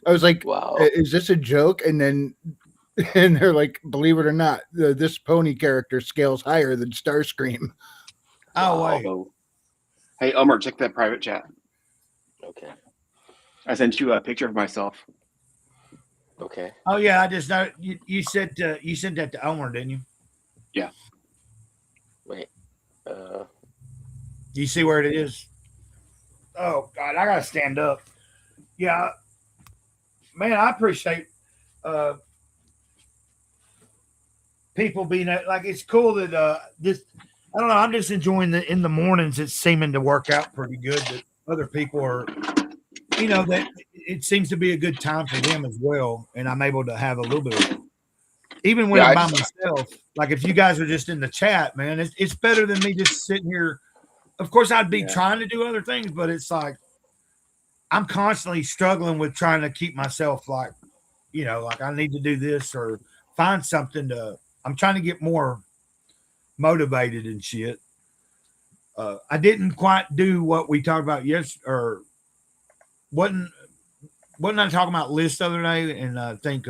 I was like, Wow. is this a joke? And then and they're like, believe it or not, this pony character scales higher than Starscream. Oh wait, Oh. Hey, Omer, check that private chat. Okay. I sent you a picture of myself. Okay. oh yeah, I just know you said you sent that to Omer, didn't you? Wait. You see where it is? Oh God, I gotta stand up. Yeah, man, I appreciate people being like it's cool that this. I don't know. I'm just enjoying in the mornings. It's seeming to work out pretty good. That other people are, that it seems to be a good time for them as well, and I'm able to have a little bit of. Even when Yeah, I'm I by just- myself, like if you guys are just in the chat, man, it's better than me just sitting here. Of course, I'd be Yeah. trying to do other things, but it's like I'm constantly struggling with trying to keep myself like I need to do this or find something to. I'm trying to get more motivated and shit. I didn't quite do what we talked about or wasn't I talking about lists the other day? And I think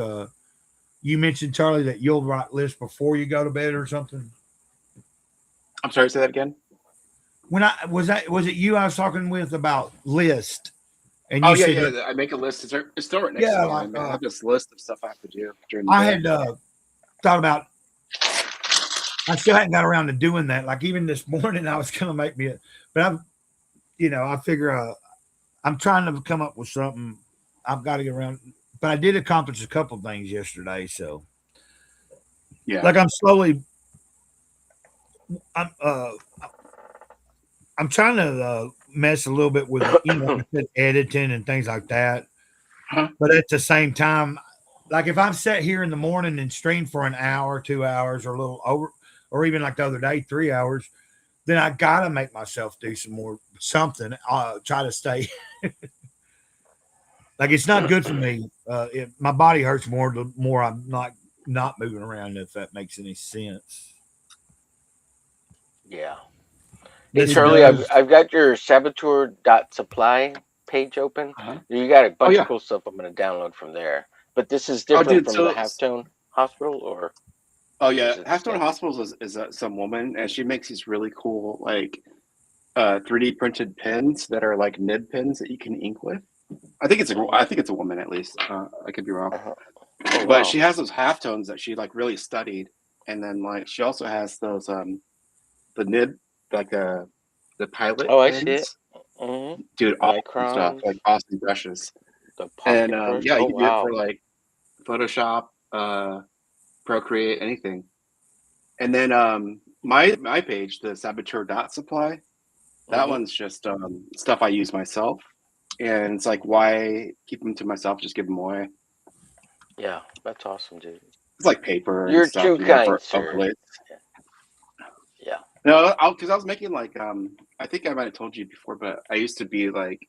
you mentioned, Charlie, that you'll write lists before you go to bed or something. I'm sorry, say that again. When was it you I was talking with about list? And you Oh yeah, said yeah. I make a list. It's still right next Yeah, to me. like, I have this list of stuff I have to do during the I day. had thought about. I still hadn't got around to doing that. Like even this morning, I was gonna make me, but I figure I'm trying to come up with something. I've got to get around, but I did accomplish a couple of things yesterday. So Yeah. like I'm slowly, I'm trying to mess a little bit with editing and things like that. Huh? But at the same time, like if I'm sat here in the morning and stream for an hour, 2 hours, or a little over, or even like the other day, 3 hours, then I gotta make myself do something. Try to stay. Like it's not good for me. My body hurts more the more I'm not moving around. If that makes any sense. Yeah. Hey, This Charlie, does- I've got your saboteur.supply page open. Uh-huh. You got a bunch yeah. of cool stuff I'm going to download from there. But this is Oh, different dude, from so- the Halftone Hospital, or Oh yeah, Is it Halftone still- Hospitals is some woman, and she makes these really cool 3D printed pens that are like nib pens that you can ink with. I think it's a woman at least. I could be wrong, Uh-huh. Oh, but wow. she has those halftones that she like really studied, and then like she also has those the nib the pilot. Oh, I see pens. it. Mhm. Dude, awesome stuff, Microns. like awesome brushes. The pocket And brush. yeah, Oh, you can do it wow. for like Photoshop, Procreate, anything. And then my page, the Saboteur Dot Supply, that Mhm. one's just stuff I use myself, and it's like, why keep them to myself? Just give them away. Yeah, that's awesome, dude. It's like paper and You're stuff. too you know, kind, for sir. overlays. Yeah. No, because I was making like I think I might have told you before, but I used to be like,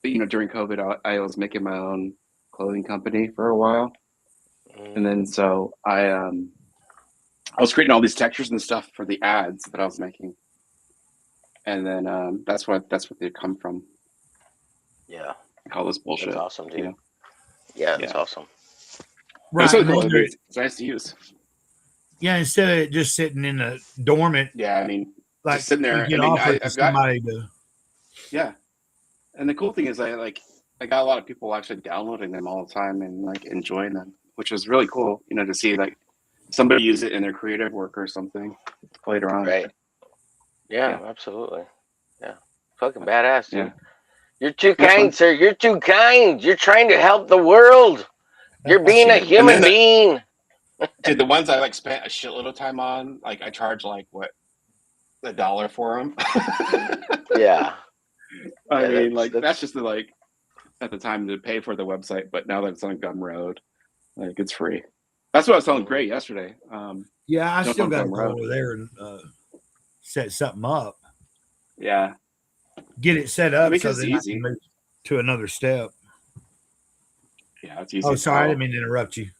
during COVID, I was making my own clothing company for a while, and then so I was creating all these textures and stuff for the ads that I was making, and then that's what they come from. Yeah. I call this bullshit. That's awesome, dude. You know? Yeah, that's Yeah. awesome. Right. It's, so and cool. then there's- It's nice to use. yeah, instead of it just sitting in a dormant, Yeah, I mean, like just sitting there. you get I mean, offered to I've got, somebody to. yeah. And the cool thing is, I got a lot of people actually downloading them all the time and like enjoying them, which is really cool. To see like somebody use it in their creative work or something later on. Right. Yeah, absolutely. Yeah. Fucking badass, dude. Yeah. You're too That's kind, fun. sir. You're too kind. You're trying to help the world. You're being a And human then being. Dude, the ones I like spent a shitload of time on, like I charge like what, $1 for them. Yeah. I Yeah, mean, that's- that's just like at the time to pay for the website, but now that it's on Gumroad, like it's free. That's what I was telling Gray yesterday. Yeah, I Jump still on got to go Gumroad. over there and set something up, Yeah, get it set up Because so it's that I easy. can move to another step. yeah, it's easy. Oh, as sorry, I hell. didn't mean to interrupt you.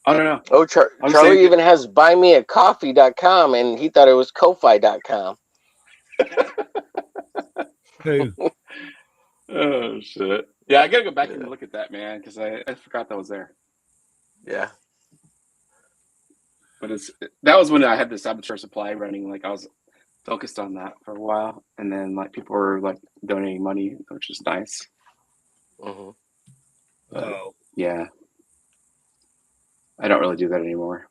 I don't know. Oh, I'm Charlie saying- even has buymeacoffee.com and he thought it was Ko-Fi.com. Who? Oh shit! Yeah, I gotta go back and look at that, man, because I forgot that was there. Yeah. But that was when I had the Saboteur Supply running. Like I was focused on that for a while, and then like people were like donating money, which is nice. Mhm. Oh, Yeah, I don't really do that anymore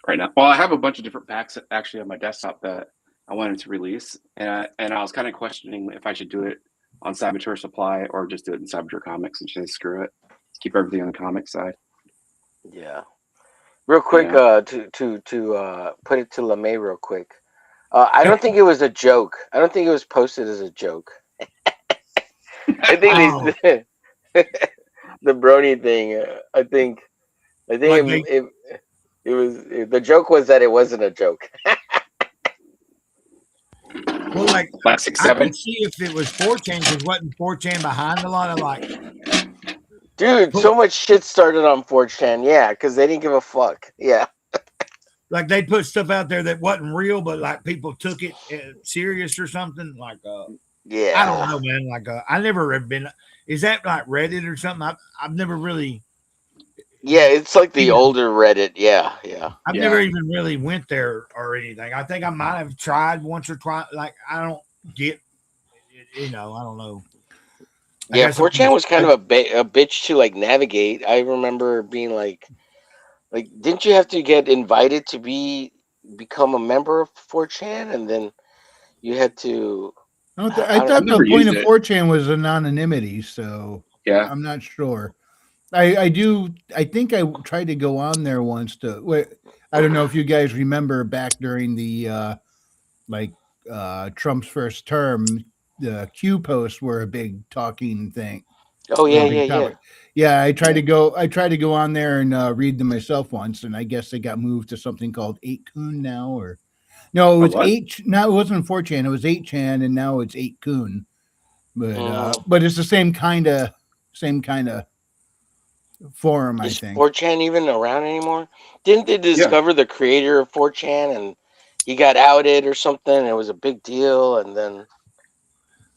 right now. Well, I have a bunch of different packs actually on my desktop that I wanted to release, and I was kind of questioning if I should do it on Saboteur Supply or just do it in Saboteur Comics and just screw it, keep everything on the comic side. Yeah. Real quick, Yeah. to put it to LeMay real quick. I don't think it was a joke. I don't think it was posted as a joke. I think the brony thing. I think Like it was the joke was that it wasn't a joke. well, like Like 6, I 7. could see if it was 4chan, because wasn't 4chan behind a lot of like. Dude, so much shit started on 4chan. Yeah, because they didn't give a fuck. Yeah. Like they put stuff out there that wasn't real, but like people took it serious or something. Like, Yeah. I don't know, man. Like, I never have been. Is that like Reddit or something? I've never really. Yeah, it's like the older Reddit. Yeah, yeah. I've Yeah. never even really went there or anything. I think I might have tried once or twice. Like, I don't get. I don't know. I Yeah, guess 4chan was kind of a bitch to like navigate. I remember being like, didn't you have to get invited to become a member of 4chan, and then you had to? I I've thought the never point used of it. 4chan was anonymity, so Yeah, I'm not sure. I think I tried to go on there once to. I don't know if you guys remember back during the Trump's first term, the Q posts were a big talking thing. Oh yeah, a big yeah, yeah. topic. Yeah, I tried to go on there and read them myself once, and I guess they got moved to something called 8kun now, or no, it was what? 8. No, it wasn't 4chan. It was 8chan, and now it's 8kun. But Oh. but it's the same kind of forum, I Is think. 4chan even around anymore? Didn't they discover the creator of 4chan and he got outed or something? And it was a big deal, and then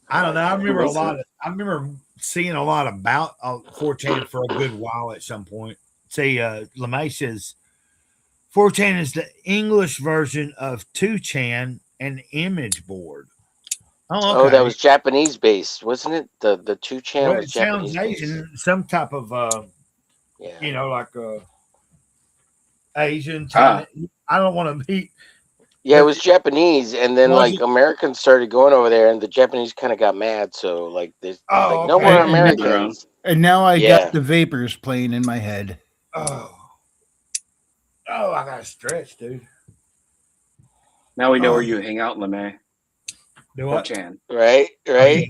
I don't know. I remember was it? I remember seeing a lot about 4chan for a good while at some point. See, LeMay says 4chan is the English version of 2chan and image board. Oh, okay. that was Japanese based, wasn't it? The 2chan Well, was it sounds Japanese based. Asian, some type of Yeah. like Asian. China. I don't want to be. Yeah, it was Japanese, and then Was like it? Americans started going over there, and the Japanese kind of got mad. So like, there's Oh, like no okay. more And Americans. And now I Yeah. got the vapors playing in my head. Oh, I got to stretch, dude. Now we know where Oh. you hang out in LeMay. Do what? 4chan. Right, right.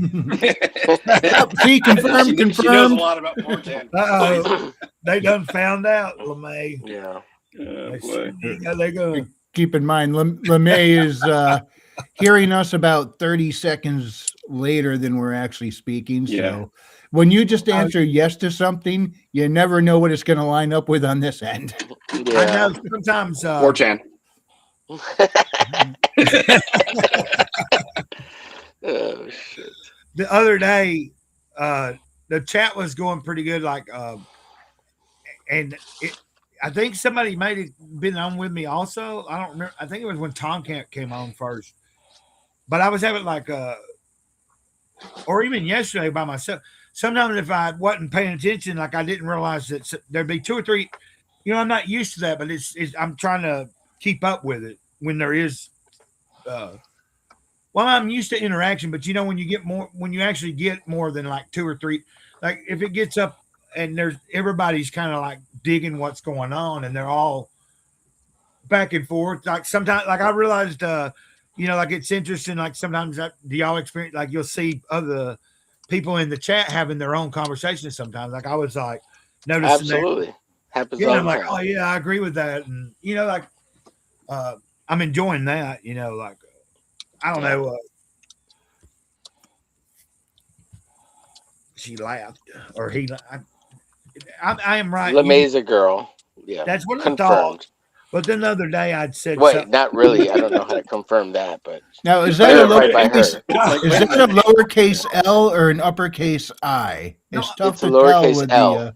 See, confirmed, She knows a confirmed. lot about 4chan. Uh-oh. They done found out, LeMay. Yeah. Oh, boy. They're gonna. Keep in mind, LeMay is hearing us about 30 seconds later than we're actually speaking. So Yeah. when you just answer yes to something, you never know what it's going to line up with on this end. I Yeah. know sometimes. 4chan. Oh shit. The other day, the chat was going pretty good. Like, and I think somebody might have been on with me also. I don't remember. I think it was when Tom Camp came on first. But I was having like or even yesterday by myself. Sometimes if I wasn't paying attention, like I didn't realize that there'd be 2 or 3. You know, I'm not used to that, but it's I'm trying to keep up with it when there is. Well, I'm used to interaction, but you know, when you actually get more than like 2 or 3, like if it gets up and everybody's kind of like digging what's going on and they're all back and forth. Like sometimes, like I realized, you know, like it's interesting. Like sometimes do y'all experience, like you'll see other people in the chat having their own conversations sometimes. Like I was like noticing Absolutely. Happens that. Yeah, all I'm the like, time. oh yeah, I agree with that. And you know, like I'm enjoying that, you know, like I don't know. She laughed, or he. I am right. LeMay's a girl. Yeah. That's what I Confirmed. thought. But then the other day I'd said, Wait, something- not really. I don't know how to confirm that, but Now, is that a verified by lowercase, her. is that a lowercase L or an uppercase I? It's tough it's a to tell lowercase with L. the.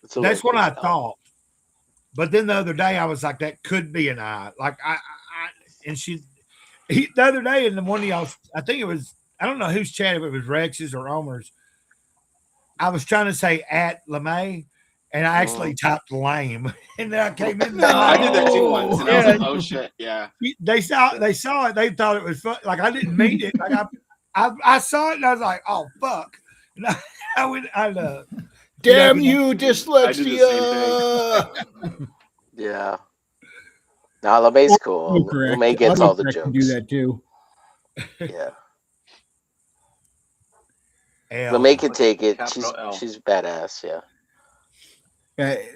It's a that's what I lowercase L. thought. But then the other day I was like, that could be an I. Like and the other day in the one of y'all, I think it was, I don't know whose chat, if it was Rex's or Omer's. I was trying to say at LeMay, and I actually typed lame, and then I came in. I did that too once, and I was Yeah. like, "Oh shit, yeah." They saw it. They thought it was fun. Like I didn't mean it. Like I saw it and I was like, oh fuck. And I went. Damn you know, you, dyslexia! Yeah. Now LeMay's cool. Correct. LeMay gets all the Autocorrect jokes. can do that too. Yeah. L. LeMay can take it. Capital L. She's badass. Yeah.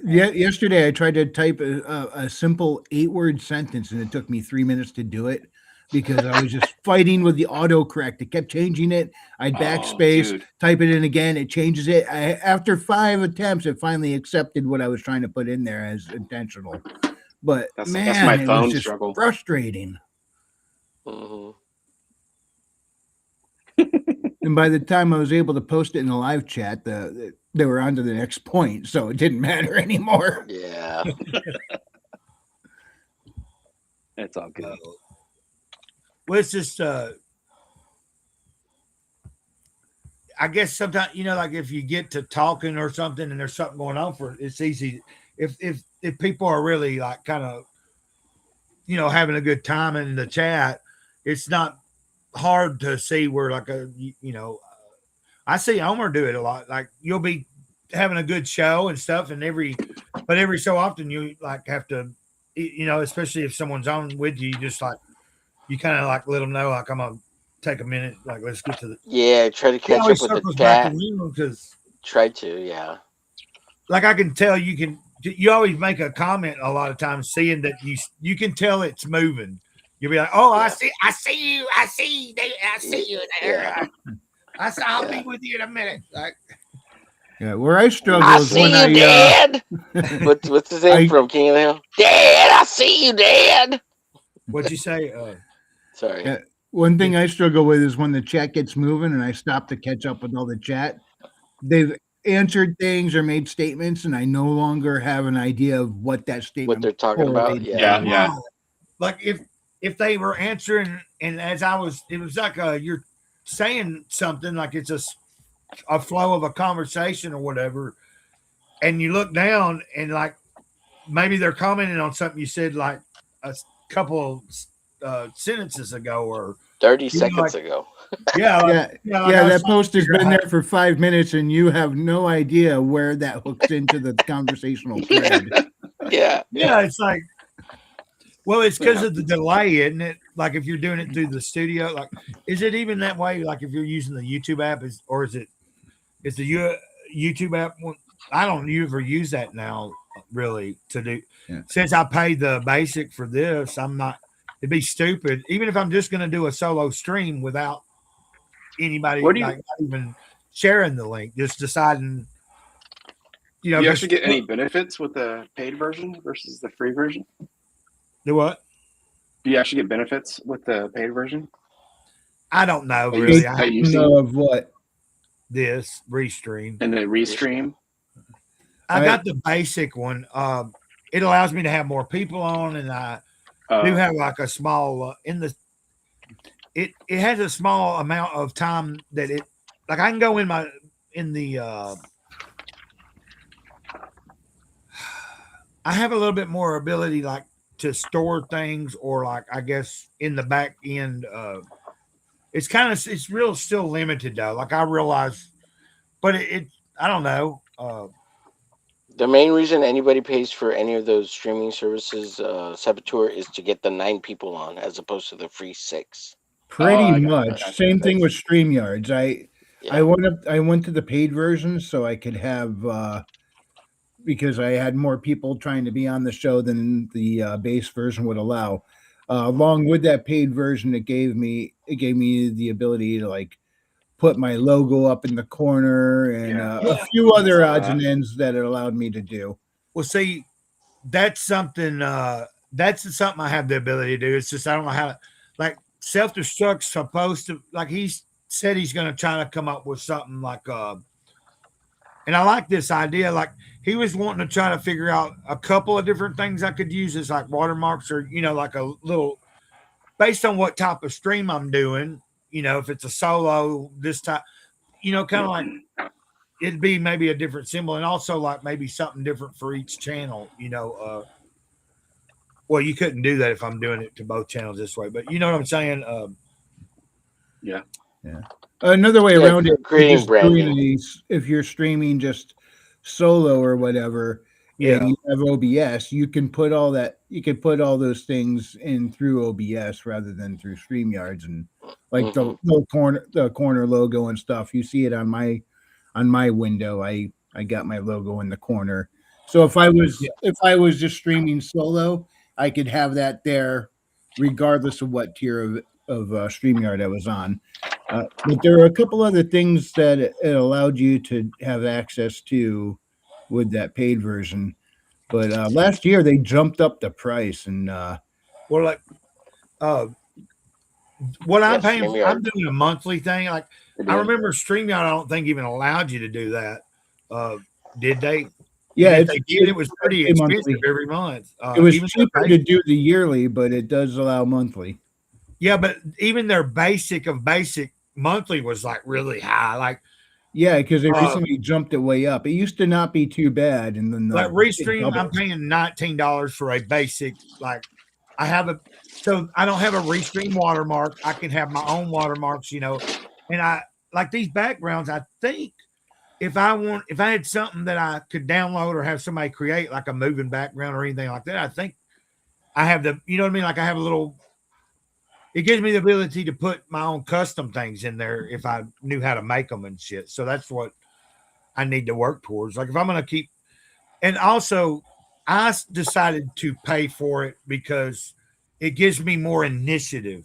Yesterday, I tried to type a simple 8-word sentence, and it took me 3 minutes to do it because I was just fighting with the autocorrect. It kept changing it. I'd backspace, dude. type it in again. It changes it. After 5 attempts, it finally accepted what I was trying to put in there as intentional. But That's man, my it phone was just struggle. frustrating. hmm And by the time I was able to post it in the live chat, they were on to the next point, so it didn't matter anymore. Yeah. It's all good. Well, it's just I guess sometimes, you know, like if you get to talking or something and there's something going on it's easy if people are really like kind of, you know, having a good time in the chat, it's not hard to see where like I see Omer do it a lot. Like you'll be having a good show and stuff, and every so often you like have to, you know, especially if someone's on with you, you just like you kind of like let them know like I'm gonna take a minute, like let's get to the. Yeah. Try to It catch up always with the circles back chat. around because, Try to. Yeah. like, I can tell you always make a comment a lot of times, seeing that you can tell it's moving. You'll be like, oh, I see you there. Yeah. I'll be with you in a minute. Like, Yeah, where I struggle I is see when you, Dad. I What's his name from King of the Hill? Dad, I see you, Dad. what'd you say? Sorry. Yeah. One thing I struggle with is when the chat gets moving and I stop to catch up with all the chat. They've answered things or made statements, and I no longer have an idea of what that statement What they're talking about. correlated Yeah. Yeah. Like if they were answering, and as it was like you're saying something like it's a flow of a conversation or whatever, and you look down and like maybe they're commenting on something you said like a couple sentences ago or 30 know, seconds like- ago. yeah, like, Yeah, like yeah, I was that post has figure been out- there for 5 minutes, and you have no idea where that hooks into the conversational thread. Yeah. Yeah, it's like Well, it's because Yeah. of the delay, isn't it? Like if you're doing it through the studio, like is it even that way? Like if you're using the YouTube app, is the YouTube app? I don't ever use that now, really. To do Yeah. since I paid the basic for this, I'm not. It'd be stupid, even if I'm just going to do a solo stream without anybody What do you- like not even sharing the link, just deciding. You know, Do you 'cause- actually get any benefits with the paid version versus the free version? do what? Do you actually get benefits with the paid version? I don't know That you- really. that I you see Know of what? this restream. in the restream? I got the basic one. It allows me to have more people on, and I do have like a small it has a small amount of time that it like I can go in the I have a little bit more ability like to store things, or like I guess in the back end it's real still limited though, like I realize, but it I don't know. The main reason anybody pays for any of those streaming services, Saboteur, is to get the 9 people on as opposed to the free 6. Pretty I got- much. I got Same that. thing with StreamYards. I Yeah. went to the paid version so I could have because I had more people trying to be on the show than the base version would allow. Along with that paid version, it gave me the ability to like put my logo up in the corner and Yeah. a few other Saw odds that. and ends that it allowed me to do. Well, see, that's something I have the ability to do. It's just I don't know how to like self-destruct's supposed to like he's said he's gonna try to come up with something like and I like this idea. Like he was wanting to try to figure out a couple of different things I could use as like watermarks, or like a little based on what type of stream I'm doing. If it's a solo this type, kind of like it'd be maybe a different symbol, and also like maybe something different for each channel. Well, you couldn't do that if I'm doing it to both channels this way, but you know what I'm saying. Yeah. Another way Yeah, around it, creating just doing branding. these, if you're streaming just solo or whatever, and you have OBS, you can put all that. You can put all those things in through OBS rather than through StreamYards, and like the corner logo and stuff. You see it on my window. I got my logo in the corner. So if I was just streaming solo, I could have that there, regardless of what tier of StreamYard I was on. But there are a couple other things that it allowed you to have access to with that paid version. But last year they jumped up the price, and Well, like, what I'm paying, StreamYard. I'm doing a monthly thing. Like, It I did. remember StreamYard, I don't think even allowed you to do that. Did they? yeah, And if they did, it was pretty it's expensive monthly. every month. It was even their cheaper to do the yearly, but it does allow monthly. yeah, but even their basic monthly was like really high. Like Yeah, because they recently jumped it way up. It used to not be too bad, and then like it Restream, I'm doubled. paying $19 for a basic. Like I don't have a Restream watermark. I can have my own watermarks, and I like these backgrounds. I think if I had something that I could download or have somebody create like a moving background or anything like that, I think I have you know what I mean? Like I have a little, it gives me the ability to put my own custom things in there if I knew how to make them and shit. So that's what I need to work towards. Like if I'm going to keep, and also I decided to pay for it because it gives me more initiative.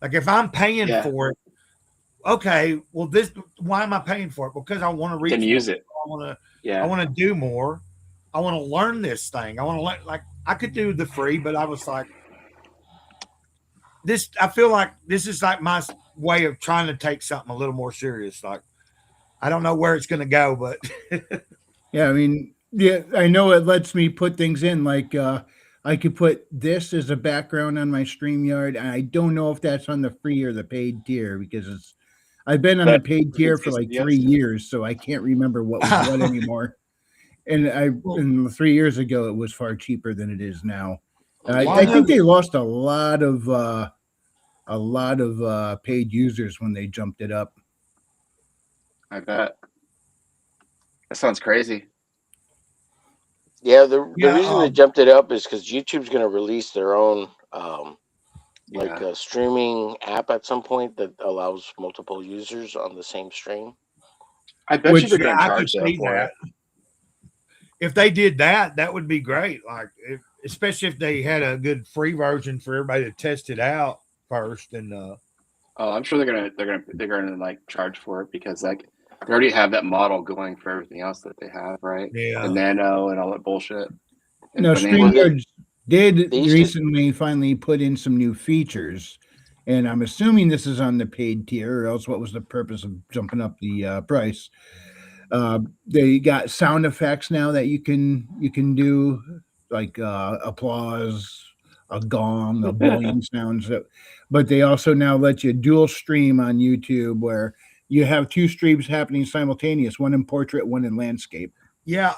Like if I'm paying Yeah. for it, okay, well why am I paying for it? Because I want to reach Can use more. it. I want to Yeah. do more. I want to learn this thing. I want to learn, like I could do the free, but I was like, I feel like this is like my way of trying to take something a little more serious. Like, I don't know where it's going to go, but Yeah, I mean, yeah, I know it lets me put things in like I could put this as a background on my StreamYard, and I don't know if that's on the free or the paid tier because I've been on the paid tier for like 3 years, so I can't remember what was what anymore. And 3 years ago, it was far cheaper than it is now. I think they lost a lot of paid users when they jumped it up. I bet. That sounds crazy. Yeah, the Yeah, reason they jumped it up is because YouTube's going to release their own like Yeah. a streaming app at some point that allows multiple users on the same stream. I bet you which they're going to I could charge though see for that. it. If they did that, that would be great. Like, especially if they had a good free version for everybody to test it out first. And Oh, I'm sure they're gonna like charge for it because like they already have that model going for everything else that they have, right? yeah, The Nano and all that bullshit. And No, Banana. Well, StreamYard did they used to- recently finally put in some new features, and I'm assuming this is on the paid tier, or else what was the purpose of jumping up the price? They got sound effects now that you can do, like applause, a gong, a blowing sounds. But they also now let you dual stream on YouTube, where you have two streams happening simultaneous, one in portrait, one in landscape. yeah.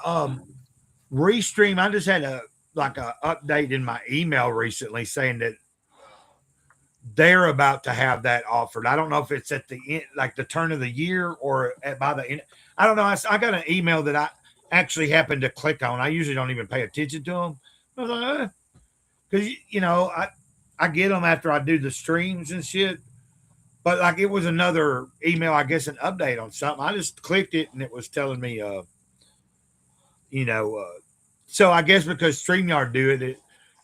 Restream. I just had a update in my email recently saying that they're about to have that offered. I don't know if it's at the end, like the turn of the year, or by the end. I don't know. I got an email that I actually happened to click on. I usually don't even pay attention to them. I was like, because I get them after I do the streams and shit. But like it was another email, I guess, an update on something. I just clicked it and it was telling me, so I guess because StreamYard do it,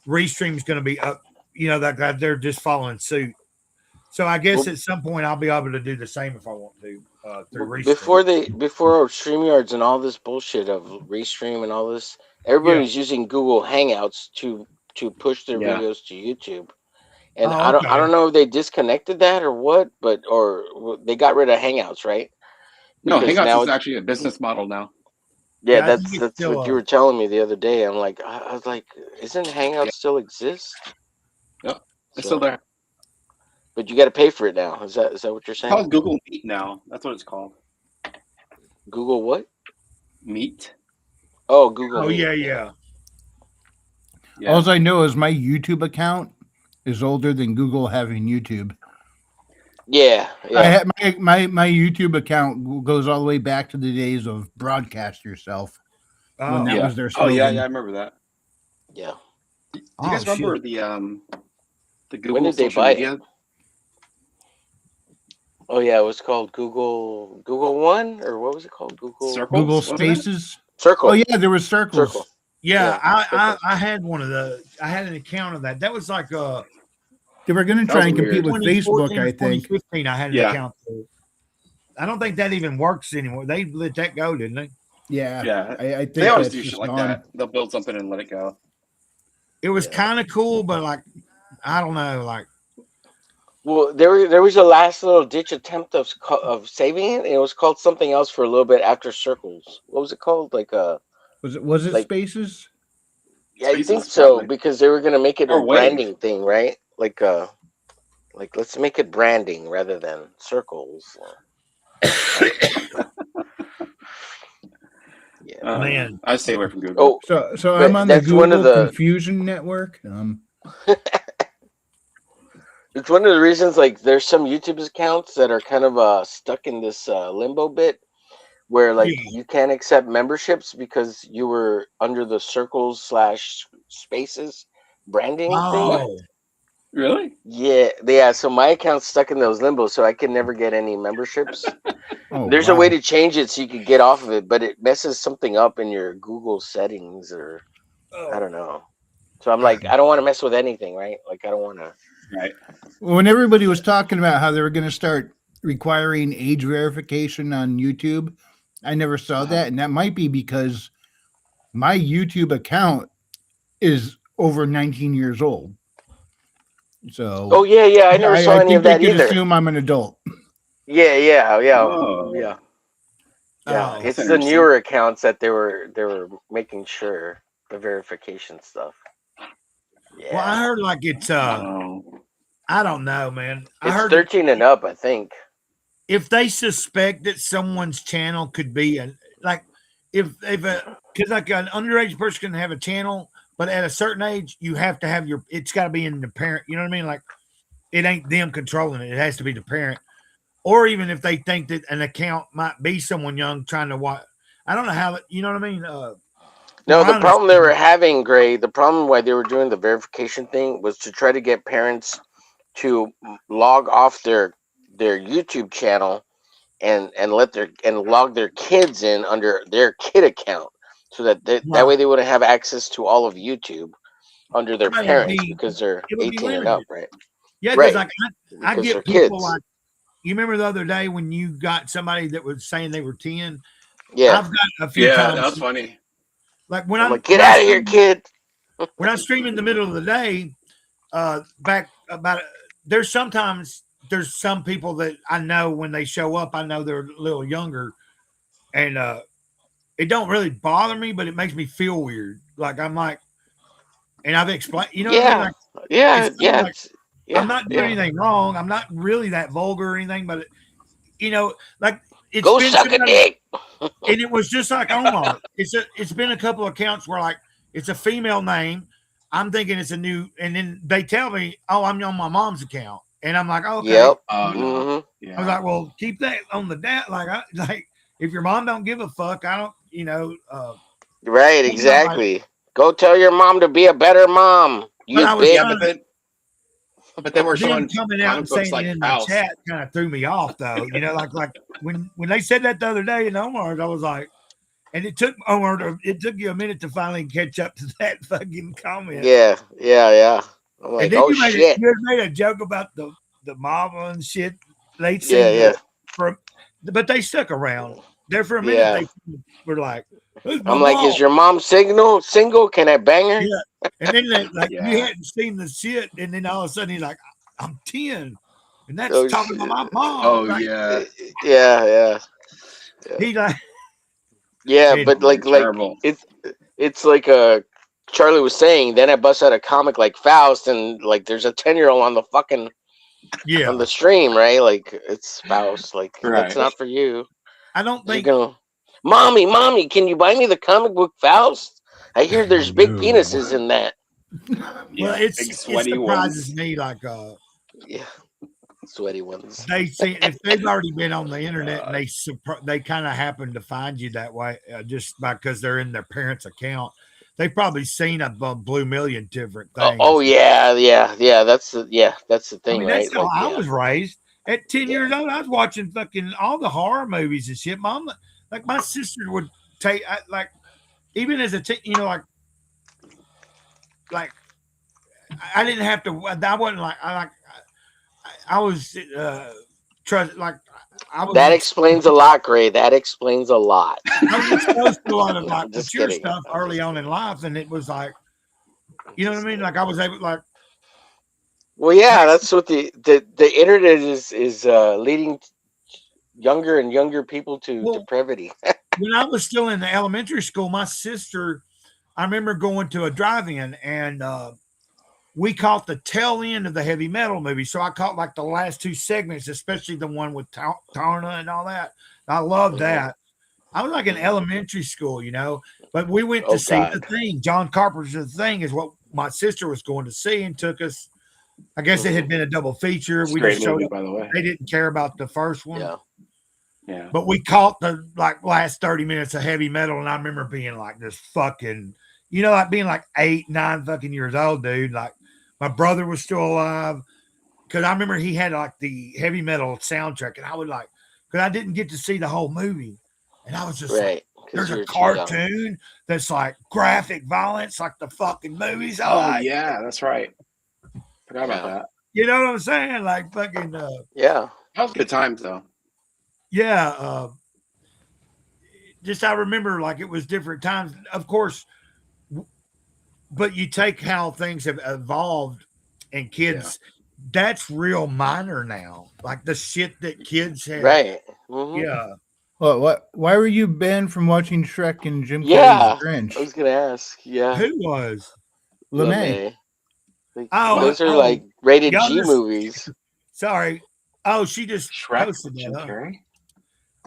Restream's going to be up. That they're just following suit. So I guess at some point I'll be able to do the same if I want to through Restream. before StreamYards and all this bullshit of Restream and all this, everybody's using Google Hangouts to push their Yeah. videos to YouTube. And Oh, I okay. don't know if they disconnected that or what, or they got rid of Hangouts, right? No, Because Hangouts now is actually a business model now. Yeah, Yeah, I think that's it's still what you were telling me the other day. I'm like, I was like, isn't Hangouts still exist? Yep. It's So- still there. But you got to pay for it now. Is that what you're It's saying? called Google Meet now. That's what it's called. Google what? Meet. Oh, Google. Oh Meet. yeah. Yeah. All I know is my YouTube account is older than Google having YouTube. Yeah, I yeah. had my YouTube account goes all the way back to the days of broadcast yourself. Oh, When that yeah. was their Oh yeah, slogan. yeah, I remember that. Yeah. Do you guys remember shit. the Google When did they social buy it? media? Oh yeah, it was called Google One, or what was it called? Google Circles? Google wasn't it? Spaces. Circle. Oh yeah, there was circles. Circle. Yeah, Yeah, I had one of the. I had an account of that. That was like They were going to That try was and compete weird. with Facebook, 2014 I or think. 2015, I had an Yeah. account. I don't think that even works anymore. They let that go, didn't they? Yeah, Yeah. I think They always that's do just shit like gone. that. They'll build something and let it go. It was Yeah. kind of cool, but like, I don't know, like. Well, there was a last little ditch attempt of saving it. It was called something else for a little bit after Circles. What was it called? Like Was it like- Spaces? yeah, I Spaces, think so, probably. because they were gonna make it a Or Wave. branding thing, right? Like let's make it branding rather than circles. Yeah. Man. I stay away from Google. Oh, So But I'm on the that's one Google of the- Confusion Network. it's one of the reasons. Like, there's some YouTube accounts that are kind of stuck in this limbo bit, where like Yeah. you can't accept memberships because you were under the circles/spaces branding thing. Oh, Really? Yeah. So my account's stuck in those limbo, so I can never get any memberships. Oh, There's a wow. way to change it so you could get off of it, but it messes something up in your Google settings, or I don't know. So I'm like, I don't want to mess with anything, right? Like, I don't want to. Right. When everybody was talking about how they were going to start requiring age verification on YouTube, I never saw that, and that might be because my YouTube account is over 19 years old. So Oh yeah. I never saw any think of that they could either. assume I'm an adult. Yeah. Oh. Yeah. Oh, It's that's the interesting. newer accounts that they were making sure the verification stuff. Yeah. well, I heard like it's Oh. I don't know, man. I It's heard 13 and up, I think. if they suspect that someone's channel could be like because like an underage person can have a channel, but at a certain age you have to have it's got to be in the parent. You know what I mean? Like it ain't them controlling it; it has to be the parent. Or even if they think that an account might be someone young trying to watch, I don't know how. You know what I mean? No, the Honestly, problem they were having, Gray, the problem why they were doing the verification thing was to try to get parents to log off their YouTube channel and log their kids in under their kid account, so that that way right. they wouldn't have access to all of YouTube under their Right, parents because they're it would be 18 and limited. up, right? Yeah, because Right. like I Because they're get people kids. like, you remember the other day when you got somebody that was saying they were 10? Yeah. I've got a few Yeah, times, that was funny. like when I'm I'm like, get when I out of here, stream, kid. when I stream in the middle of the day, back about there's sometimes there's some people that I know when they show up, I know they're a little younger, and it don't really bother me, but it makes me feel weird. Like I'm like, and I've explained, you know what I mean? Yeah. Like Yeah. it's Yeah. like Yeah. I'm not doing Yeah. anything wrong. I'm not really that vulgar or anything, but you know, like it's Go been suck a somebody, dick. and it was just like Omar. It's been a couple of accounts where like it's a female name. I'm thinking it's a new, and then they tell me, "Oh, I'm on my mom's account," and I'm like, "Okay." Yep. Oh no. Mhm. I was like, "Well, keep that on the dad." Like if your mom don't give a fuck, I don't. You know. Right. I'm not like, Exactly. Go tell your mom to be a better mom. but You I was bitch. Yeah, trying but then we're them showing coming out comic and books saying like it in the Faust. chat kind of threw me off, though. You know, like when they said that the other day in Omar's, I was like, and it took it took you a minute to finally catch up to that fucking comment. Yeah. Yeah. Yeah. I'm like, And then oh you shit. made a joke about the mama and shit. They'd Yeah. seen Yeah. but they stuck around there for a minute. Yeah. They were like, "Who's my I'm like, mom?" is your mom single? Can I bang her? Yeah. And then you Yeah. hadn't seen the shit, and then all of a sudden he's like, "I'm 10," and that's Oh, talking about my mom. Oh Like, yeah. Yeah. Yeah. he like, Yeah. It- But like Terrible. it's like Charlie was saying. Then I bust out a comic like Faust, and like there's a 10-year-old on the fucking yeah. on the stream, right? Like it's Faust. Like Right. that's not for you. I don't You're think gonna, mommy, can you buy me the comic book Faust? I hear there's big No. penises in that. well, Yeah, it big sweaty surprises ones. me like Yeah, sweaty ones. they see if they've already been on the internet and they kind of happen to find you that way just because they're in their parents' account. They've probably seen a blue million different things. Oh yeah. That's the I thing, mean, right? that's how Like, I yeah. was raised. At 10 years old, I was watching fucking all the horror movies and shit. Mom, like my sister would take, like, even as a teen, you know, like I didn't have to. I wasn't like I was trust like I was. That explains a lot, Gray. That explains a lot. I was exposed to a lot of like Just mature kidding. stuff early on in life, and it was like, you know what I mean? Like I was able, like, Well, yeah, that's what the internet is leading younger and younger people to Well, depravity. when I was still in the elementary school, my sister, I remember going to a drive-in and we caught the tail end of the heavy metal movie. So I caught like the last two segments, especially the one with Tarna and all that. I loved that. I was like in elementary school, you know, but we went to Oh, see God. The Thing. John Carpenter's The Thing is what my sister was going to see and took us. I guess it had been a double feature. It's a We great just showed movie, up. by the way. They didn't care about the first one. Yeah. Yeah. But we caught the like last 30 minutes of heavy metal, and I remember being like this fucking, you know, like being like 8, 9 fucking years old, dude. Like my brother was still alive because I remember he had like the heavy metal soundtrack, and I would like because I didn't get to see the whole movie, and I was just like, Right. 'Cause there's you're a too young. cartoon that's like graphic violence, like the fucking movies. I Oh like, yeah, that's right. Forgot about that. you know what I'm saying? Like fucking, Yeah. That was good times though. yeah. Just I remember like it was different times, of course. But you take how things have evolved, and kids, that's real minor now. Like the shit that kids have, Right. Mhm. Yeah, What? Why were you banned from watching Shrek and Jim Yeah. Carrey's Grinch? I was gonna ask. Yeah. who was? LeMay. Like, Oh, those are oh, like rated y'all G just- movies. Sorry. Oh, she just Shrek, posted Jim that. Huh? Carrey.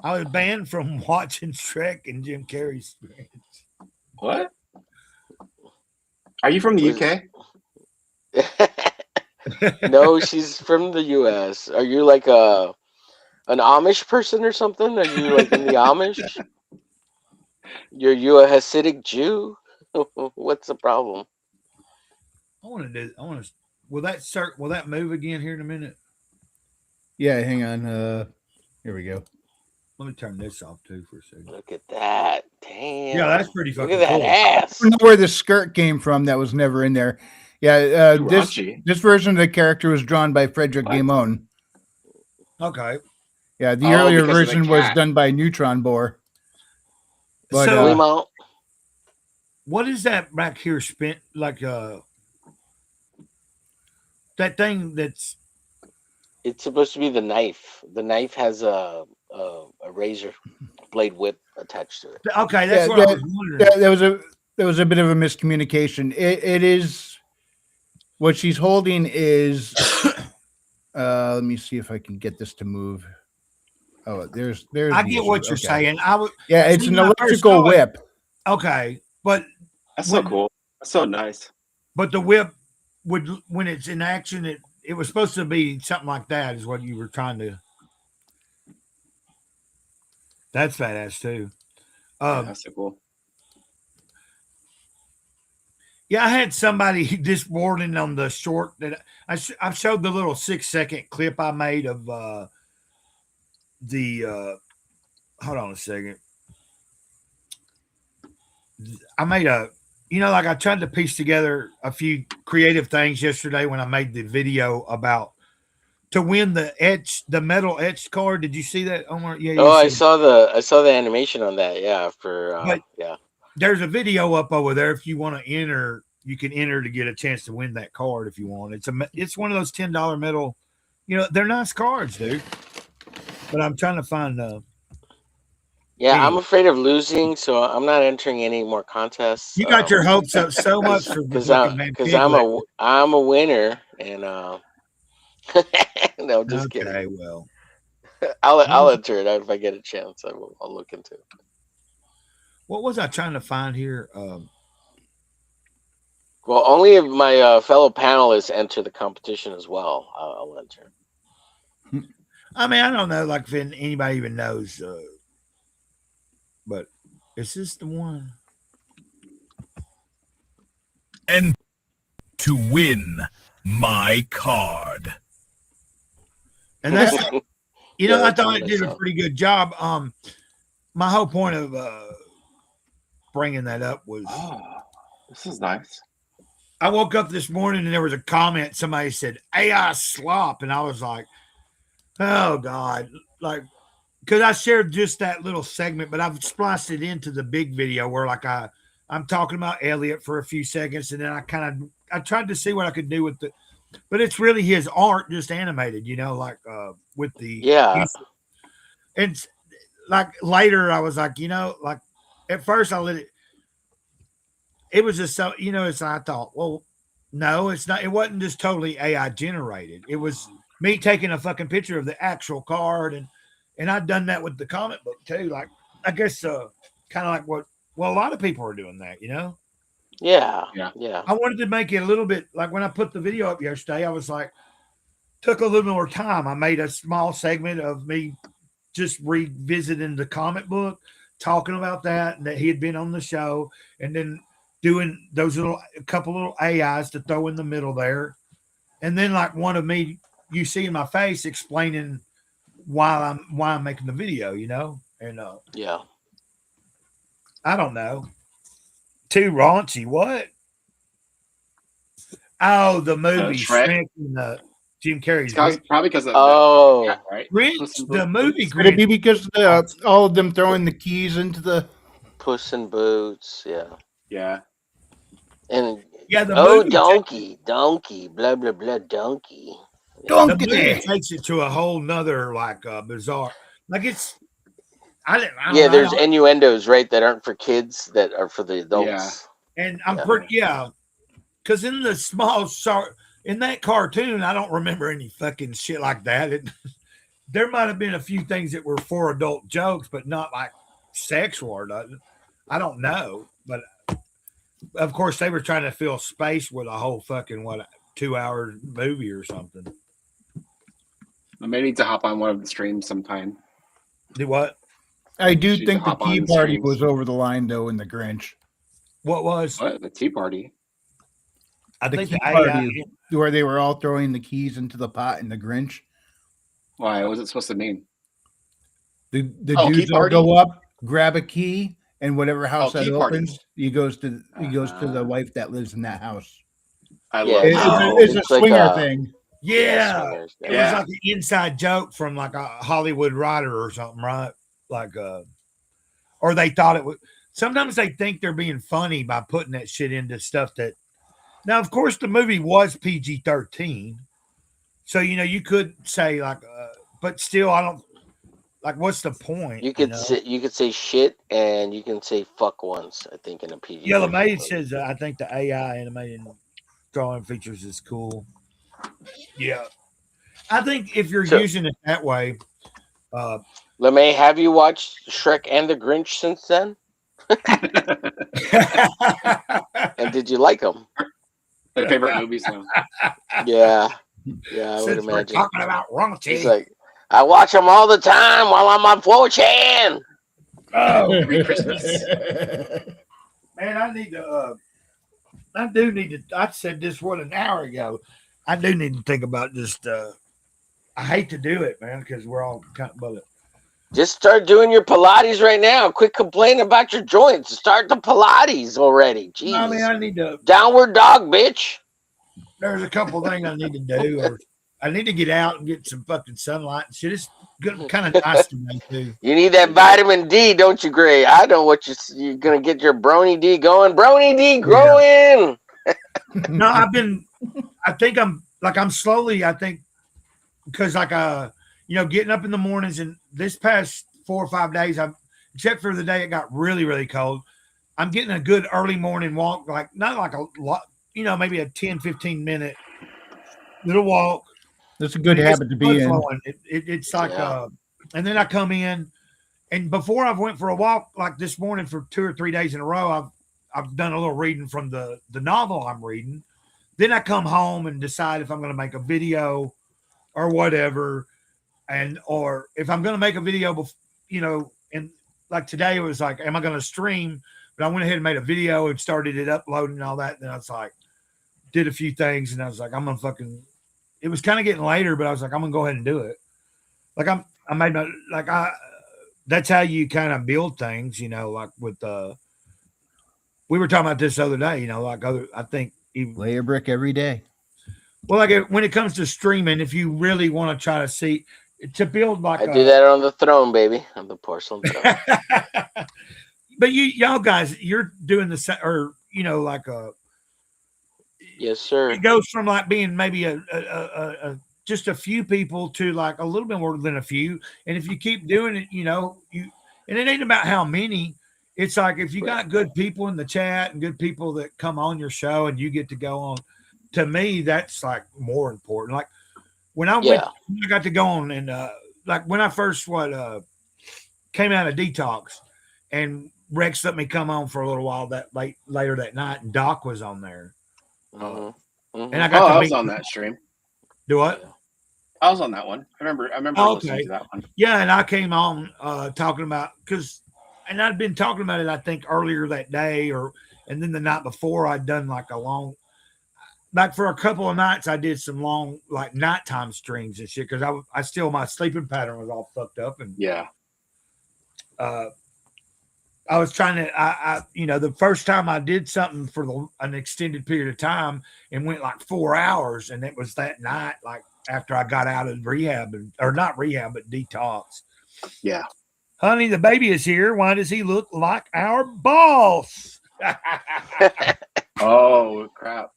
I was banned from watching Shrek and Jim Carrey's. What? Are you from the Was- UK? No, she's from the US. Are you like an Amish person or something? Are you like in the Amish? You a Hasidic Jew? What's the problem? I want to do. I want to. Will that start? Will that move again here in a minute? Yeah, hang on. Here we go. Let me turn this off too for a second. Look at that. Damn. Yeah, that's pretty Look fucking at that cool. ass. I don't know where the skirt came from. That was never in there. Yeah, Raunchy. this version of the character was drawn by Frederick Gamon. Okay. Yeah, the Oh, earlier because of the version was cat. done by Neutron Bore. But, So, Remo. what is that back here? Spent like that thing that's It's supposed to be the knife. The knife has a razor blade whip attached to it. okay. That's Yeah, what I was wondering. there was a bit of a miscommunication. It is what she's holding is. Let me see if I can get this to move. Oh, there's. I the get issue. what you're Okay. saying. I would. Yeah, it's See, an when I first electrical saw it- whip. Okay, but That's so cool. That's so nice. but the whip would when it's in action, it was supposed to be something like that. Is what you were trying to. That's badass too. That's so cool. Yeah, I had somebody this morning on the short that I showed the little 6-second clip I made of the hold on a second. I made like I tried to piece together a few creative things yesterday when I made the video about to win the metal etched card. Did you see that, Omar? Yeah. Oh, I you saw the animation on that. Yeah, But- yeah. There's a video up over there. If you want to enter, you can enter to get a chance to win that card if you want. It's one of those $10 metal. They're nice cards, dude. But I'm trying to find Yeah, I'm afraid of losing, so I'm not entering any more contests. You got your hopes up so much for because fucking I'm a winner, and no, just kidding. Okay, well, I'll enter it if I get a chance. I'll look into it. what was I trying to find here? Well, only if my fellow panelists enter the competition as well, I'll enter. I mean, I don't know, like if anybody even knows, but is this the one? And to win my card. And that's Yeah, I that's thought what it I did a saw. pretty good job. My whole point of bringing that up was Oh, this is nice. I woke up this morning and there was a comment. Somebody said AI slop, and I was like, "Oh God!" Like, because I shared just that little segment, but I've spliced it into the big video where, like, I'm talking about Elliot for a few seconds, and then I tried to see what I could do with it, but it's really his art just animated, like with the Yeah. And like later, I was like, like at first I let it. It was just so, it's, I thought, well, no, it's not. It wasn't just totally AI generated. It was me taking a fucking picture of the actual card. And I'd done that with the comic book too. Like, I guess, kind of like a lot of people are doing that, Yeah. Yeah. I wanted to make it a little bit like when I put the video up yesterday, I was like, took a little more time. I made a small segment of me just revisiting the comic book, talking about that, and that he had been on the show, and then doing those a couple little AIs to throw in the middle there. And then like one of me, you see in my face explaining why I'm making the video, and Yeah. I don't know. Too raunchy. What? Oh, the movie Shrek? Shrek and Jim Carrey's Probably because of Oh. that, right? Grinch, the movie Could it be Grinch. because all of them throwing the keys into the? Puss in Boots. Yeah. Yeah. And Yeah, the oh, movie donkey, blah blah blah, donkey. the movie takes it to a whole nother like bizarre. Like it's. I don't Yeah, know. there's innuendos, right, that aren't for kids, that are for the adults. And I'm Yeah. pretty because in the small short in that cartoon, I don't remember any fucking shit like that. There might have been a few things that were for adult jokes, but not like sexual or nothing. I don't know, but of course they were trying to fill space with a whole fucking 2-hour movie or something. I may need to hop on one of the streams sometime. Do what? I do She's think the hop on key party streams. was over the line though in the Grinch. What was? What? The Tea Party? I The think key the AI. party where they were all throwing the keys into the pot in the Grinch. Why? What was it supposed to mean? The Oh, key dudes all party? go up, grab a key, and whatever house Oh, that key opens, party. he goes to the Uh, wife that lives in that house. I Yeah, love It's, that. it's a it's like swinger a- thing. Yeah, swingers, it Yeah. was like an inside joke from like a Hollywood writer or something, right? Like, or they thought it would. Sometimes they think they're being funny by putting that shit into stuff that. Now, of course, the movie was PG-13, so you could say like, but still, I don't like. What's the point? You could know? say shit and you can say fuck once. I think in a PG. Yellow Maid says, I think the AI animated drawing features is cool. Yeah. I think if you're So- using it that way, LeMay, have you watched Shrek and the Grinch since then? And did you like them? My favorite movies now. Yeah, yeah, I would since we're imagine. talking about raunchy. He's like, I watch them all the time while I'm on 4chan. Oh, Merry Christmas. man, I need to. I do need to. I said this an hour ago. I do need to think about just. I hate to do it, man, because we're all kind of bullet. Just start doing your Pilates right now. Quit complaining about your joints. Start the Pilates already. Jeez. I mean, I need to. Downward dog, bitch. There's a couple things I need to do, or I need to get out and get some fucking sunlight and shit. It's good, kind of nice today too. You need that vitamin D, don't you, Gray? I know what you're gonna get your Brony D going. Brony D growing. No, I think I'm slowly, I think, because getting up in the mornings and this past 4 or 5 days, except for the day it got really, really cold, I'm getting a good early morning walk, like not like a lot, maybe a 10, 15 minute little walk. That's a good It's habit to be in. flowing. It's like, Yeah. and then I come in, and before I went for a walk, like this morning for 2 or 3 days in a row, I've done a little reading from the novel I'm reading. Then I come home and decide if I'm going to make a video or whatever, or if I'm going to make a video, and like today it was like, am I going to stream? But I went ahead and made a video and started it uploading and all that. And then I was like, did a few things, and I was like, I'm gonna fucking. It was kind of getting later, but I was like, I'm gonna go ahead and do it. Like I made my that's how you kind of build things, like with we were talking about this the other day, I think even, Lay a brick every day. well, like when it comes to streaming, if you really want to try to see to build like I do that on the throne, baby. On the porcelain throne. but y'all guys, you're doing the same, or like Yes, sir. it goes from like being maybe a just a few people to like a little bit more than a few. And if you keep doing it, and it ain't about how many. It's like if you got good people in the chat and good people that come on your show and you get to go on, to me, that's like more important. Like when I got to go on and like when I first came out of detox and Rex let me come on for a little while later that night, and Doc was on there. Mhm. And I got to I meet was on that stream. Do what? I was on that one. I remember listening to that one. Yeah, and I came on talking about and I'd been talking about it, I think, earlier that day, and then the night before I'd done like for a couple of nights I did some long like nighttime streams and shit because I still my sleeping pattern was all fucked up and Yeah. I was trying to the first time I did something for an extended period of time and went like 4 hours, and it was that night like after I got out of rehab or not rehab but detox. Yeah. Honey, the baby is here. Why does he look like our boss? Oh crap.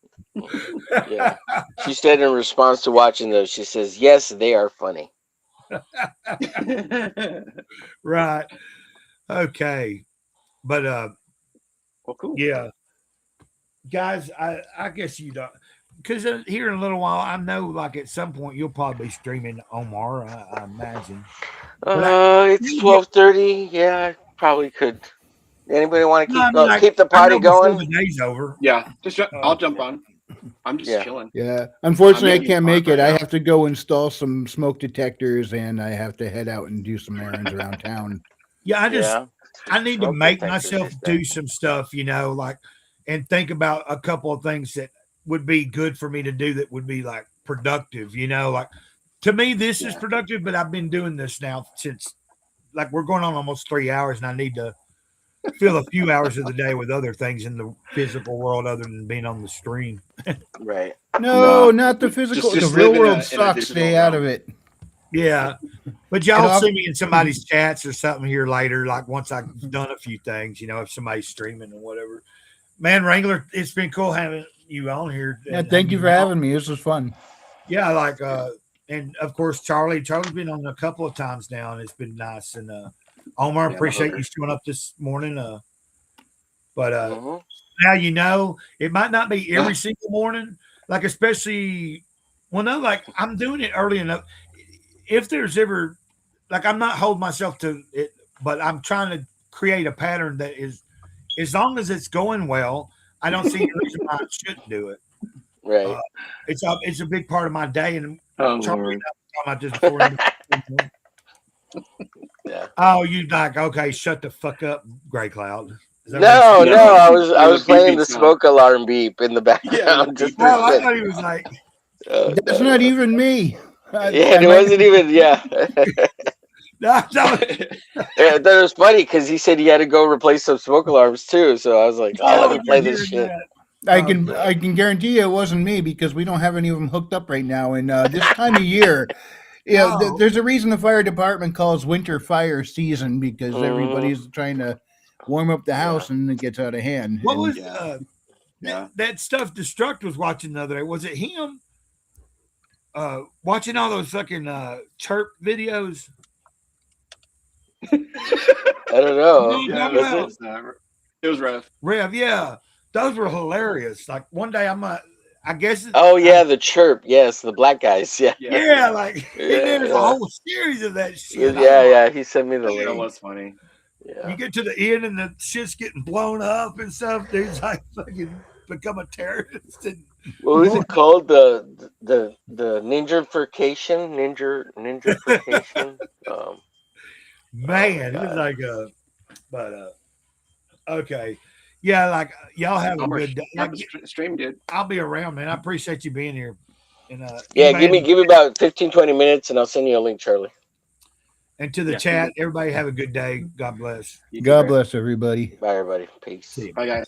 Yeah. She said in response to watching those, she says, "Yes, they are funny." Right. Okay. But Well, cool. yeah. Guys, I guess you don't, because here in a little while, I know like at some point you'll probably be streaming Omar, I imagine. It's 12:30. Yeah, I probably could. Anybody want to No, I mean, like, keep the I party know before going? the day's over. Yeah. I'll jump on. I'm just Yeah. chilling. Yeah. Unfortunately, I'm I in can't Park make it. right I now. have to go install some smoke detectors, and I have to head out and do some errands around town. Yeah, Yeah. I need to Smoke make detectors myself is do some stuff, like and think about a couple of things that would be good for me to do that would be like productive, like to me, this is productive, but I've been doing this now since like we're going on almost 3 hours and I need to fill a few hours of the day with other things in the physical world other than being on the stream. Right. No, not the physical. just the real live in world a sucks. digital Stay out realm. of it. Yeah. But And y'all I'll- see me in somebody's chats or something here later, like once I've done a few things, if somebody's streaming or whatever. Man, Wrangler, it's been cool having you on here. Yeah, thank you for having me. This was fun. Yeah, like and of course Charlie's been on a couple of times now and it's been nice. And Omar, Yeah, appreciate brother. you showing up this morning. But Mhm. now it might not be every single morning, like especially like I'm doing it early enough. If there's ever like I'm not holding myself to it, but I'm trying to create a pattern that is as long as it's going well, I don't see any reason why I shouldn't do it. Right. It's a big part of my day, and Oh, Charlie Lord. and I were talking about this before. Yeah. Oh, you like okay? Shut the fuck up, Gray Cloud. Is that No, what you no, said? I was It was a playing the beeping sound. smoke alarm beep in the background. Just Oh, I to thought he was like, That's not even me. Yeah, it wasn't even. Yeah. no, no. Yeah, that was funny because he said he had to go replace some smoke alarms too. So I was like, "Oh, let me play this shit." I can guarantee you it wasn't me because we don't have any of them hooked up right now. And this time of year, No. there's a reason the fire department calls winter fire season because Mhm. everybody's trying to warm up the house and it gets out of hand. What And was Yeah. Yeah. that stuff Destruct was watching the other day? Was it him? Watching all those fucking chirp videos. I don't know. Yeah, Was it? It was rough. Rev, yeah, those were hilarious. Like one day I guess. Oh yeah, the chirp. Yes, the black guys. Yeah. Yeah, like and there's a Yeah. whole series of that shit. Yeah. He sent me the That link. was funny. Yeah. You get to the end and the shit's getting blown up and stuff. Dude's like fucking become a terrorist. And What was it called? The ninjafurcation? Ninjafurcation? man, it was like okay. Yeah, like y'all have a good day. Yeah, Like, the stream did. I'll be around, man. I appreciate you being here. And Yeah, man, give me about 15-20 minutes and I'll send you a link, Charlie. and to the Yeah. chat, everybody have a good day. God bless. You too, God Greg. bless everybody. Bye everybody. Peace. See you. Bye, guys.